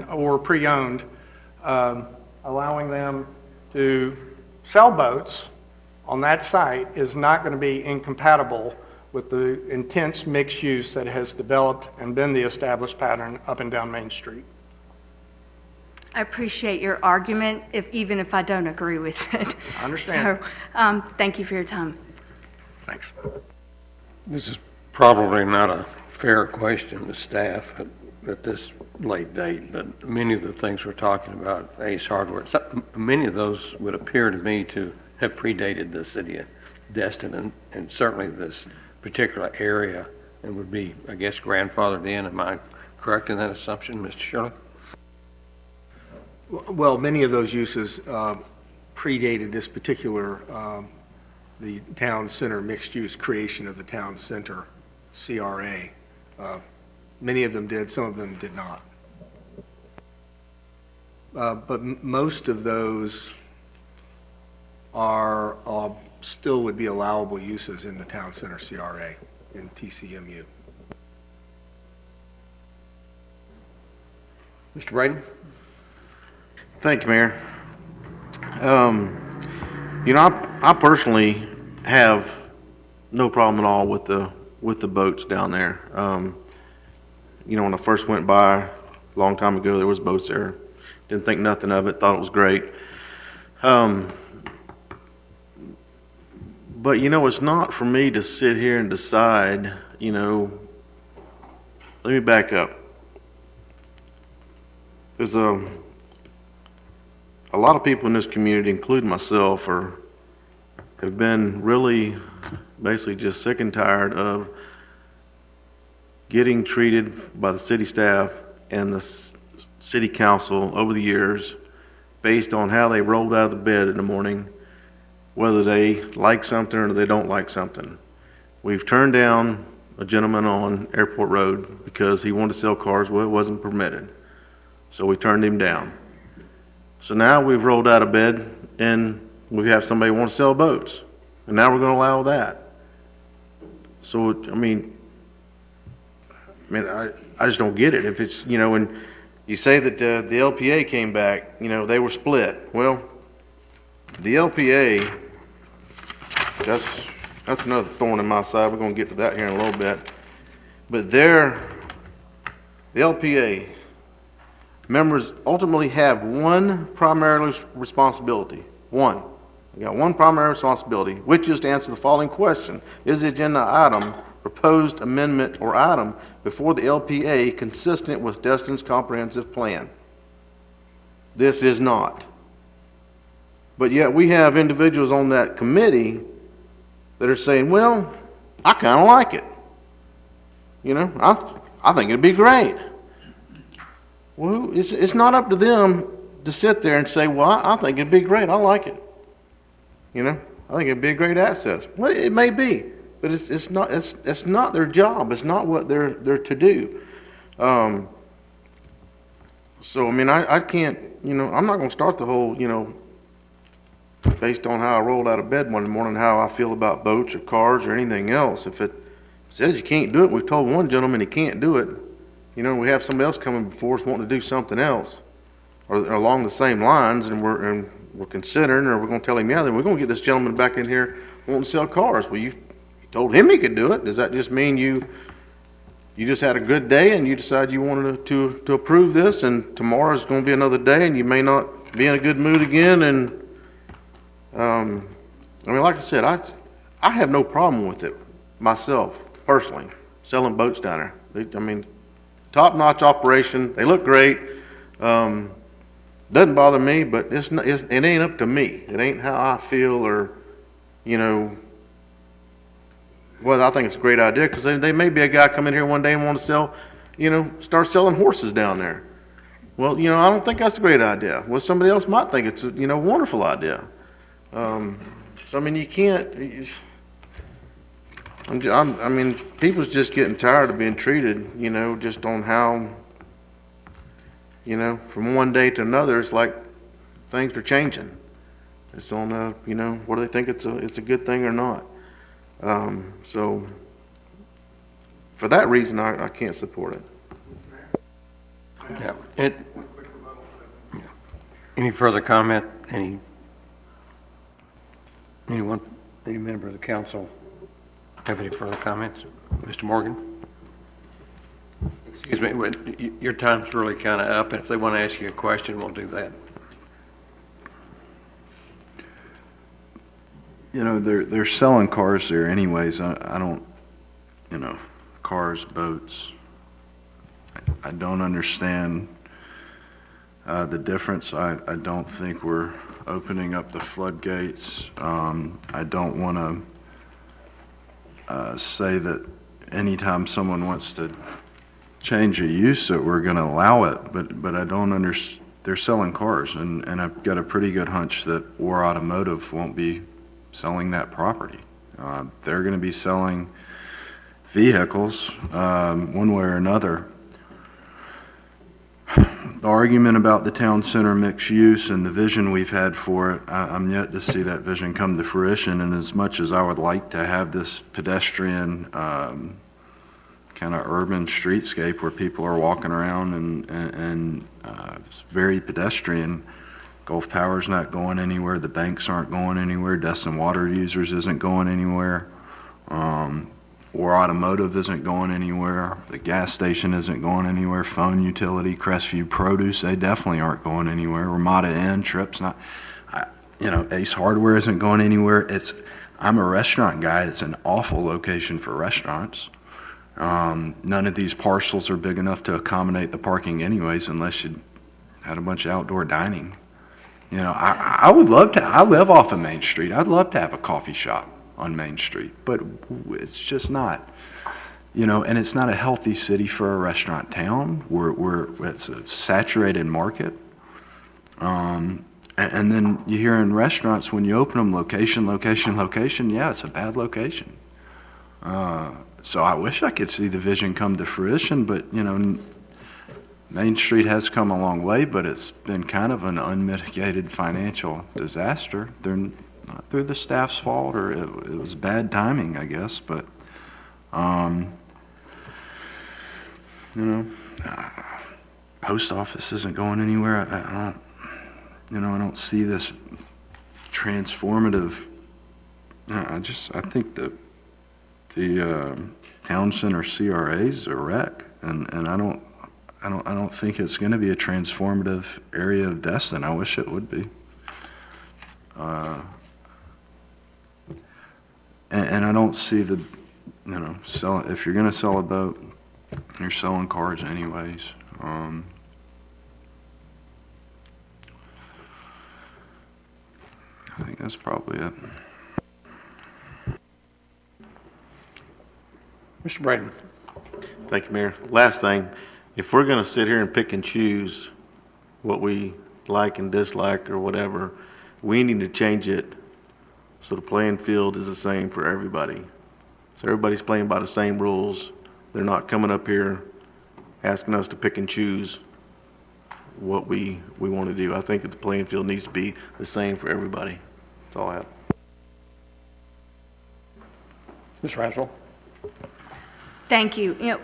S21: or pre-owned, allowing them to sell boats on that site is not going to be incompatible with the intense mixed use that has developed and been the established pattern up and down Main Street.
S8: I appreciate your argument, even if I don't agree with it.
S21: I understand.
S8: So, thank you for your time.
S21: Thanks.
S3: This is probably not a fair question to staff, at this late date, but many of the things we're talking about, Ace Hardware, many of those would appear to me to have predated the city of Destin and certainly this particular area and would be, I guess, grandfathered in. Am I correct in that assumption, Mr. Shirley?
S13: Well, many of those uses predated this particular, the town center mixed-use creation of the town center CRA. Many of them did, some of them did not. But most of those are, still would be allowable uses in the town center CRA in TCMU.
S3: Mr. Braden?
S14: Thank you, Mayor. You know, I personally have no problem at all with the boats down there. You know, when I first went by a long time ago, there was boats there. Didn't think nothing of it, thought it was great. But, you know, it's not for me to sit here and decide, you know, let me back up. There's a lot of people in this community, including myself, have been really basically just sick and tired of getting treated by the city staff and the city council over the years based on how they rolled out of the bed in the morning, whether they like something or they don't like something. We've turned down a gentleman on Airport Road because he wanted to sell cars. Well, it wasn't permitted. So we turned him down. So now we've rolled out of bed and we have somebody want to sell boats. And now we're going to allow that. So, I mean, I just don't get it. If it's, you know, and you say that the LPA came back, you know, they were split. Well, the LPA, that's another thorn in my side. We're going to get to that here in a little bit. But the LPA members ultimately have one primary responsibility. One. They got one primary responsibility, which is to answer the following question. Is the agenda item, proposed amendment, or item before the LPA consistent with Destin's comprehensive plan? This is not. But yet we have individuals on that committee that are saying, well, I kind of like it. You know, I think it'd be great. Well, it's not up to them to sit there and say, well, I think it'd be great. I like it. You know, I think it'd be a great access. Well, it may be, but it's not their job. It's not what they're to do. So, I mean, I can't, you know, I'm not going to start the whole, you know, based on how I rolled out of bed one morning, how I feel about boats or cars or anything else. If it says you can't do it, we've told one gentleman he can't do it. You know, we have somebody else coming before us wanting to do something else or along the same lines, and we're considering, or we're going to tell him, yeah, then we're going to get this gentleman back in here wanting to sell cars. Well, you told him he could do it. Does that just mean you just had a good day and you decided you wanted to approve this, and tomorrow's going to be another day and you may not be in a good mood again? And I mean, like I said, I have no problem with it myself, personally, selling boats down there. I mean, top-notch operation. They look great. Doesn't bother me, but it ain't up to me. It ain't how I feel, or, you know, well, I think it's a great idea, because they may be a guy come in here one day and want to sell, you know, start selling horses down there. Well, you know, I don't think that's a great idea. Well, somebody else might think it's a, you know, wonderful idea. So, I mean, you can't, I mean, people's just getting tired of being treated, you know, just on how, you know, from one day to another, it's like things are changing. It's on, you know, whether they think it's a good thing or not. So, for that reason, I can't support it.
S3: Yeah. Any further comment? Anyone, any member of the council have any further comments? Mr. Morgan? Excuse me, your time's really kind of up. If they want to ask you a question, we'll do that.
S9: You know, they're selling cars there anyways. I don't, you know, cars, boats. I don't understand the difference. I don't think we're opening up the floodgates. I don't want to say that anytime someone wants to change a use that we're going to allow it, but I don't understand. They're selling cars, and I've got a pretty good hunch that War Automotive won't be selling that property. They're going to be selling vehicles one way or another. The argument about the town center mixed use and the vision we've had for it, I'm yet to see that vision come to fruition. And as much as I would like to have this pedestrian kind of urban streetscape where people are walking around and it's very pedestrian, Gulf Power's not going anywhere, the banks aren't going anywhere, Destin Water Users isn't going anywhere, War Automotive isn't going anywhere, the gas station isn't going anywhere, Phone Utility, Crestview Produce, they definitely aren't going anywhere, Ramada Inn, Trips not, Ace Hardware isn't going anywhere. I'm a restaurant guy, it's an awful location for restaurants. None of these parcels are big enough to accommodate the parking anyways, unless you had a bunch of outdoor dining. I would love to, I live off of Main Street. I'd love to have a coffee shop on Main Street, but it's just not, and it's not a healthy city for a restaurant town. It's a saturated market. And then you hear in restaurants, when you open them, location, yeah, it's a bad location. So I wish I could see the vision come to fruition, but, Main Street has come a long way, but it's been kind of an unmitigated financial disaster. Not through the staff's fault, or it was bad timing, I guess, but, post office isn't going anywhere. I don't see this transformative. I think the town center CRA is a wreck, and I don't think it's going to be a transformative area of Destin. I wish it would be. And I don't see the, if you're going to sell a boat, you're selling cars anyways. I think that's probably it.
S3: Mr. Braden.
S14: Thank you, Mayor. Last thing, if we're going to sit here and pick and choose what we like and dislike or whatever, we need to change it so the playing field is the same for everybody. So everybody's playing by the same rules. They're not coming up here asking us to pick and choose what we want to do. I think that the playing field needs to be the same for everybody. That's all I have.
S3: Ms. Ransell.
S8: Thank you.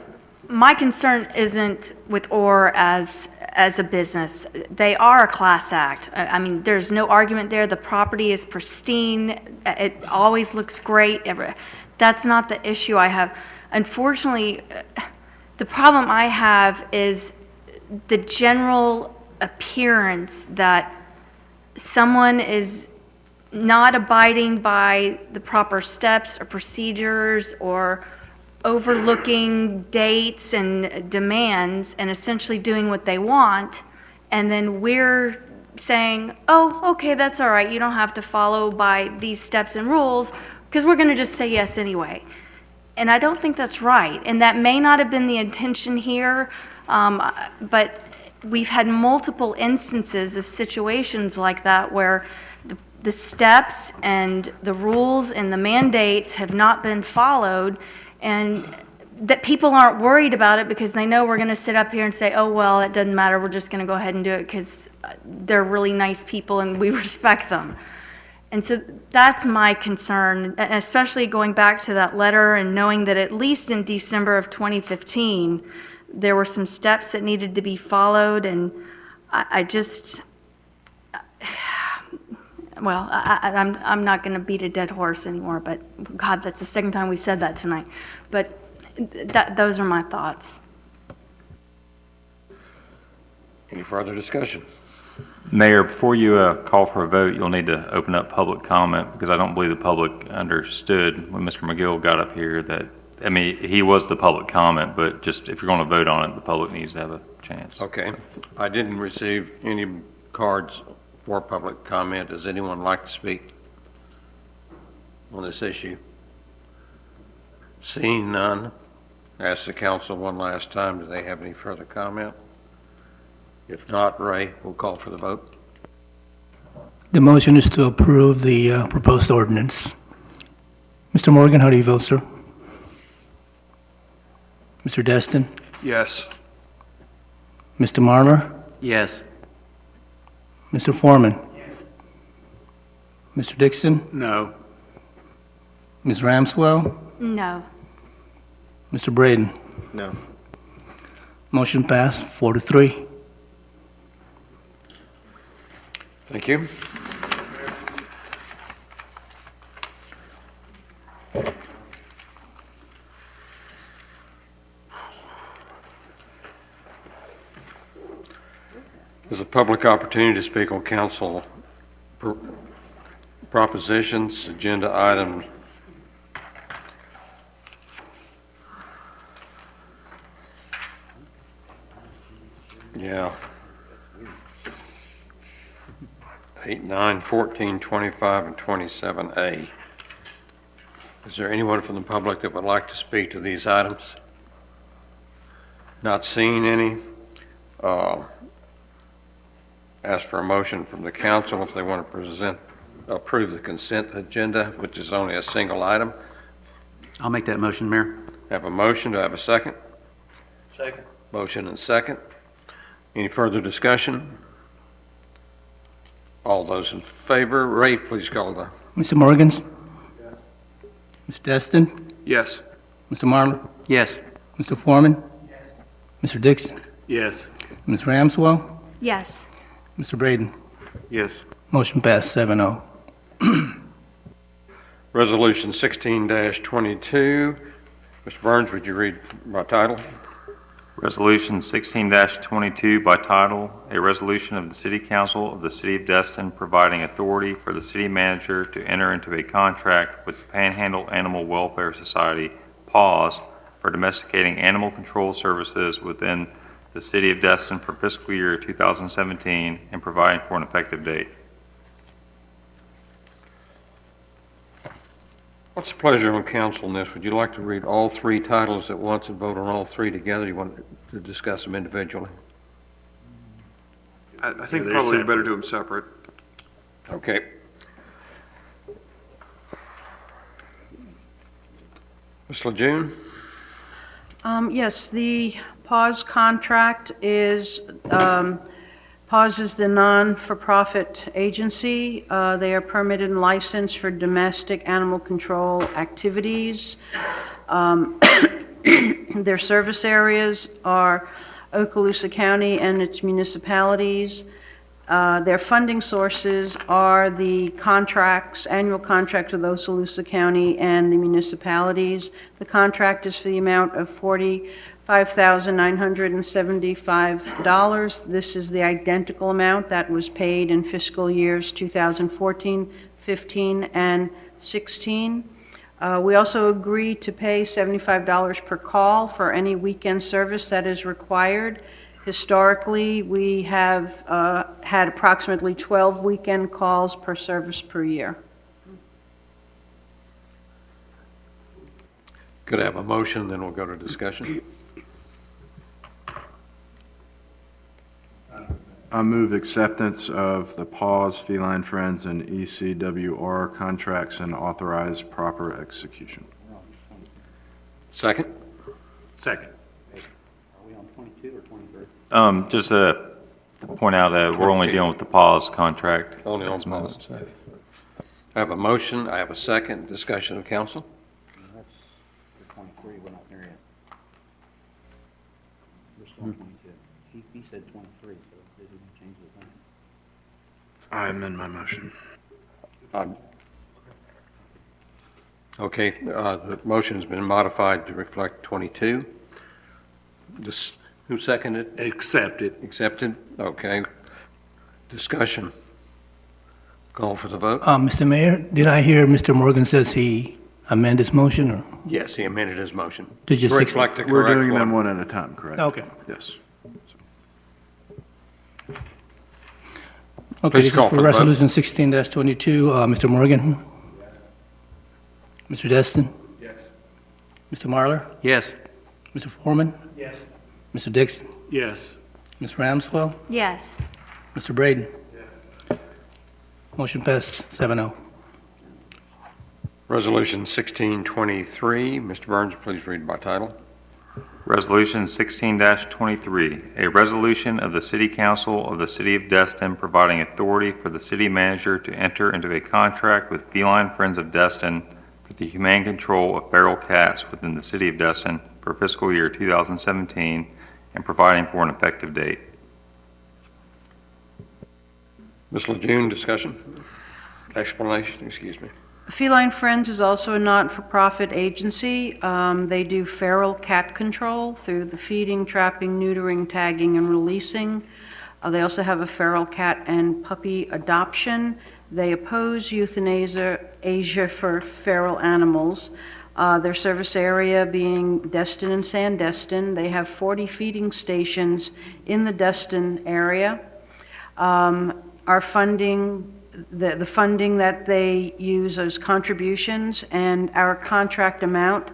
S8: My concern isn't with OR as a business. They are a class act. I mean, there's no argument there. The property is pristine. It always looks great. That's not the issue I have. Unfortunately, the problem I have is the general appearance that someone is not abiding by the proper steps or procedures or overlooking dates and demands and essentially doing what they want, and then we're saying, oh, okay, that's all right, you don't have to follow by these steps and rules because we're going to just say yes anyway. And I don't think that's right, and that may not have been the intention here, but we've had multiple instances of situations like that where the steps and the rules and the mandates have not been followed, and that people aren't worried about it because they know we're going to sit up here and say, oh, well, it doesn't matter, we're just going to go ahead and do it because they're really nice people and we respect them. And so that's my concern, especially going back to that letter and knowing that at least in December of 2015, there were some steps that needed to be followed, and I'm not going to beat a dead horse anymore, but God, that's the second time we said that tonight. But those are my thoughts.
S3: Any further discussion?
S16: Mayor, before you call for a vote, you'll need to open up public comment because I don't believe the public understood when Mr. McGill got up here that I mean, he was the public comment, but just if you're going to vote on it, the public needs to have a chance.
S3: Okay. I didn't receive any cards for public comment. Does anyone like to speak on this issue? Seeing none, ask the council one last time, do they have any further comment? If not, Ray, we'll call for the vote.
S10: The motion is to approve the proposed ordinance. Mr. Morgan, how do you vote, sir? Mr. Destin?
S12: Yes.
S10: Mr. Marlar?
S1: Yes.
S10: Mr. Foreman? Mr. Dixon?
S15: No.
S10: Ms. Ramswell?
S8: No.
S10: Mr. Braden?
S11: No.
S10: Motion passed, 4-3.
S3: Thank you. There's a public opportunity to speak on council propositions, agenda items. Yeah. 8, 9, 14, 25, and 27A. Is there anyone from the public that would like to speak to these items? Not seeing any. Ask for a motion from the council if they want to approve the consent agenda, which is only a single item.
S1: I'll make that motion, Mayor.
S3: Have a motion. Do I have a second?
S20: Second.
S3: Motion and second. Any further discussion? All those in favor, Ray, please call the.
S10: Mr. Morgans? Mr. Destin?
S12: Yes.
S10: Mr. Marlar?
S1: Yes.
S10: Mr. Foreman? Mr. Dixon?
S15: Yes.
S10: Ms. Ramswell?
S8: Yes.
S10: Mr. Braden?
S14: Yes.
S10: Motion passed, 7-0.
S3: Resolution 16-22. Mr. Burns, would you read by title?
S16: Resolution 16-22 by title, a resolution of the City Council of the City of Destin providing authority for the city manager to enter into a contract with the Panhandle Animal Welfare Society, PAWS, for domesticating animal control services within the City of Destin for fiscal year 2017 and providing for an effective date.
S3: What's the pleasure on council on this? Would you like to read all three titles at once and vote on all three together? You want to discuss them individually?
S12: I think
S15: they're
S12: probably
S15: separate.
S12: better do them separate.
S3: Okay. Ms. Lejeune?
S2: Yes, the PAWS contract is, PAWS is the non-for-profit agency. They are permitted and licensed for domestic animal control activities. Their service areas are Okaloosa County and its municipalities. Their funding sources are the contracts, annual contract with Okaloosa County and the municipalities. The contract is for the amount of $45,975. This is the identical amount that was paid in fiscal years 2014, 15, and 16. We also agree to pay $75 per call for any weekend service that is required. Historically, we have had approximately 12 weekend calls per service per year.
S3: Could I have a motion, then we'll go to discussion?
S9: I move acceptance of the PAWS, Feline Friends, and ECWR contracts and authorize proper execution.
S3: Second?
S15: Second.
S1: Are we on 22 or 23?
S16: Just to point out that we're only dealing with the PAWS contract.
S3: Only on PAWS. I have a motion, I have a second. Discussion of council?
S1: That's the 23, we're not there yet. We're still on 22. He said 23, so did he change the thing?
S9: I amend my motion.
S3: Okay, the motion has been modified to reflect 22. Who seconded?
S15: Accepted.
S3: Accepted? Okay. Discussion. Call for the vote.
S10: Mr. Mayor, did I hear Mr. Morgan says he amend his motion, or
S3: Yes, he amended his motion.
S10: To just
S3: To
S10: six-
S3: reflect the
S9: We're
S3: correct
S9: doing them
S3: one.
S9: one at a time, correct?
S10: Okay.
S9: Yes.
S10: Okay,
S3: Please
S10: this is
S3: call
S10: for
S3: for the vote.
S10: Resolution 16-22. Mr. Morgan? Mr. Destin?
S20: Yes.
S10: Mr. Marlar?
S1: Yes.
S10: Mr. Foreman?
S20: Yes.
S10: Mr. Dixon?
S15: Yes.
S10: Ms. Ramswell?
S8: Yes.
S10: Mr. Braden? Motion passed 7-0.
S3: Resolution 1623, Mr. Burns, please read by title.
S16: Resolution 16-23, a resolution of the City Council of the City of Destin providing authority for the city manager to enter into a contract with Feline Friends of Destin for the humane control of feral cats within the City of Destin for fiscal year 2017 and providing for an effective date.
S3: Ms. Lejeune, discussion? Explanation, excuse me.
S2: Feline Friends is also a not-for-profit agency. They do feral cat control through the feeding, trapping, neutering, tagging, and releasing. They also have a feral cat and puppy adoption. They oppose euthanasia for feral animals. Their service area being Destin and Sandestin. They have 40 feeding stations in the Destin area. Our funding, the funding that they use as contributions, and our contract amount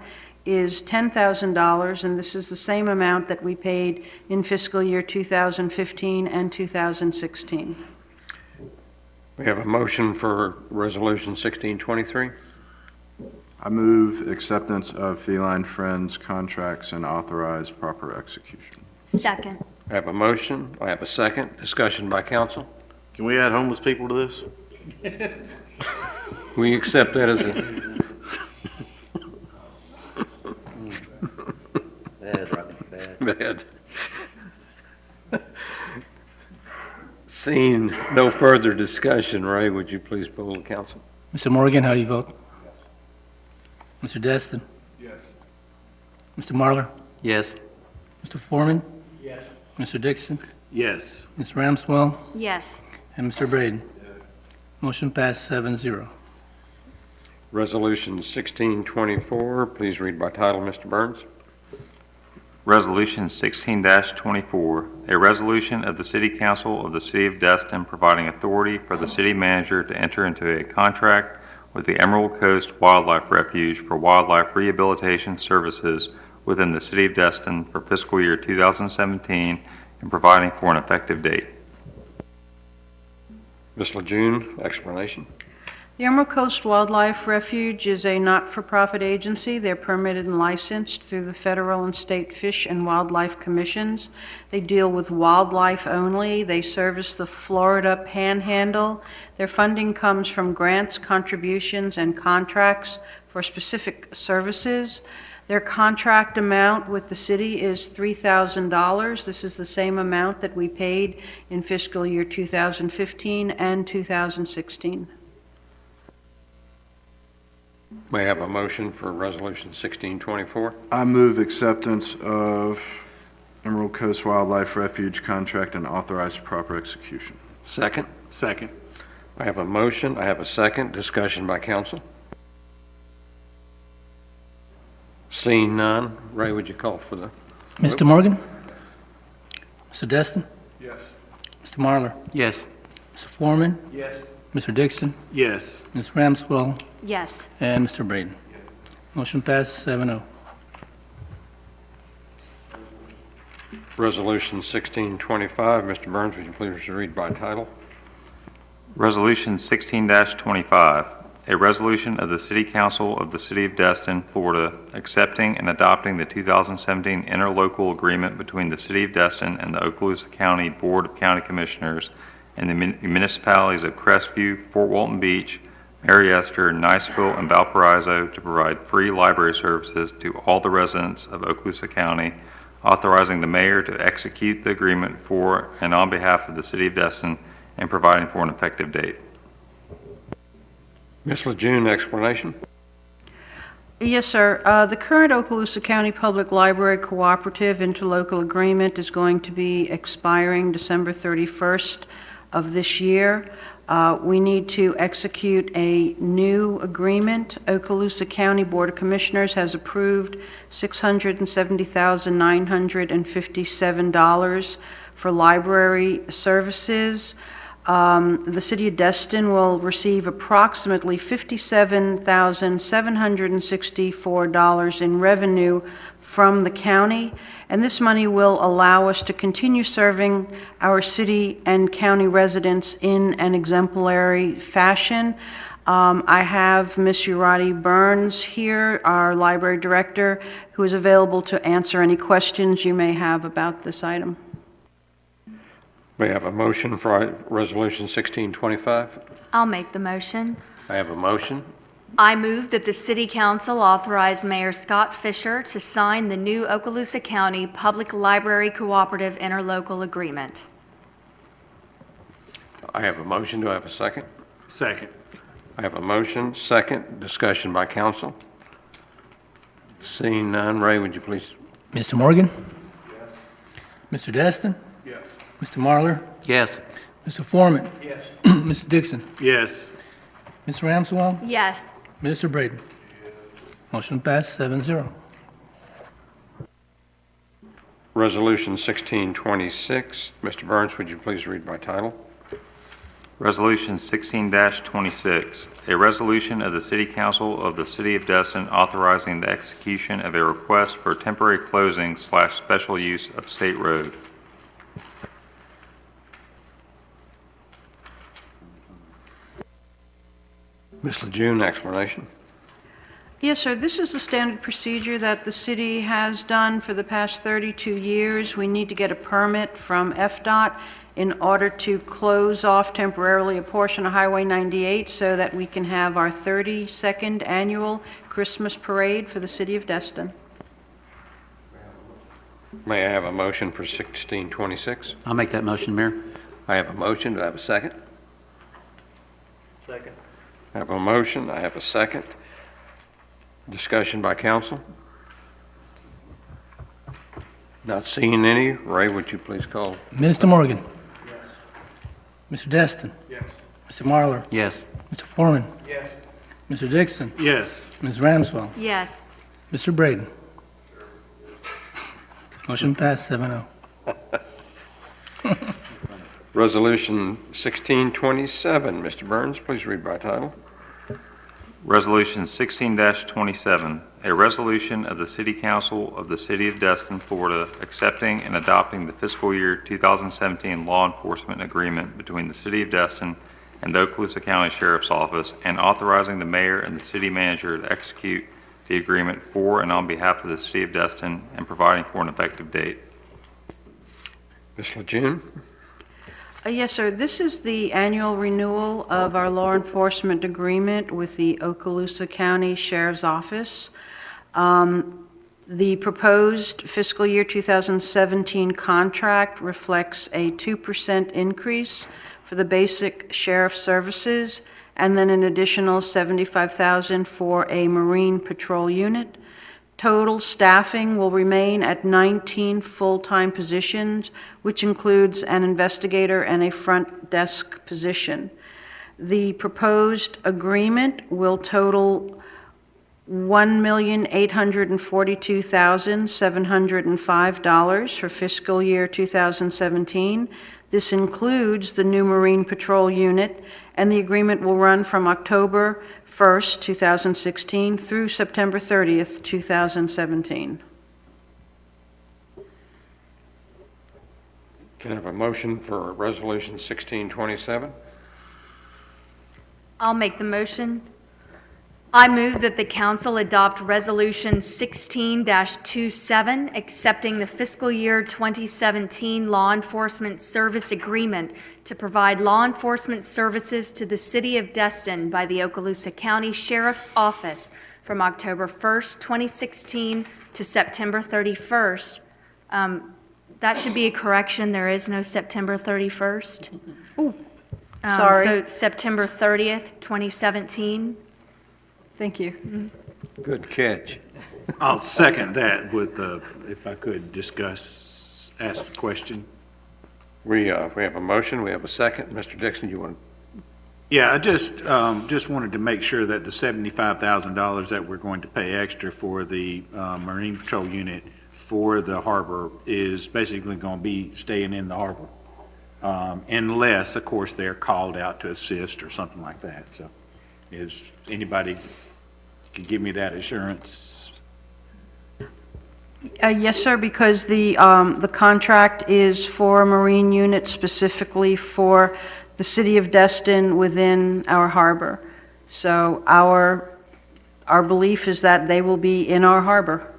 S2: is $10,000, and this is the same amount that we paid in fiscal year 2015 and 2016.
S3: We have a motion for Resolution 1623.
S9: I move acceptance of Feline Friends contracts and authorize proper execution.
S8: Second.
S3: I have a motion, I have a second. Discussion by council.
S14: Can we add homeless people to this?
S3: We accept that as a, bad. Seeing no further discussion, Ray, would you please poll the council?
S10: Mr. Morgan, how do you vote? Mr. Destin?
S20: Yes.
S10: Mr. Marlar?
S1: Yes.
S10: Mr. Foreman?
S20: Yes.
S10: Mr. Dixon?
S15: Yes.
S10: Ms. Ramswell?
S8: Yes.
S10: And Mr. Braden? Motion passed 7-0.
S3: Resolution 1624, please read by title, Mr. Burns.
S16: Resolution 16-24, a resolution of the City Council of the City of Destin providing authority for the city manager to enter into a contract with the Emerald Coast Wildlife Refuge for wildlife rehabilitation services within the City of Destin for fiscal year 2017 and providing for an effective date.
S3: Ms. Lejeune, explanation.
S2: The Emerald Coast Wildlife Refuge is a not-for-profit agency. They're permitted and licensed through the federal and state fish and wildlife commissions. They deal with wildlife only. They service the Florida Panhandle. Their funding comes from grants, contributions, and contracts for specific services. Their contract amount with the city is $3,000. This is the same amount that we paid in fiscal year 2015 and 2016.
S3: May I have a motion for Resolution 1624?
S9: I move acceptance of Emerald Coast Wildlife Refuge contract and authorize proper execution.
S3: Second.
S15: Second.
S3: I have a motion, I have a second. Discussion by council. Seeing none, Ray, would you call for the...
S10: Mr. Morgan? Mr. Destin?
S20: Yes.
S10: Mr. Marlar?
S1: Yes.
S10: Mr. Foreman?
S20: Yes.
S10: Mr. Dixon?
S15: Yes.
S10: Ms. Ramswell?
S8: Yes.
S10: And Mr. Braden. Motion passed 7-0.
S3: Resolution 1625, Mr. Burns, would you please read by title?
S16: Resolution 16-25, a resolution of the City Council of the City of Destin, Florida, accepting and adopting the 2017 interlocal agreement between the City of Destin and the Okaloosa County Board of County Commissioners and the municipalities of Crestview, Fort Walton Beach, Mariester, Niceville, and Valparaiso to provide free library services to all the residents of Okaloosa County, authorizing the mayor to execute the agreement for and on behalf of the City of Destin and providing for an effective date.
S3: Ms. Lejeune, explanation.
S2: Yes, sir. The current Okaloosa County Public Library Cooperative Interlocal Agreement is going to be expiring December 31st of this year. We need to execute a new agreement. Okaloosa County Board of Commissioners has approved $670,957 for library services. The city of Destin will receive approximately $57,764 in revenue from the county, and this money will allow us to continue serving our city and county residents in an exemplary fashion. I have Ms. Urati Burns here, our library director, who is available to answer any questions you may have about this item.
S3: We have a motion for Resolution 1625.
S8: I'll make the motion.
S3: I have a motion.
S8: I move that the City Council authorize Mayor Scott Fisher to sign the new Okaloosa County Public Library Cooperative Interlocal Agreement.
S3: I have a motion. Do I have a second?
S15: Second.
S3: I have a motion, second. Discussion by council. Seeing none, Ray, would you please?
S10: Mr. Morgan? Yes. Mr. Destin?
S15: Yes.
S10: Mr. Marler?
S1: Yes.
S10: Mr. Foreman?
S20: Yes.
S10: Mr. Dixon?
S15: Yes.
S10: Ms. Ramswell?
S8: Yes.
S10: Mr. Braden? Motion passed 7-0.
S3: Resolution 1626. Mr. Burns, would you please read by title?
S16: Resolution 16-26, a resolution of the City Council of the City of Destin authorizing the execution of a request for temporary closing / special use of state road.
S3: Ms. Lejeune, explanation.
S2: Yes, sir. This is the standard procedure that the city has done for the past 32 years. We need to get a permit from FDOT in order to close off temporarily a portion of Highway 98 so that we can have our 32nd annual Christmas parade for the city of Destin.
S3: May I have a motion for 1626?
S1: I'll make that motion, Mayor.
S3: I have a motion. Do I have a second?
S20: Second.
S3: I have a motion. I have a second. Discussion by council. Not seeing any. Ray, would you please call?
S10: Mr. Morgan? Yes. Mr. Destin?
S20: Yes.
S10: Mr. Marler?
S1: Yes.
S10: Mr. Foreman?
S20: Yes.
S10: Mr. Dixon?
S15: Yes.
S10: Ms. Ramswell?
S8: Yes.
S10: Mr. Braden? Motion passed 7-0.
S3: Resolution 1627. Mr. Burns, please read by title.
S16: Resolution 16-27, a resolution of the City Council of the City of Destin, Florida, accepting and adopting the fiscal year 2017 law enforcement agreement between the City of Destin and the Okaloosa County Sheriff's Office, and authorizing the mayor and the city manager to execute the agreement for and on behalf of the City of Destin and providing for an effective date.
S3: Ms. Lejeune?
S2: Yes, sir. This is the annual renewal of our law enforcement agreement with the Okaloosa County Sheriff's Office. The proposed fiscal year 2017 contract reflects a 2% increase for the basic sheriff services, and then an additional $75,000 for a Marine Patrol unit. Total staffing will remain at 19 full-time positions, which includes an investigator and a front desk position. The proposed agreement will total $1,842,705 for fiscal year 2017. This includes the new Marine Patrol unit, and the agreement will run from October 1st, 2016 through September 30th, 2017.
S3: Can I have a motion for Resolution 1627?
S8: I'll make the motion. I move that the council adopt Resolution 16-27, accepting the fiscal year 2017 law enforcement service agreement to provide law enforcement services to the city of Destin by the Okaloosa County Sheriff's Office from October 1st, 2016 to September 31st. That should be a correction. There is no September 31st.
S2: Sorry.
S8: So September 30th, 2017.
S2: Thank you.
S3: Good catch.
S15: I'll second that with, if I could ask the question.
S3: We have a motion, we have a second. Mr. Dixon, you want to
S15: Yeah, I just wanted to make sure that the $75,000 that we're going to pay extra for the Marine Patrol unit for the harbor is basically going to be staying in the harbor. Unless, of course, they're called out to assist or something like that. So is anybody could give me that assurance?
S2: Yes, sir, because the contract is for a Marine unit specifically for the city of Destin within our harbor. So our belief is that they will be in our harbor.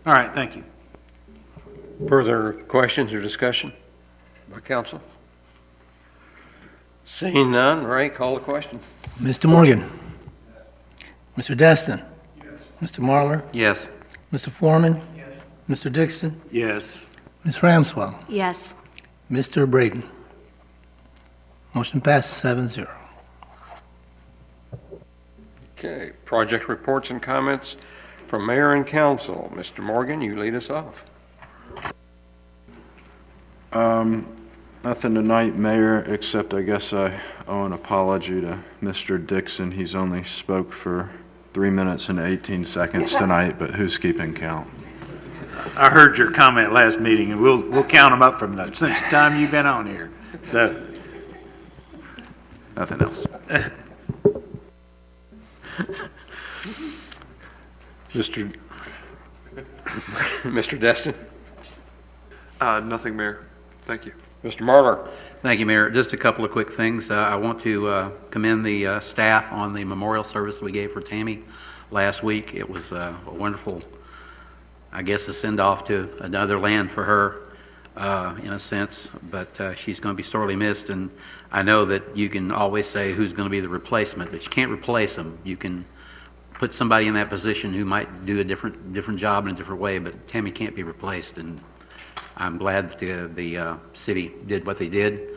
S15: All right, thank you.
S3: Further questions or discussion by council? Seeing none, Ray, call the question.
S10: Mr. Morgan? Mr. Destin? Mr. Marlar?
S1: Yes.
S10: Mr. Foreman? Mr. Dixon?
S15: Yes.
S10: Ms. Ramswell?
S8: Yes.
S10: Mr. Braden? Motion passes 7-0.
S3: Okay, project reports and comments from mayor and council. Mr. Morgan, you lead us off.
S9: Nothing tonight, Mayor, except I guess I owe an apology to Mr. Dixon. He's only spoke for 3 minutes and 18 seconds tonight, but who's keeping count?
S15: I heard your comment last meeting, and we'll count them up from since the time you've been on here. So,
S9: nothing else.
S3: Mr. Destin?
S12: Nothing, Mayor. Thank you.
S3: Mr. Marlar?
S1: Thank you, Mayor. Just a couple of quick things. I want to commend the staff on the memorial service we gave for Tammy last week. It was a wonderful, I guess, a send-off to another land for her, in a sense, but she's going to be sorely missed, and I know that you can always say who's going to be the replacement, but you can't replace them. You can put somebody in that position who might do a different job in a different way, but Tammy can't be replaced, and I'm glad that the city did what they did,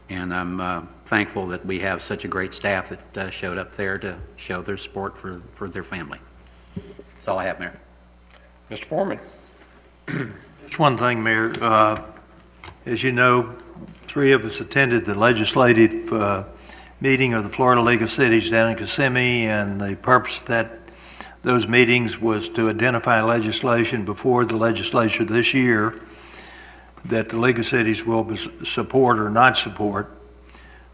S1: and I'm thankful that we have such a great staff that showed up there to show their support for their family. That's all I have, Mayor.
S3: Mr. Foreman?
S18: Just one thing, Mayor. As you know, 3 of us attended the legislative meeting of the Florida League of Cities down in Kissimmee, and the purpose of those meetings was to identify legislation before the legislature this year that the League of Cities will support or not support.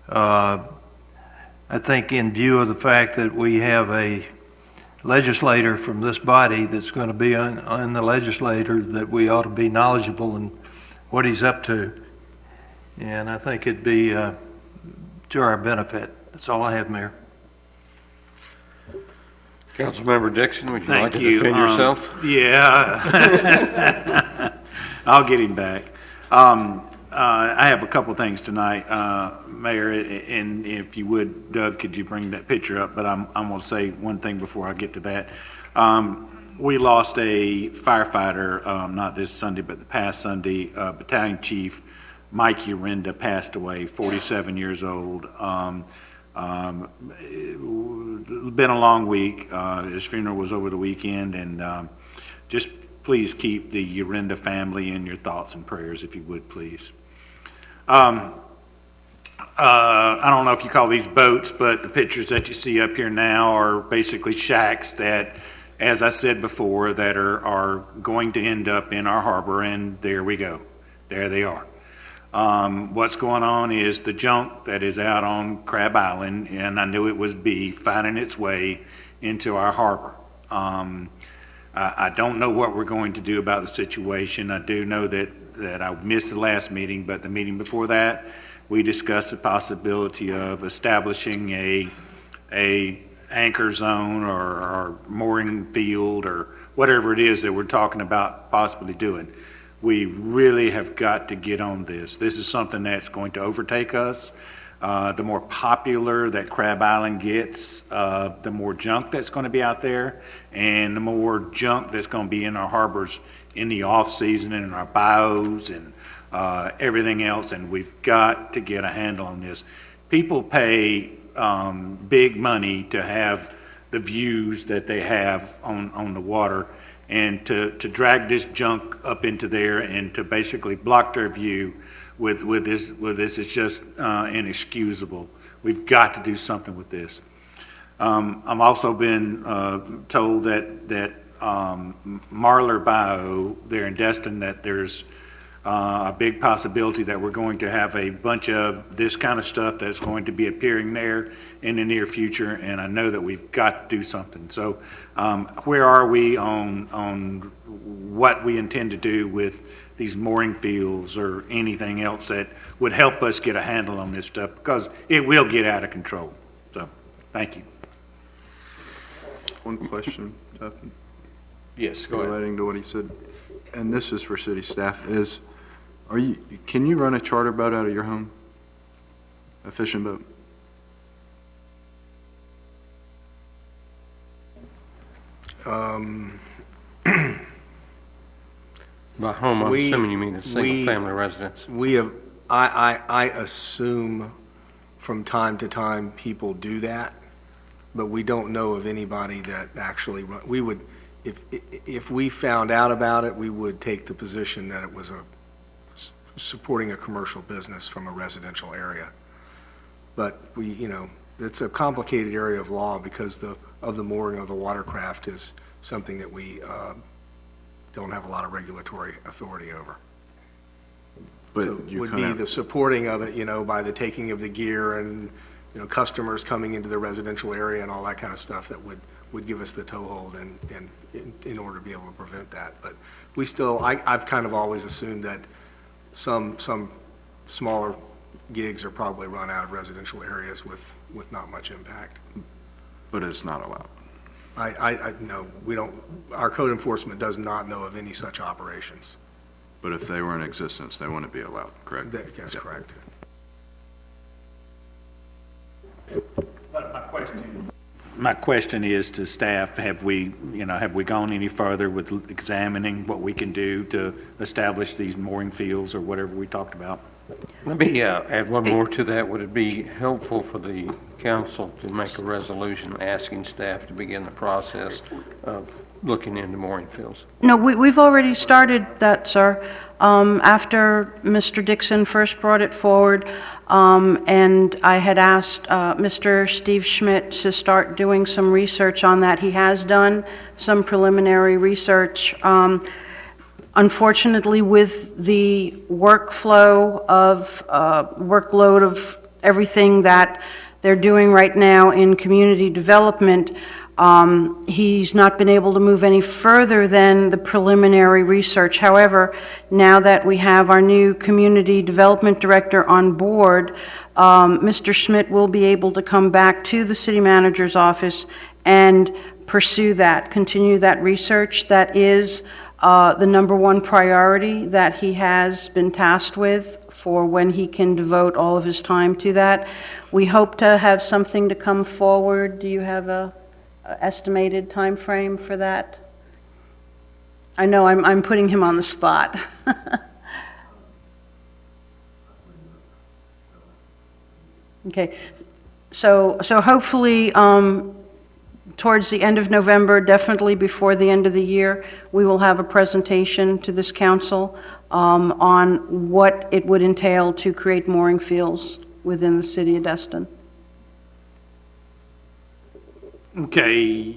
S18: I think in view of the fact that we have a legislator from this body that's going to be on the legislature, that we ought to be knowledgeable in what he's up to. And I think it'd be to our benefit. That's all I have, Mayor.
S3: Councilmember Dixon, would you
S15: Thank
S3: like to
S15: you.
S3: defend yourself?
S15: Yeah. I'll get him back. I have a couple things tonight, Mayor, and if you would, Doug, could you bring that picture up? But I'm going to say one thing before I get to that. We lost a firefighter, not this Sunday, but the past Sunday. Battalion Chief Mike Urinda passed away, 47 years old. Been a long week. His funeral was over the weekend, and just please keep the Urinda family in your thoughts and prayers, if you would, please. I don't know if you call these boats, but the pictures that you see up here now are basically shacks that, as I said before, that are going to end up in our harbor, and there we go. There they are. What's going on is the junk that is out on Crab Island, and I knew it was finding its way into our harbor. I don't know what we're going to do about the situation. I do know that I missed the last meeting, but the meeting before that, we discussed the possibility of establishing a anchor zone or mooring field or whatever it is that we're talking about possibly doing. We really have got to get on this. This is something that's going to overtake us. The more popular that Crab Island gets, the more junk that's going to be out there, and the more junk that's going to be in our harbors in the off-season and in our bayous and everything else, and we've got to get a handle on this. People pay big money to have the views that they have on the water, and to drag this junk up into there and to basically block their view with this is just inexcusable. We've got to do something with this. I've also been told that Marler Bio there in Destin, that there's a big possibility that we're going to have a bunch of this kind of stuff that's going to be appearing there in the near future, and I know that we've got to do something. So where are we on what we intend to do with these mooring fields or anything else that would help us get a handle on this stuff, because it will get out of control. So, thank you.
S9: One question, Destin.
S3: Yes, go ahead.
S9: Relating to what he said, and this is for city staff, can you run a charter boat out of your home? A fishing boat?
S3: By home, I'm assuming you mean a single-family residence.
S13: I assume from time to time people do that, but we don't know of anybody that actually, we would, if we found out about it, we would take the position that it was supporting a commercial business from a residential area. But it's a complicated area of law because of the mooring of the watercraft is something that we don't have a lot of regulatory authority over.
S9: But
S13: so it would be the supporting of it, by the taking of the gear and, customers coming into the residential area and all that kind of stuff that would give us the toehold and in order to be able to prevent that. But we still, I've kind of always assumed that some smaller gigs are probably run out of residential areas with not much impact.
S9: But it's not allowed.
S13: No, we don't, our code enforcement does not know of any such operations.
S9: But if they were in existence, they wouldn't be allowed, correct?
S13: That's correct.
S15: My question is to staff, have we gone any further with examining what we can do to establish these mooring fields or whatever we talked about?
S3: Let me add one more to that. Would it be helpful for the council to make a resolution asking staff to begin the process of looking into mooring fields?
S2: No, we've already started that, sir. After Mr. Dixon first brought it forward, and I had asked Mr. Steve Schmidt to start doing some research on that. He has done some preliminary research. Unfortunately, with the workload of everything that they're doing right now in community development, he's not been able to move any further than the preliminary research. However, now that we have our new community development director on board, Mr. Schmidt will be able to come back to the city manager's office and pursue that, continue that research. That is the number one priority that he has been tasked with for when he can devote all of his time to that. We hope to have something to come forward. Do you have a estimated time frame for that? I know I'm putting him on the spot. Okay, so hopefully towards the end of November, definitely before the end of the year, we will have a presentation to this council on what it would entail to create mooring fields within the city of Destin.
S15: Okay.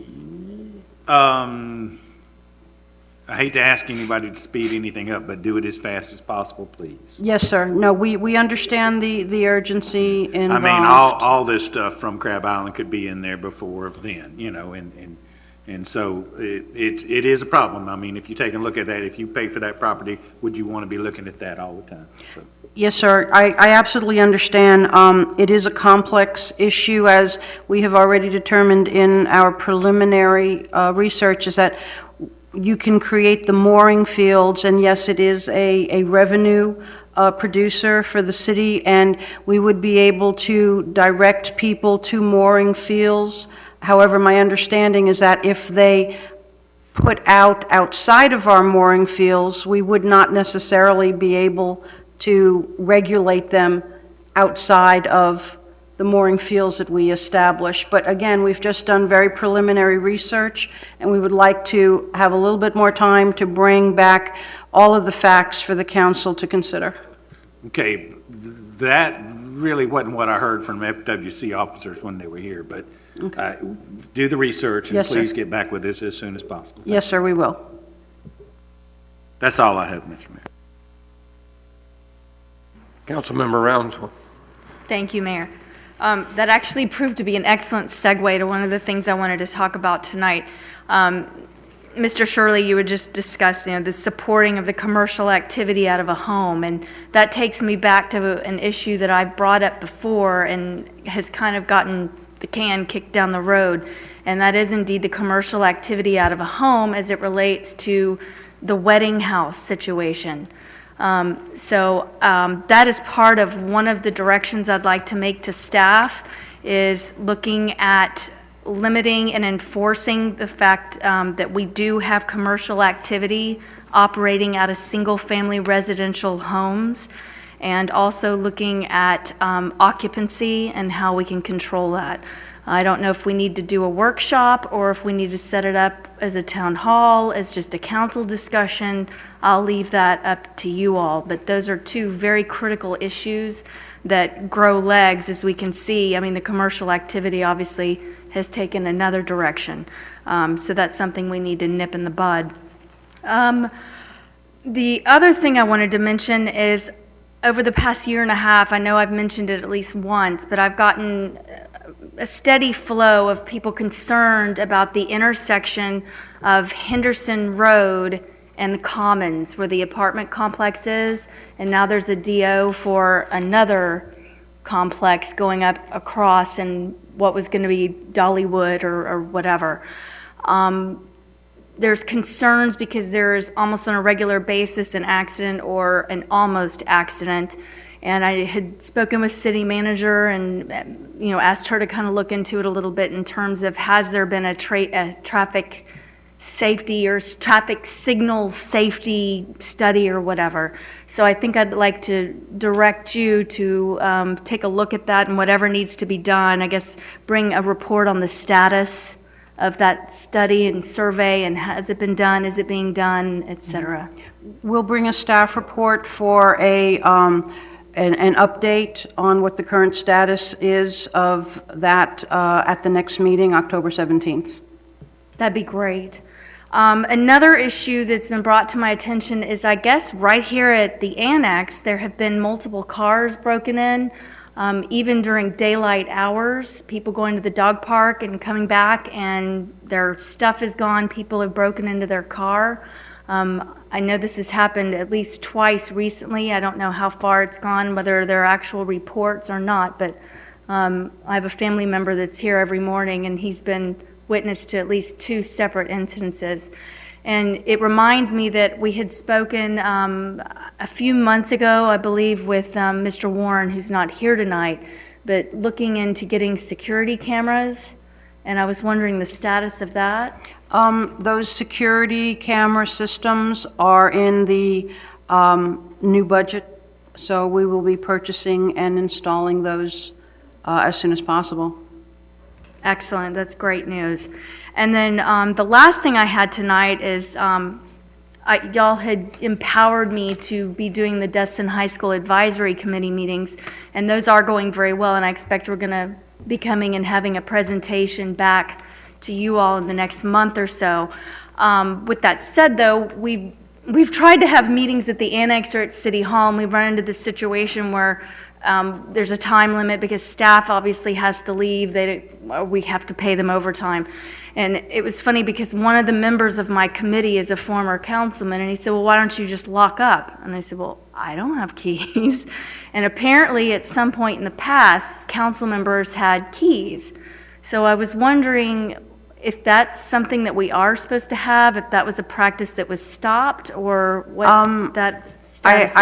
S15: I hate to ask anybody to speed anything up, but do it as fast as possible, please.
S2: Yes, sir. No, we understand the urgency involved.
S15: I mean, all this stuff from Crab Island could be in there before then, and so it is a problem. I mean, if you take a look at that, if you pay for that property, would you want to be looking at that all the time? So.
S2: Yes, sir. I absolutely understand. It is a complex issue, as we have already determined in our preliminary research, is that you can create the mooring fields, and yes, it is a revenue producer for the city, and we would be able to direct people to mooring fields. However, my understanding is that if they put out outside of our mooring fields, we would not necessarily be able to regulate them outside of the mooring fields that we establish. But again, we've just done very preliminary research, and we would like to have a little bit more time to bring back all of the facts for the council to consider.
S15: Okay, that really wasn't what I heard from FWC officers when they were here, but do the research and
S2: Yes, sir.
S15: please get back with us as soon as possible.
S2: Yes, sir, we will.
S15: That's all I have, Mr. Mayor.
S3: Councilmember Roundsville.
S8: Thank you, Mayor. That actually proved to be an excellent segue to one of the things I wanted to talk about tonight. Mr. Shirley, you had just discussed, the supporting of the commercial activity out of a home, and that takes me back to an issue that I brought up before and has kind of gotten the can kicked down the road, and that is indeed the commercial activity out of a home as it relates to the wedding house situation. That is part of one of the directions I'd like to make to staff, is looking at limiting and enforcing the fact that we do have commercial activity operating out of single-family residential homes, and also looking at occupancy and how we can control that. I don't know if we need to do a workshop or if we need to set it up as a town hall, as just a council discussion. I'll leave that up to you all, but those are two very critical issues that grow legs, as we can see. I mean, the commercial activity obviously has taken another direction, so that's something we need to nip in the bud. The other thing I wanted to mention is, over the past year and a half, I know I've mentioned it at least once, but I've gotten a steady flow of people concerned about the intersection of Henderson Road and the Commons, where the apartment complex is, and now there's a DO for another complex going up across in what was going to be Dollywood or whatever. There's concerns because there is almost on a regular basis an accident or an almost accident. And I had spoken with city manager and asked her to kind of look into it a little bit in terms of, has there been a traffic safety or traffic signal safety study or whatever. So I think I'd like to direct you to take a look at that and whatever needs to be done. I guess bring a report on the status of that study and survey, and has it been done, is it being done, et cetera.
S2: We'll bring a staff report for an update on what the current status is of that at the next meeting, October 17th.
S8: That'd be great. Another issue that's been brought to my attention is, I guess, right here at the annex, there have been multiple cars broken in, even during daylight hours, people going to the dog park and coming back, and their stuff is gone. People have broken into their car. I know this has happened at least twice recently. I don't know how far it's gone, whether there are actual reports or not, but I have a family member that's here every morning, and he's been witness to at least 2 separate incidences. And it reminds me that we had spoken a few months ago, I believe, with Mr. Warren, who's not here tonight, but looking into getting security cameras, and I was wondering the status of that.
S2: Those security camera systems are in the new budget, so we will be purchasing and installing those as soon as possible.
S8: Excellent, that's great news. And then the last thing I had tonight is y'all had empowered me to be doing the Destin High School Advisory Committee meetings, and those are going very well, and I expect we're going to be coming and having a presentation back to you all in the next month or so. With that said, though, we've tried to have meetings at the annex or at City Hall, and we've run into this situation where there's a time limit because staff obviously has to leave. We have to pay them overtime. And it was funny because one of the members of my committee is a former councilman, and he said, well, why don't you just lock up? And I said, well, I don't have keys. And apparently at some point in the past, council members had keys. So I was wondering if that's something that we are supposed to have, if that was a practice that was stopped, or what that status is.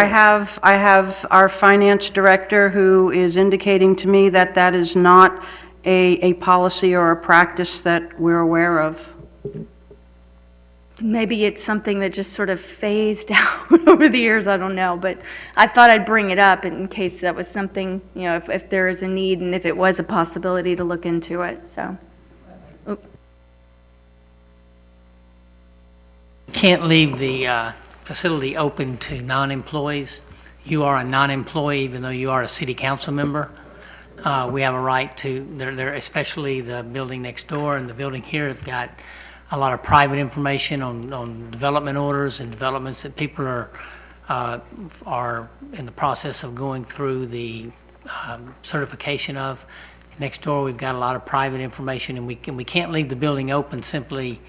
S2: I have our finance director who is indicating to me that that is not a policy or a practice that we're aware of.
S8: Maybe it's something that just sort of phased out over the years, I don't know, but I thought I'd bring it up in case that was something, if there is a need and if it was a possibility to look into it, so.
S6: Can't leave the facility open to non-employees. you are a non-employee, even though you are a city council member. We have a right to, especially the building next door and the building here have got a lot of private information on development orders and developments that people are in the process of going through the certification of. Next door, we've got a lot of private information, and we can't leave the building open simply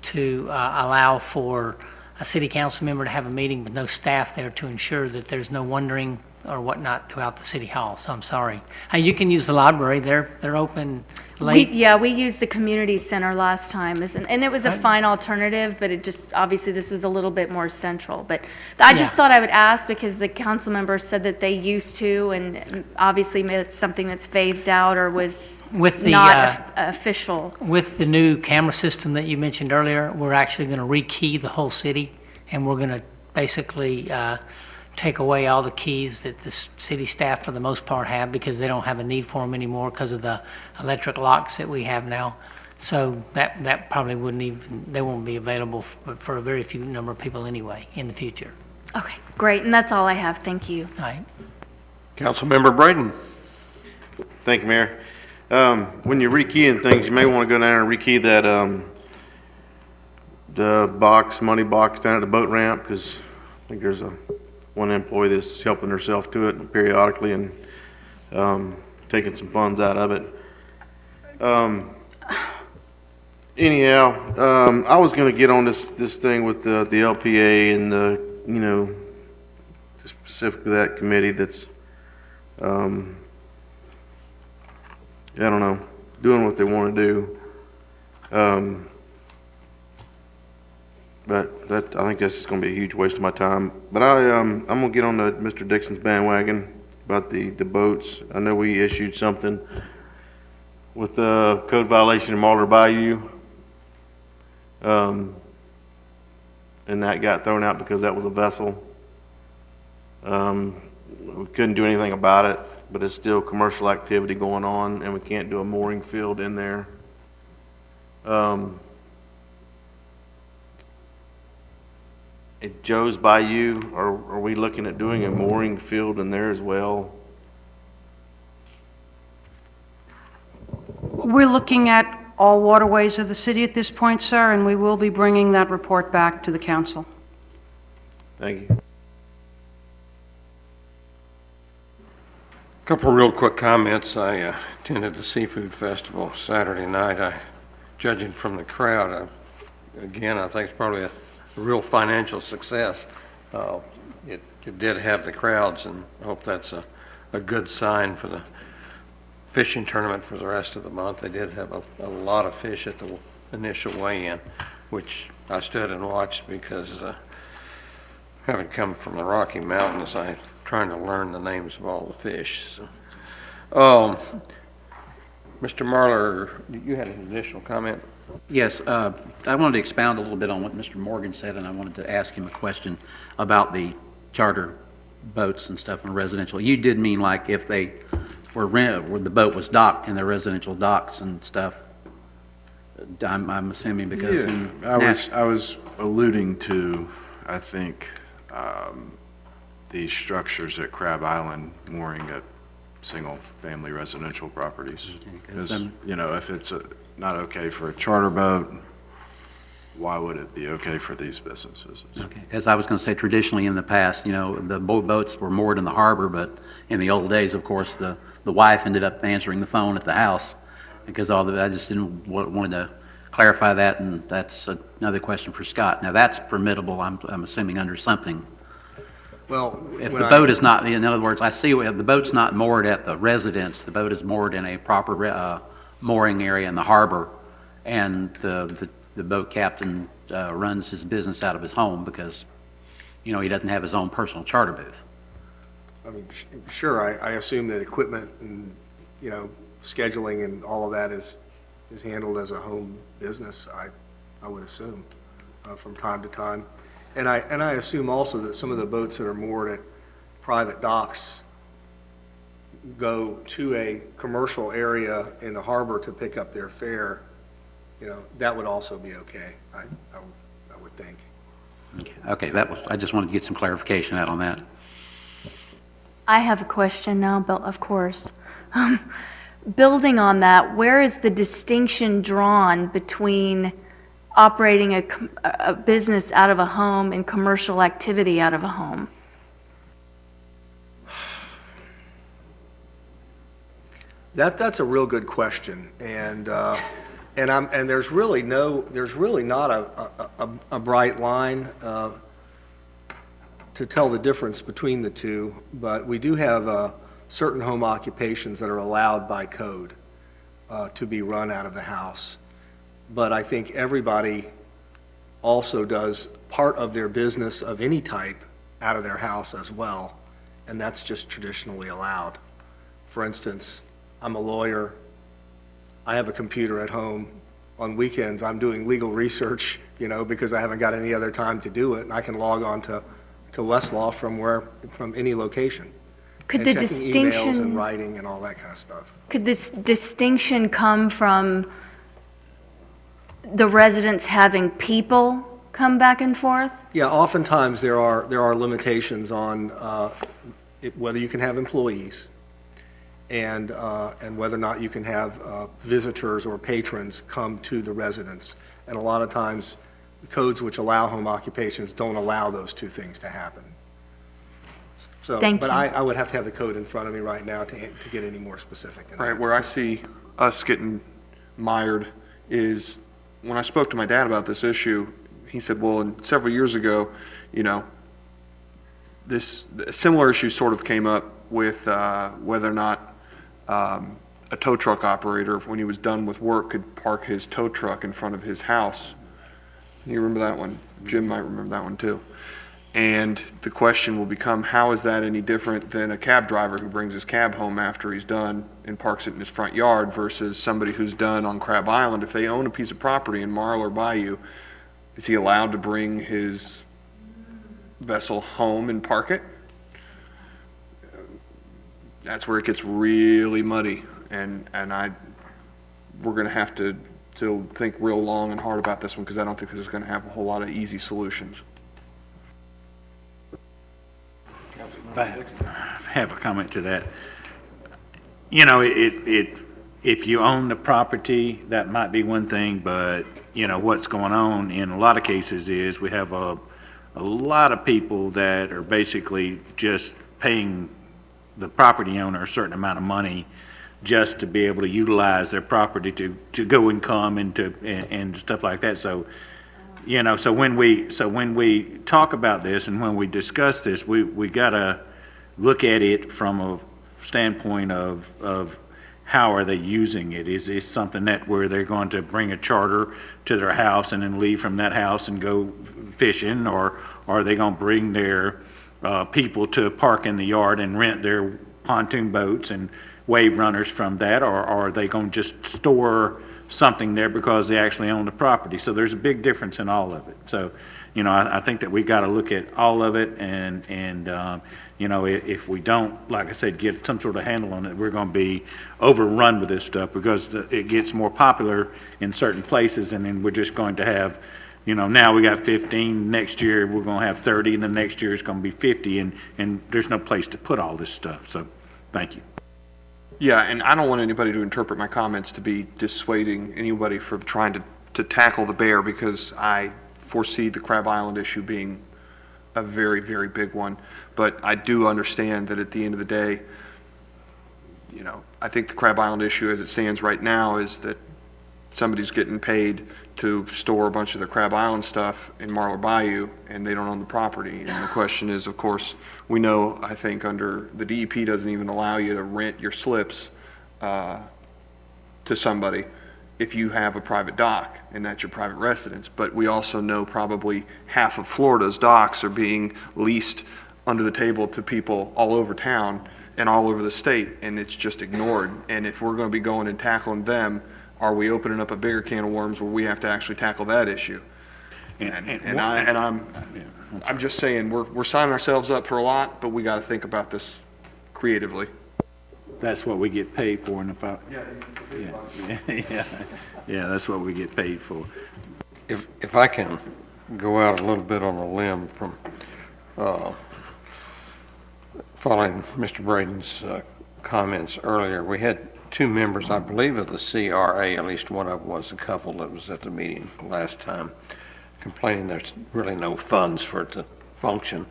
S6: to allow for a city council member to have a meeting with no staff there to ensure that there's no wandering or whatnot throughout the city hall. So I'm sorry. You can use the library. They're open late.
S8: We used the community center last time, and it was a fine alternative, but it just, obviously, this was a little bit more central. But I just thought I would ask because the council member said that they used to, and obviously it's something that's phased out or was not official.
S6: With the new camera system that you mentioned earlier, we're actually going to rekey the whole city, and we're going to basically take away all the keys that the city staff for the most part have because they don't have a need for them anymore because of the electric locks that we have now. So that probably they won't be available for a very few number of people anyway in the future.
S8: Okay, great, and that's all I have. Thank you.
S6: All right.
S3: Councilmember Braden.
S14: Thank you, Mayor. When you're rekeying things, you may want to go down and rekey that, the money box down at the boat ramp, because I think there's one employee that's helping herself to it periodically and taking some funds out of it. Anyhow, I was going to get on this thing with the LPA and specifically that committee that's, I don't know, doing what they want to do. But I think that's just going to be a huge waste of my time. But I'm going to get on the Mr. Dixon's bandwagon about the boats. I know we issued something with the code violation in Marler Bayou. And that got thrown out because that was a vessel. We couldn't do anything about it, but it's still commercial activity going on, and we can't do a mooring field in there. At Joe's Bayou, are we looking at doing a mooring field in there as well?
S2: We're looking at all waterways of the city at this point, sir, and we will be bringing that report back to the council.
S14: Thank you.
S3: Couple of real quick comments. I attended the Seafood Festival Saturday night. Judging from the crowd, again, I think it's probably a real financial success. It did have the crowds, and I hope that's a good sign for the fishing tournament for the rest of the month. They did have a lot of fish at the initial weigh-in, which I stood and watched because having come from the Rocky Mountains, I'm trying to learn the names of all the fish. So, Mr. Marler, you had an additional comment?
S1: Yes, I wanted to expound a little bit on what Mr. Morgan said, and I wanted to ask him a question about the charter boats and stuff in residential. You did mean like if they were where the boat was docked in their residential docks and stuff. I'm assuming because
S9: I was alluding to, I think, the structures at Crab Island mooring at single-family residential properties. Because, if it's not okay for a charter boat, why would it be okay for these businesses?
S1: Okay, because I was going to say traditionally in the past, the boats were moored in the harbor, but in the old days, of course, the wife ended up answering the phone at the house because I just wanted to clarify that, and that's another question for Scott. Now, that's permittable, I'm assuming, under something.
S13: Well,
S1: if the boat is not, in other words, I see the boat's not moored at the residence, the boat is moored in a proper mooring area in the harbor, and the boat captain runs his business out of his home because, he doesn't have his own personal charter booth.
S13: I mean, sure, I assume that equipment and, scheduling and all of that is handled as a home business, I would assume, from time to time. And I assume also that some of the boats that are moored at private docks go to a commercial area in the harbor to pick up their fare. That would also be okay, I would think.
S1: Okay, I just wanted to get some clarification out on that.
S8: I have a question now, Bill, of course. Building on that, where is the distinction drawn between operating a business out of a home and commercial activity out of a home?
S13: That's a real good question, and there's really not a bright line to tell the difference between the two, but we do have certain home occupations that are allowed by code to be run out of the house. But I think everybody also does part of their business of any type out of their house as well, and that's just traditionally allowed. For instance, I'm a lawyer. I have a computer at home. On weekends, I'm doing legal research, because I haven't got any other time to do it, and I can log on to Westlaw from any location.
S8: Could
S13: And
S8: the
S13: checking emails
S8: distinction
S13: and writing and all that kind of stuff.
S8: Could this distinction come from the residents having people come back and forth?
S13: Yeah, oftentimes there are limitations on whether you can have employees and whether or not you can have visitors or patrons come to the residence. And a lot of times, the codes which allow home occupations don't allow those two things to happen. So,
S8: Thank
S13: but
S8: you.
S13: I would have to have the code in front of me right now to get any more specific. than that.
S12: Right, where I see us getting mired is when I spoke to my dad about this issue, he said, well, several years ago, this similar issue sort of came up with whether or not a tow truck operator, when he was done with work, could park his tow truck in front of his house. You remember that one? Jim might remember that one too. And the question will become, how is that any different than a cab driver who brings his cab home after he's done and parks it in his front yard versus somebody who's done on Crab Island? If they own a piece of property in Marl or Bayou, is he allowed to bring his vessel home and park it? That's where it gets really muddy, and we're going to have to think real long and hard about this one, because I don't think this is going to have a whole lot of easy solutions.
S15: I have a comment to that. If you own the property, that might be one thing, but, what's going on in a lot of cases is we have a lot of people that are basically just paying the property owner a certain amount of money just to be able to utilize their property to go and come and stuff like that. So, so when we talk about this and when we discuss this, we gotta look at it from a standpoint of how are they using it? Is this something that where they're going to bring a charter to their house and then leave from that house and go fishing, or are they going to bring their people to park in the yard and rent their pontoon boats and wave runners from that, or are they going to just store something there because they actually own the property? So there's a big difference in all of it. So, I think that we got to look at all of it, and if we don't, like I said, get some sort of handle on it, we're going to be overrun with this stuff because it gets more popular in certain places, and then we're just going to have, now we got 15, next year we're going to have 30, and the next year it's going to be 50, and there's no place to put all this stuff. So, thank you.
S12: Yeah, and I don't want anybody to interpret my comments to be dissuading anybody from trying to tackle the bear, because I foresee the Crab Island issue being a very, very big one. But I do understand that at the end of the day, I think the Crab Island issue as it stands right now is that somebody's getting paid to store a bunch of the Crab Island stuff in Marl or Bayou, and they don't own the property. And the question is, of course, we know, I think under the DEP doesn't even allow you to rent your slips to somebody if you have a private dock and that's your private residence. But we also know probably half of Florida's docks are being leased under the table to people all over town and all over the state, and it's just ignored. And if we're going to be going and tackling them, are we opening up a bigger can of worms where we have to actually tackle that issue? I'm just saying, we're signing ourselves up for a lot, but we got to think about this creatively.
S15: That's what we get paid for in the yeah, that's what we get paid for.
S3: If I can go out a little bit on a limb from following Mr. Braden's comments earlier, we had two members, I believe, of the CRA, at least one of them was a couple that was at the meeting last time, complaining there's really no funds for it to function.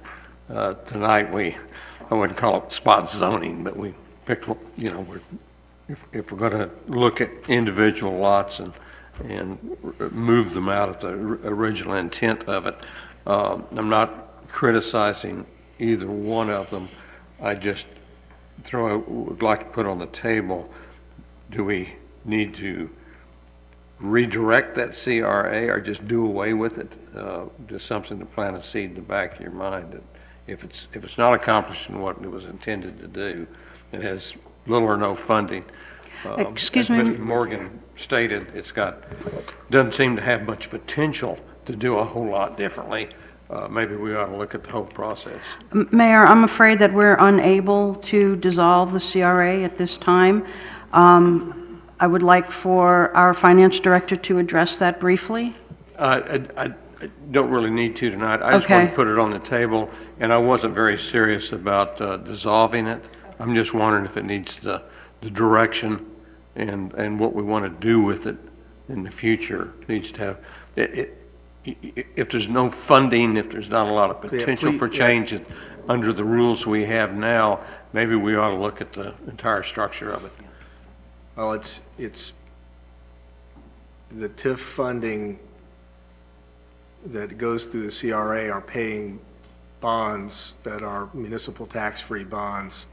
S3: Tonight, I wouldn't call it spot zoning, but we picked, if we're going to look at individual lots and move them out of the original intent of it, I'm not criticizing either one of them. I just would like to put on the table, do we need to redirect that CRA or just do away with it? Just something to plant a seed in the back of your mind that if it's not accomplishing what it was intended to do, it has little or no funding.
S2: Excuse
S3: as
S2: me.
S3: Mr. Morgan stated, doesn't seem to have much potential to do a whole lot differently. Maybe we ought to look at the whole process.
S2: Mayor, I'm afraid that we're unable to dissolve the CRA at this time. I would like for our finance director to address that briefly.
S3: I don't really need to tonight. I just want to put it on the table, and I wasn't very serious about dissolving it. I'm just wondering if it needs the direction and what we want to do with it in the future. It needs to have, if there's no funding, if there's not a lot of potential for change under the rules we have now, maybe we ought to look at the entire structure of it.
S13: Well, it's the TIF funding that goes through the CRA are paying bonds that are municipal tax-free bonds.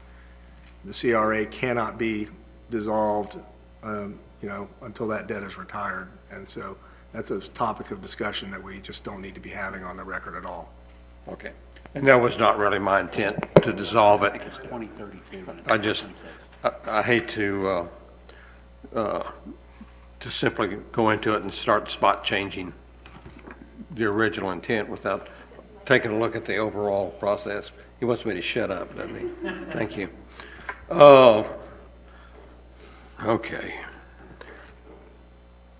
S13: The CRA cannot be dissolved, until that debt is retired. And so that's a topic of discussion that we just don't need to be having on the record at all.
S3: Okay. And that was not really my intent to dissolve it.
S1: It's 2032.
S3: I hate to simply go into it and start spot changing the original intent without taking a look at the overall process. He wants me to shut up, doesn't he? Thank you. Okay.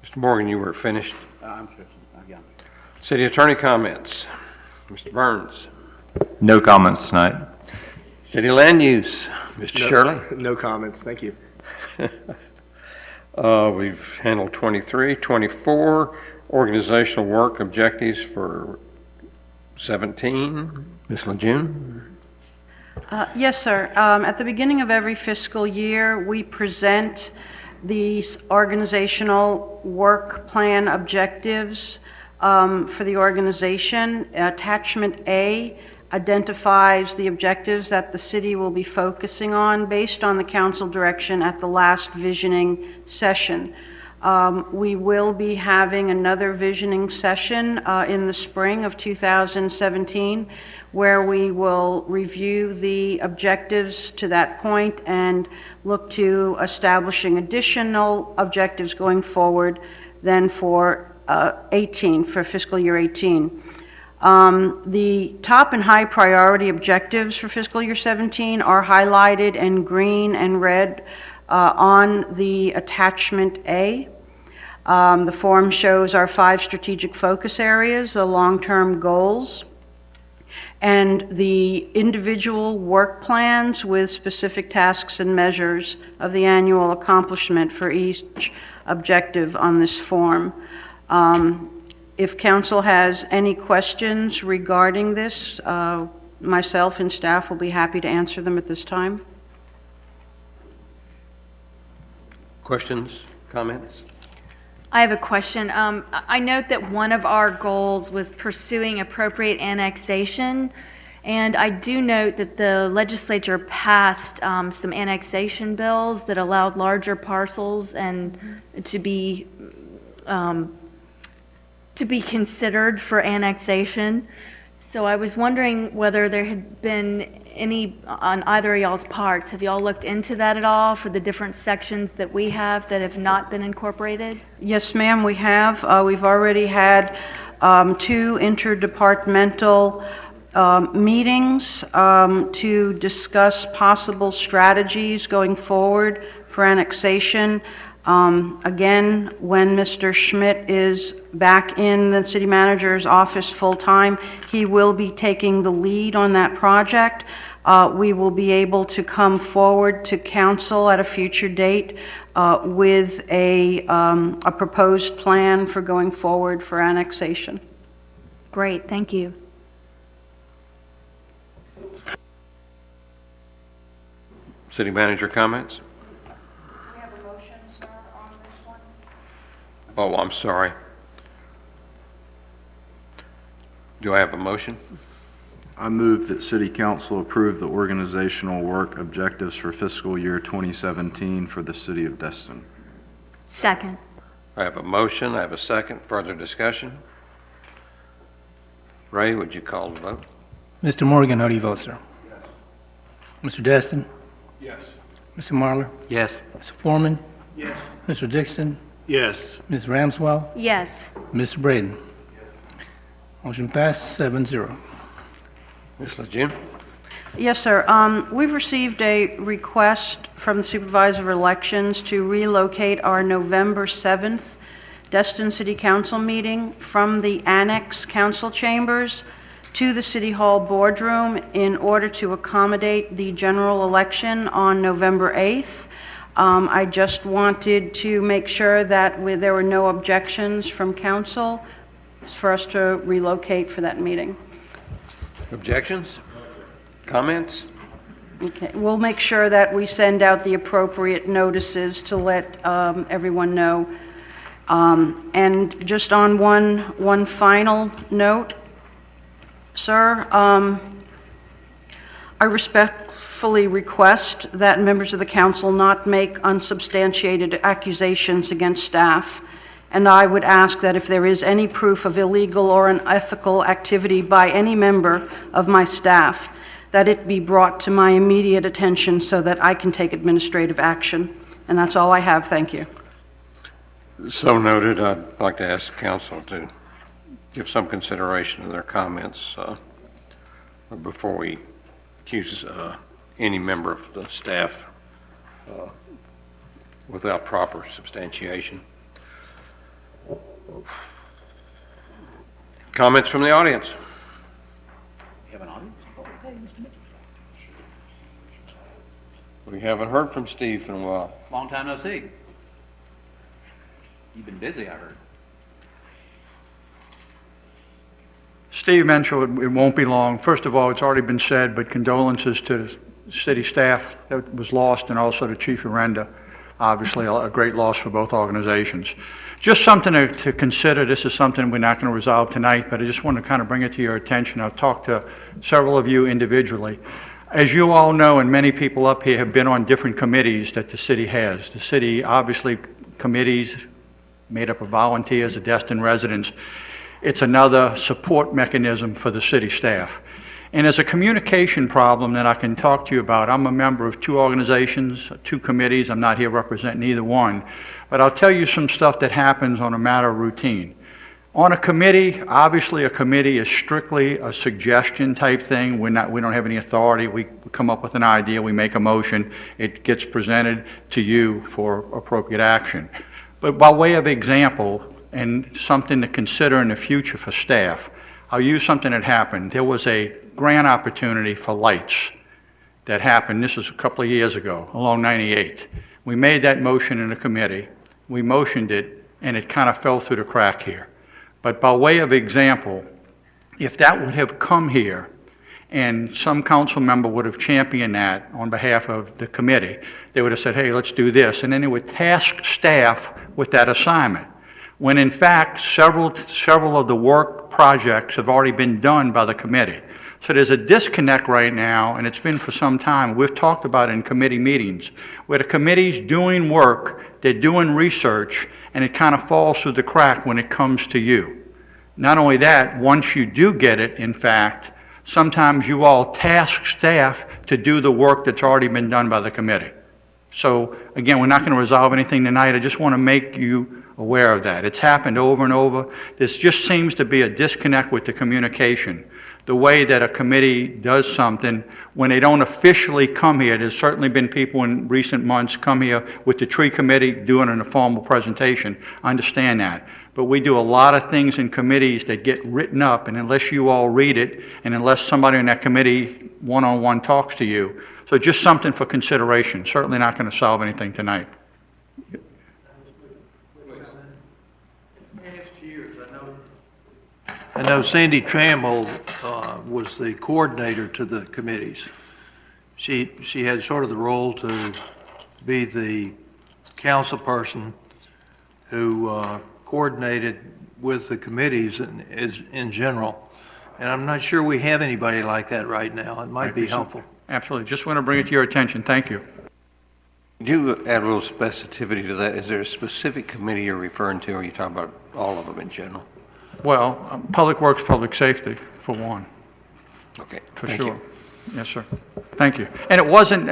S3: Mr. Morgan, you were finished.
S1: I'm sure. Yeah.
S3: City Attorney comments. Mr. Burns.
S16: No comments tonight.
S3: City Land Use. Mr. Shirley.
S13: No comments. Thank you.
S3: We've handled 23, 24, organizational work objectives for 17. Ms. Lejeune?
S2: Yes, sir. At the beginning of every fiscal year, we present these organizational work plan objectives for the organization. Attachment A identifies the objectives that the city will be focusing on based on the council direction at the last visioning session. We will be having another visioning session in the spring of 2017 where we will review the objectives to that point and look to establishing additional objectives going forward then for 18, for fiscal year 18. The top and high priority objectives for fiscal year 17 are highlighted in green and red on the attachment A. The form shows our 5 strategic focus areas, the long-term goals, and the individual work plans with specific tasks and measures of the annual accomplishment for each objective on this form. If council has any questions regarding this, myself and staff will be happy to answer them at this time.
S3: Questions, comments?
S8: I have a question. I note that one of our goals was pursuing appropriate annexation, and I do note that the legislature passed some annexation bills that allowed larger parcels and to be considered for annexation. So I was wondering whether there had been any, on either of y'all's parts, have y'all looked into that at all for the different sections that we have that have not been incorporated?
S2: Yes, ma'am, we have. We've already had 2 interdepartmental meetings to discuss possible strategies going forward for annexation. Again, when Mr. Schmidt is back in the city manager's office full-time, he will be taking the lead on that project. we will be able to come forward to council at a future date with a proposed plan for going forward for annexation.
S8: Great, thank you.
S3: City manager comments?
S2: We have a motion, sir, on this one?
S3: Oh, I'm sorry. Do I have a motion?
S9: I move that City Council approve the organizational work objectives for fiscal year 2017 for the City of Destin.
S8: Second.
S3: I have a motion, I have a second. Further discussion? Ray, would you call the vote?
S10: Mr. Morgan, how do you vote, sir? Mr. Destin?
S15: Yes.
S10: Mr. Marlar?
S1: Yes.
S10: Mr. Foreman?
S15: Yes.
S10: Mr. Dixon?
S15: Yes.
S10: Ms. Ramswell?
S8: Yes.
S10: Mr. Braden? Motion passed 7-0.
S3: Ms. Lejeune?
S2: Yes, sir. We've received a request from the Supervisor of Elections to relocate our November 7th Destin City Council meeting from the Annex Council Chambers to the City Hall boardroom in order to accommodate the general election on November 8th. I just wanted to make sure that there were no objections from council for us to relocate for that meeting.
S3: Objections? Comments?
S2: Okay, we'll make sure that we send out the appropriate notices to let everyone know. And just on one final note, sir, I respectfully request that members of the council not make unsubstantiated accusations against staff. And I would ask that if there is any proof of illegal or unethical activity by any member of my staff, that it be brought to my immediate attention so that I can take administrative action. And that's all I have. Thank you.
S3: So noted. I'd like to ask council to give some consideration to their comments before we accuse any member of the staff without proper substantiation. Comments from the audience?
S1: You have an audience?
S3: We haven't heard from Steve in a while.
S1: Long time no see. You've been busy, I heard.
S21: Steve mentioned it won't be long. First of all, it's already been said, but condolences to the city staff that was lost and also to Chief Arenda. Obviously, a great loss for both organizations. Just something to consider. This is something we're not going to resolve tonight, but I just want to kind of bring it to your attention. I've talked to several of you individually. As you all know, and many people up here have been on different committees that the city has. The city, obviously, committees made up of volunteers, of Destin residents. It's another support mechanism for the city staff. And as a communication problem that I can talk to you about, I'm a member of two organizations, two committees. I'm not here representing either one. But I'll tell you some stuff that happens on a matter of routine. On a committee, obviously a committee is strictly a suggestion type thing. We don't have any authority. We come up with an idea, we make a motion, it gets presented to you for appropriate action. But by way of example, and something to consider in the future for staff, I'll use something that happened. There was a grant opportunity for lights that happened, this was a couple of years ago, along 98. We made that motion in the committee, we motioned it, and it kind of fell through the crack here. But by way of example, if that would have come here and some council member would have championed that on behalf of the committee, they would have said, hey, let's do this. And then they would task staff with that assignment. When in fact, several of the work projects have already been done by the committee. So there's a disconnect right now, and it's been for some time. We've talked about it in committee meetings, where the committee's doing work, they're doing research, and it kind of falls through the crack when it comes to you. Not only that, once you do get it, in fact, sometimes you all task staff to do the work that's already been done by the committee. So again, we're not going to resolve anything tonight. I just want to make you aware of that. It's happened over and over. This just seems to be a disconnect with the communication. The way that a committee does something, when they don't officially come here, there's certainly been people in recent months come here with the tree committee doing a formal presentation. I understand that.
S7: but we do a lot of things in committees that get written up, and unless you all read it, and unless somebody in that committee one-on-one talks to you, so just something for consideration. Certainly not going to solve anything tonight.
S18: I know Sandy Trammell was the coordinator to the committees. She had sort of the role to be the council person who coordinated with the committees in general. And I'm not sure we have anybody like that right now. It might be helpful.
S7: Absolutely. Just want to bring it to your attention. Thank you.
S3: Could you add a little specificity to that? Is there a specific committee you're referring to, or are you talking about all of them in general?
S7: Well, Public Works, Public Safety, for one.
S3: Okay,
S7: For
S3: thank
S7: sure.
S3: you.
S7: Yes, sir. Thank you. And it wasn't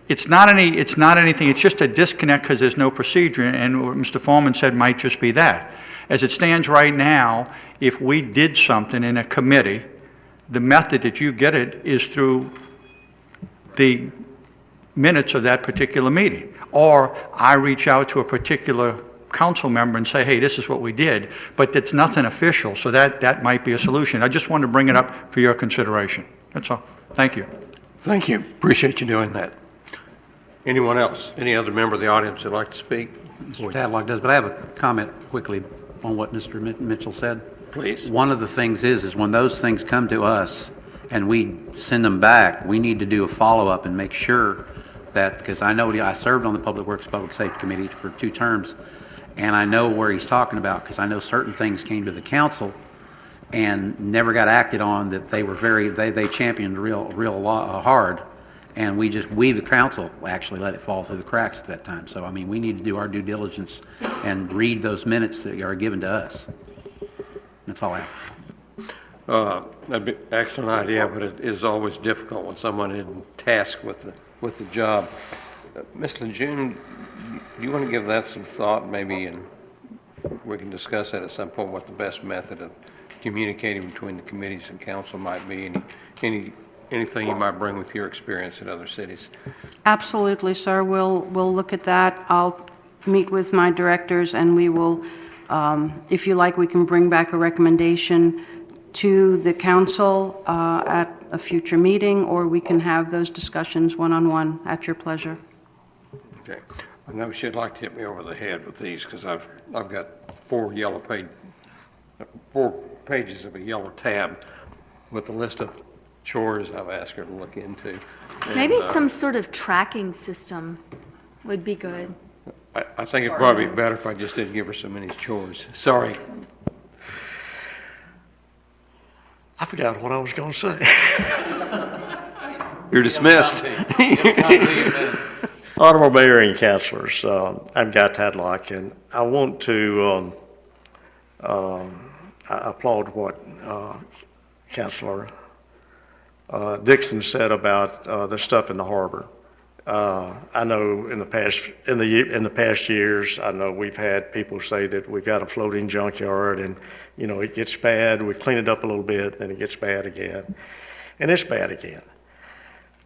S7: it's not anything, it's just a disconnect because there's no procedure, and what Mr. Foreman said might just be that. As it stands right now, if we did something in a committee, the method that you get it is through the minutes of that particular meeting. Or I reach out to a particular council member and say, hey, this is what we did, but it's nothing official, so that might be a solution. I just wanted to bring it up for your consideration. That's all. Thank you.
S3: Thank you. Appreciate you doing that. Anyone else? Any other member of the audience that'd like to speak?
S1: Mr. Tadlock does, but I have a comment quickly on what Mr. Mitchell said.
S3: Please.
S1: One of the things is when those things come to us and we send them back, we need to do a follow-up and make sure that, because I know I served on the Public Works, Public Safety Committee for 2 terms, and I know where he's talking about, because I know certain things came to the council and never got acted on, that they were they championed real hard, and we the council actually let it fall through the cracks at that time. So, I mean, we need to do our due diligence and read those minutes that are given to us. That's all I have.
S3: That'd be an excellent idea, but it is always difficult when someone is tasked with the job. Ms. Lejeune, do you want to give that some thought, maybe, and we can discuss that at some point, what the best method of communicating between the committees and council might be? Anything you might bring with your experience in other cities?
S2: Absolutely, sir. We'll look at that. I'll meet with my directors, and we will, if you like, we can bring back a recommendation to the council at a future meeting, or we can have those discussions one-on-one at your pleasure.
S3: Okay. I know she'd like to hit me over the head with these, because I've got 4 pages of a yellow tab with a list of chores I've asked her to look into.
S8: Maybe some sort of tracking system would be good.
S3: I think it'd probably be better if I just didn't give her so many chores. Sorry.
S20: I forgot what I was going to say.
S3: You're dismissed.
S20: Honorable Mayor and Councilors, I'm Guy Tadlock, and I want to I applaud what Councilor Dixon said about the stuff in the harbor. I know in the past years, I know we've had people say that we've got a floating junkyard, and it gets bad. We clean it up a little bit, then it gets bad again, and it's bad again.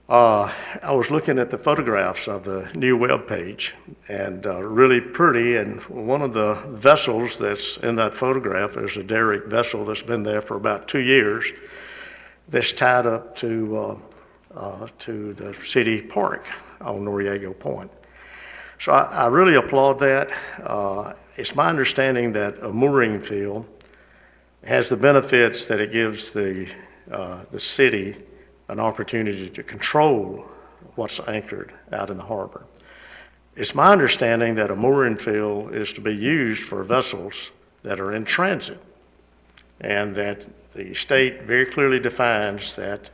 S20: I was looking at the photographs of the new web page, and really pretty, and one of the vessels that's in that photograph is a derrick vessel that's been there for about 2 years, that's tied up to the city park on Noriego Point. So I really applaud that. It's my understanding that a mooring field has the benefits that it gives the city an opportunity to control what's anchored out in the harbor. It's my understanding that a mooring field is to be used for vessels that are in transit, and that the state very clearly defines that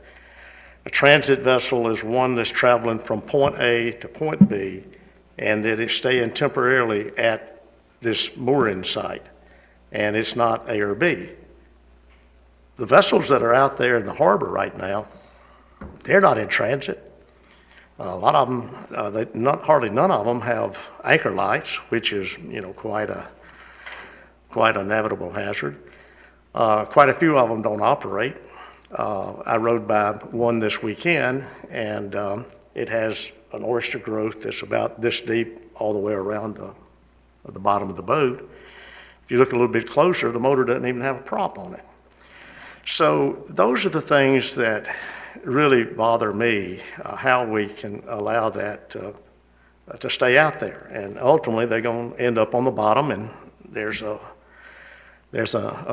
S20: a transit vessel is one that's traveling from point A to point B, and that it's staying temporarily at this mooring site, and it's not A or B. The vessels that are out there in the harbor right now, they're not in transit. A lot of them, hardly none of them have anchor lights, which is, quite a navigable hazard. Quite a few of them don't operate. I rode by one this weekend, and it has an oyster growth that's about this deep all the way around the bottom of the boat. If you look a little bit closer, the motor doesn't even have a prop on it. So those are the things that really bother me, how we can allow that to stay out there. And ultimately, they're going to end up on the bottom, and there's a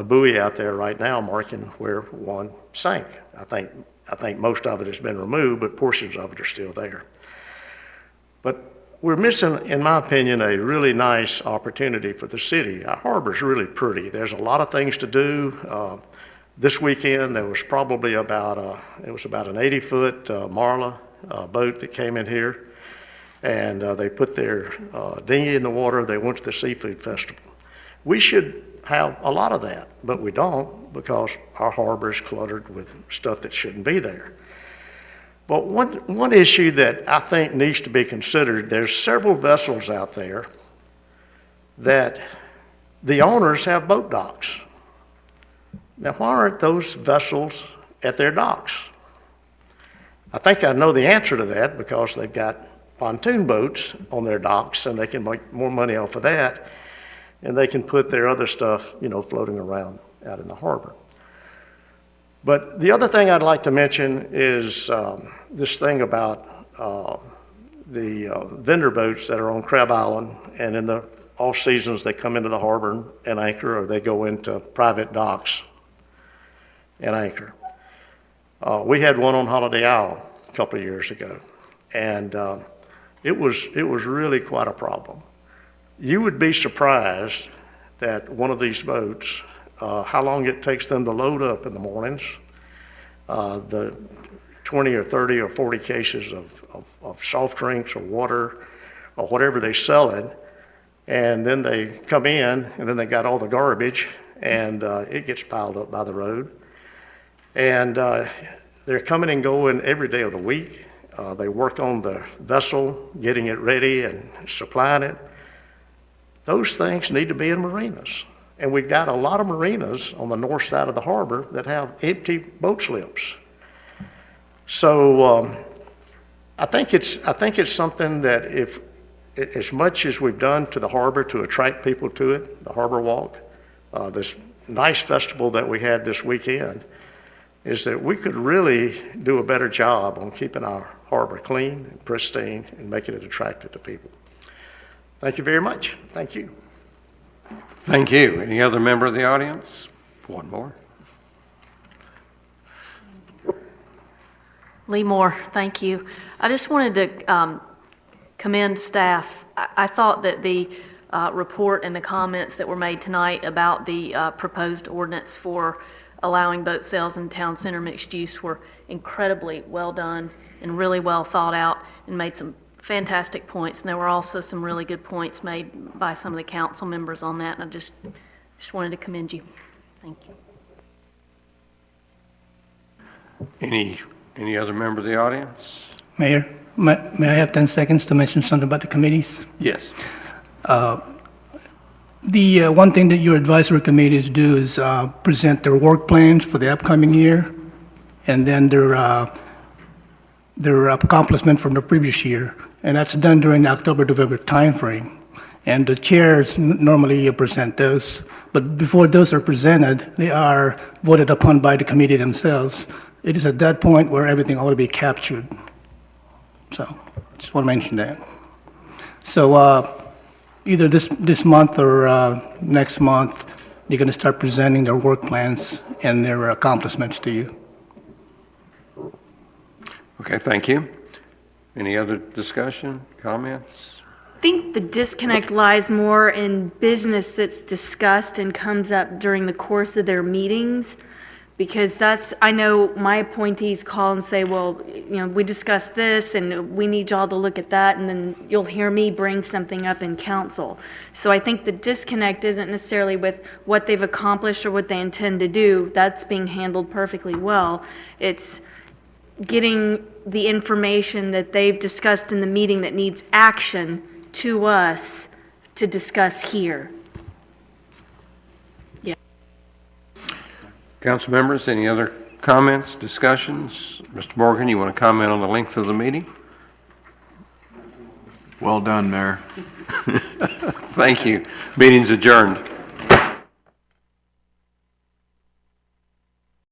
S20: buoy out there right now marking where one sank. I think most of it has been removed, but portions of it are still there. But we're missing, in my opinion, a really nice opportunity for the city. Our harbor's really pretty. There's a lot of things to do. This weekend, there was probably about an 80-foot Marla boat that came in here, and they put their dinghy in the water. They went to the seafood festival. We should have a lot of that, but we don't, because our harbor is cluttered with stuff that shouldn't be there. But one issue that I think needs to be considered, there's several vessels out there that the owners have boat docks. Now, why aren't those vessels at their docks? I think I know the answer to that, because they've got pontoon boats on their docks, and they can make more money off of that, and they can put their other stuff, floating around out in the harbor. But the other thing I'd like to mention is this thing about the vendor boats that are on Crab Island, and in the off seasons they come into the harbor and anchor, or they go into private docks and anchor. We had one on Holiday Isle a couple of years ago, and it was really quite a problem. You would be surprised that one of these boats, how long it takes them to load up in the mornings, the 20 or 30 or 40 cases of soft drinks or water or whatever they're selling, and then they come in, and then they got all the garbage, and it gets piled up by the road. And they're coming and going every day of the week. They work on the vessel, getting it ready and supplying it. Those things need to be in marinas. And we've got a lot of marinas on the north side of the harbor that have empty boat slips. So I think it's something that, if as much as we've done to the harbor to attract people to it, the Harbor Walk, this nice festival that we had this weekend, is that we could really do a better job on keeping our harbor clean and pristine and making it attractive to people. Thank you very much. Thank you.
S3: Thank you. Any other member of the audience? One more.
S5: Lee Moore, thank you. I just wanted to commend staff. I thought that the report and the comments that were made tonight about the proposed ordinance for allowing boat sales in town center mixed use were incredibly well done and really well thought out, and made some fantastic points. And there were also some really good points made by some of the council members on that, and I just wanted to commend you. Thank you.
S3: Any other member of the audience?
S10: Mayor, may I have 10 seconds to mention something about the committees?
S3: Yes.
S10: The one thing that your advisory committees do is present their work plans for the upcoming year, and then their accomplishment from the previous year. And that's done during the October-November timeframe. And the chairs normally present those. But before those are presented, they are voted upon by the committee themselves. It is at that point where everything ought to be captured. So just want to mention that. So either this month or next month, they're going to start presenting their work plans and their accomplishments to you.
S3: Okay, thank you. Any other discussion, comments?
S8: I think the disconnect lies more in business that's discussed and comes up during the course of their meetings, because I know my appointees call and say, well, we discussed this and we need y'all to look at that, and then you'll hear me bring something up in council. So I think the disconnect isn't necessarily with what they've accomplished or what they intend to do. That's being handled perfectly well. It's getting the information that they've discussed in the meeting that needs action to us to discuss here. Yeah.
S3: Council members, any other comments, discussions? Mr. Morgan, you want to comment on the length of the meeting?
S9: Well done, Mayor.
S3: Thank you. Meeting's adjourned.